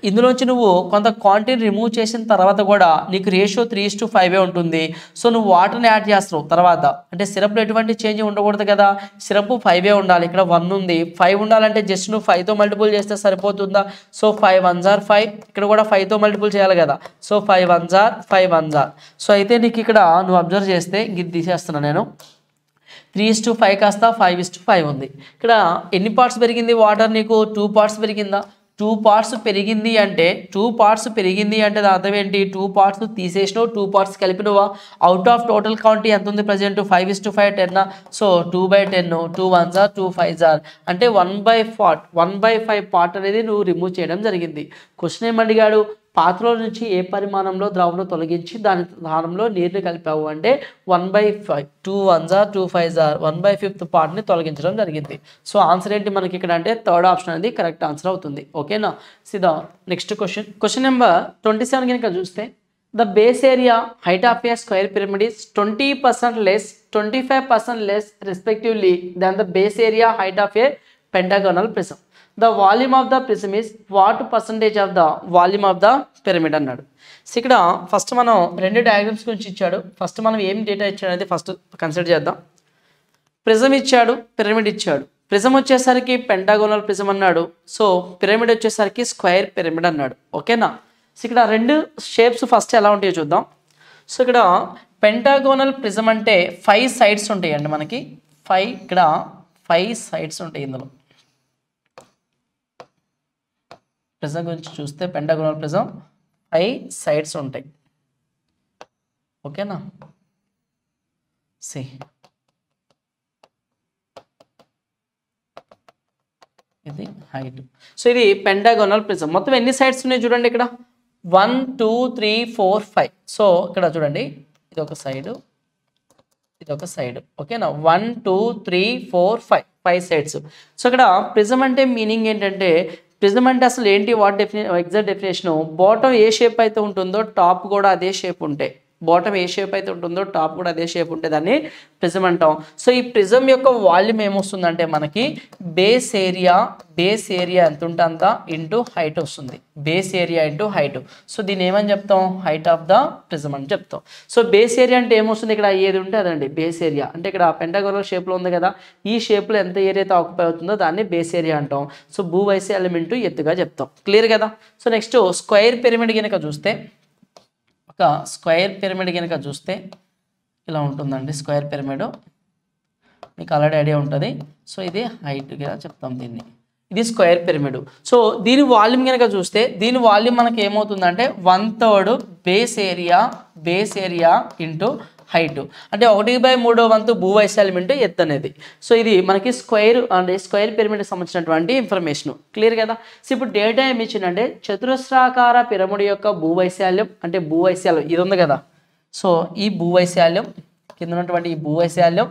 ఇందులోంచి నువ్వు కొంత క్వాంటిటీ రిమూవ్ చేసిన తర్వాత కూడా నీకు రేషియో 3:5 ఉంటుంది. సో నువ్వు వాటర్ని యాడ్ చేస్తున్నావు తర్వాత, అంటే సిరప్లో ఎటువంటి చేంజ్ ఉండకూడదు కదా, సిరప్ 5 ఉండాలి. ఇక్కడ 1 ఉంది, 5 ఉండాలంటే జస్ట్ నువ్వు 5తో మల్టిపుల్ చేస్తే సరిపోతుందా. సో 5 1s are 5, ఇక్కడ కూడా 5తో మల్టిపుల్ చేయాలి కదా. So 5 1s are 5 1s are. So అయితే నీకు ఇక్కడ నువ్వు అబ్జర్వ్ చేస్తే ఇది తీసేస్తున్నా నేను, 3:5 కాస్త 5:5 ఉంది. ఇక్కడ ఎన్ని పార్ట్స్ పెరిగింది వాటర్, నీకు 2 parts పెరిగిందా, 2 పార్ట్స్ పెరిగింది అంటే 2 పార్ట్స్ పెరిగింది అంటే దాని అర్థం ఏంటి? 2 పార్ట్స్ తీసేసినావు, 2 పార్ట్స్ కలిపినవా? అవుట్ ఆఫ్ టోటల్ కౌంట్ ఎంత ఉంది present? 5:5 10. So 2/10, 2 1s are 2 5s are అంటే 1/5 పార్ట్ అనేది నువ్వు రిమూవ్ చేయడం జరిగింది. క్వశ్చన్ ఏం అడిగాడు? పాత్రలో నుంచి ఏ పరిమాణంలో ద్రవంలో తొలగించి దాని స్థానంలో నీరుని కలిపావు అంటే 1/5, 2 1s are 2 5s are 1/5 పార్ట్ని తొలగించడం జరిగింది. సో ఆన్సర్ ఏంటి మనకి ఇక్కడ అంటే థర్డ్ ఆప్షన్ అనేది కరెక్ట్ ఆన్సర్ అవుతుంది. ఓకేనా? సిదా నెక్స్ట్ క్వశ్చన్ నెంబర్ 27 కనుక చూస్తే the base area height of A square pyramid is 20% less, 25% less respectively than the base area height of a pentagonal prism. The volume of the prism is what percentage of the volume of the pyramid అన్నాడు. So ఇక్కడ first మనం రెండు diagrams గురించి ఇచ్చాడు. First మనం ఏం data ఇచ్చాడు అనేది ఫస్ట్ కన్సిడర్ చేద్దాం. ప్రిజం ఇచ్చాడు, పిరమిడ్ ఇచ్చాడు. ప్రిజం వచ్చేసరికి పెంటాగోనల్ ప్రిజం అన్నాడు. సో పిరమిడ్ వచ్చేసరికి స్క్వేర్ పిరమిడ్ అన్నాడు. ఓకేనా? సో ఇక్కడ రెండు షేప్స్ ఫస్ట్ ఎలా ఉంటాయో చూద్దాం. సో ఇక్కడ పెంటాగోనల్ ప్రిజం అంటే 5 సైడ్స్ ఉంటాయండి మనకి. 5 సైడ్స్ ఉంటాయి ఇందులో. ప్రిజం గురించి చూస్తే పెంటాగోనల్ ప్రిజం 5 సైడ్స్ ఉంటాయి. ఓకేనా? సి ఇది హైట్. సో ఇది పెంటాగోనల్ ప్రిజం. మొత్తం ఎన్ని సైడ్స్ ఉన్నాయి చూడండి ఇక్కడ 1 2 3 4 5. సో ఇక్కడ చూడండి ఇది ఒక సైడ్, ఇది ఒక సైడ్. ఓకేనా? 1 2 3 4 5 సైడ్స్. సో ఇక్కడ ప్రిజం అంటే మీనింగ్ ఏంటంటే ప్రిజం అంటే అసలు ఏంటి? ఎగ్జాక్ట్ డెఫినేషన్ బాటమ్ ఏ షేప్ అయితే ఉంటుందో టాప్ కూడా అదే షేప్ ఉంటాయి. బాటమ్ ఏ షేప్ అయితే ఉంటుందో టాప్ కూడా అదే షేప్ ఉంటే దాన్ని ప్రిజం అంటాం. సో ఈ ప్రిజం యొక్క వాల్యూమ్ ఏమొస్తుందంటే మనకి బేస్ ఏరియా ఎంత ఉంటే అంత ఇంటూ హైట్ వస్తుంది. Base area into height. So దీన్ని ఏమని చెప్తాం? హైట్ ఆఫ్ ద ప్రిజం అని చెప్తాం. సో బేస్ ఏరియా అంటే ఏమొస్తుంది? ఇక్కడ ఏది ఉంటే అదండి బేస్ ఏరియా. అంటే ఇక్కడ పెంటాగోనల్ షేప్లో ఉంది కదా, ఈ షేప్లో ఎంత ఏరియా అయితే ఆక్యుపై అవుతుందో దాన్ని బేస్ ఏరియా అంటాం. సో భూవైశాల్యం ఇంటూ ఎత్తుగా చెప్తాం. క్లియర్ కదా? సో నెక్స్ట్ స్క్వేర్ పిరమిడ్ కనుక చూస్తే, స్క్వేర్ పిరమిడ్ కనుక చూస్తే ఇలా ఉంటుందండి. స్క్వేర్ పిరమిడ్ మీకు ఆల్రెడీ ఐడియా ఉంటుంది. సో ఇది హైట్గా చెప్తాం దీన్ని. ఇది స్క్వేర్ పిరమిడ్. సో దీని వాల్యూమ్ కనుక చూస్తే దీని వాల్యూమ్ మనకి ఏమవుతుందంటే 1/3 బేస్ ఏరియా ఇంటూ హైట్. అంటే 1/3 వంతు భూవైశాల్యం ఇంటూ ఎత్తు అనేది. సో ఇది మనకి స్క్వేర్ పిరమిడ్కి సంబంధించినటువంటి ఇన్ఫర్మేషన్. క్లియర్ కదా? సో ఇప్పుడు డేటా ఏమి ఇచ్చిందంటే చతురస్రాకార పిరమిడ్ యొక్క భూవైశాల్యం అంటే భూవైశాల్యం ఇది ఉంది కదా. సో ఈ భూవైశాల్యం కింద ఉన్నటువంటి ఈ భూవైశాల్యం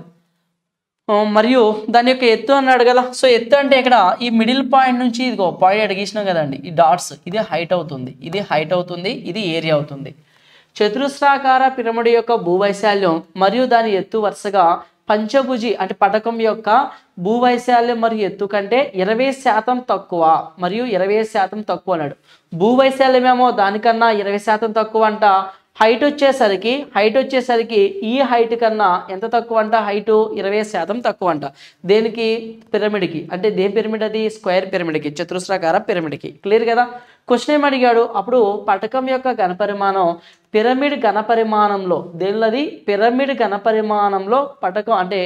మరియు దాని యొక్క ఎత్తు అన్నాడు కదా. సో ఎత్తు అంటే ఇక్కడ ఈ మిడిల్ పాయింట్ నుంచి ఇదిగో పాయింట్ అడిగిసినాం కదండి, ఈ డాట్స్ ఇది హైట్ అవుతుంది, ఇది హైట్ అవుతుంది, ఇది ఏరియా అవుతుంది. చతురస్రాకార పిరమిడ్ యొక్క భూవైశాల్యం మరియు దాని ఎత్తు వరుసగా పంచభుజి అంటే పటకం యొక్క భూవైశాల్యం మరియు ఎత్తు కంటే 20% తక్కువ మరియు 20% తక్కువ అన్నాడు. భూవైశాల్యం ఏమో దానికన్నా 20% తక్కువ అంట. హైట్ వచ్చేసరికి ఈ హైట్ కన్నా ఎంత తక్కువ అంట? హైట్ 20% తక్కువ అంట. దేనికి? పిరమిడ్కి. అంటే దేని పిరమిడ్ అది? స్క్వేర్ పిరమిడ్కి, చతురస్రాకార పిరమిడ్కి. క్లియర్ కదా? క్వశ్చన్ ఏం అడిగాడు? అప్పుడు పటకం యొక్క ఘనపరిమాణం పిరమిడ్ ఘనపరిమాణంలో దేనిది? పిరమిడ్ ఘనపరిమాణంలో పటకం అంటే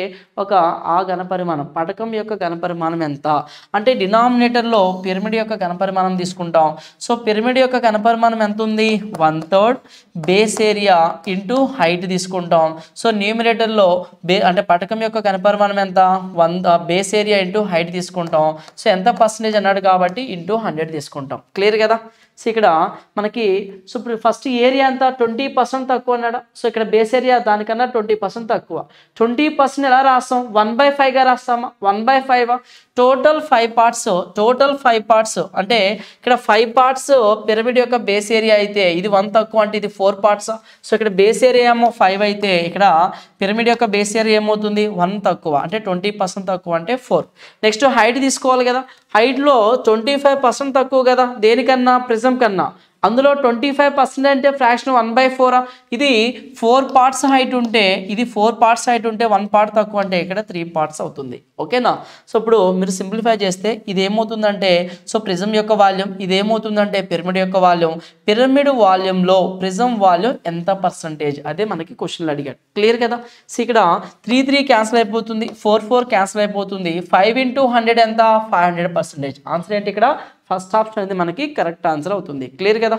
ఆ ఘనపరిమాణం పటకం యొక్క ఘనపరిమాణం ఎంత అంటే డినామినేటర్లో పిరమిడ్ యొక్క ఘనపరిమాణం తీసుకుంటాం. సో పిరమిడ్ యొక్క ఘనపరిమాణం ఎంత ఉంది? 1/3 బేస్ ఏరియా ఇంటూ హైట్ తీసుకుంటాం. సో న్యూమినేటర్లో అంటే పటకం యొక్క ఘనపరిమాణం ఎంత? 1 బేస్ ఏరియా ఇంటూ హైట్ తీసుకుంటాం. సో ఎంత పర్సెంటేజ్ అన్నాడు కాబట్టి ఇంటూ 100 తీసుకుంటాం. క్లియర్ కదా? సో ఇక్కడ మనకి సో ఇప్పుడు ఫస్ట్ ఏరియా అంతా 20% తక్కువ అన్నాడు. సో ఇక్కడ బేస్ ఏరియా దానికన్నా 20% తక్కువ. 20% ఎలా రాస్తాం? 1/5గా రాస్తామా? 1/5 టోటల్ 5 పార్ట్స్ అంటే ఇక్కడ 5 పార్ట్స్ పిరమిడ్ యొక్క బేస్ ఏరియా అయితే ఇది 1 తక్కువ అంటే ఇది 4 పార్ట్స్. సో ఇక్కడ బేస్ ఏరియా ఏమో 5 అయితే ఇక్కడ పిరమిడ్ యొక్క బేస్ ఏరియా ఏమవుతుంది? 1 తక్కువ అంటే 20% తక్కువ అంటే 4. నెక్స్ట్ హైట్ తీసుకోవాలి కదా. హైట్లో 25% తక్కువ కదా దేనికన్నా? ప్రిజం కన్నా. అందులో 25% అంటే ఫ్రాక్షన్ 1/4. ఇది 4 పార్ట్స్ హైట్ ఉంటే 1 పార్ట్ తక్కువ అంటే ఇక్కడ 3 పార్ట్స్ అవుతుంది. ఓకేనా? సో ఇప్పుడు మీరు సింప్లిఫై చేస్తే ఇది ఏమవుతుందంటే సో ప్రిజం యొక్క వాల్యూమ్, ఇది ఏమవుతుందంటే పిరమిడ్ యొక్క వాల్యూమ్. పిరమిడ్ వాల్యూమ్లో ప్రిజం వాల్యూమ్ ఎంత పర్సంటేజ్ అదే మనకి క్వశ్చన్లు అడిగాడు. క్లియర్ కదా? సో ఇక్కడ 3 క్యాన్సిల్ అయిపోతుంది, 4 క్యాన్సిల్ అయిపోతుంది. 5 × 100 ఎంత? 500%. ఆన్సర్ ఏంటి ఇక్కడ? ఫస్ట్ ఆప్షన్ అనేది మనకి కరెక్ట్ ఆన్సర్ అవుతుంది. క్లియర్ కదా.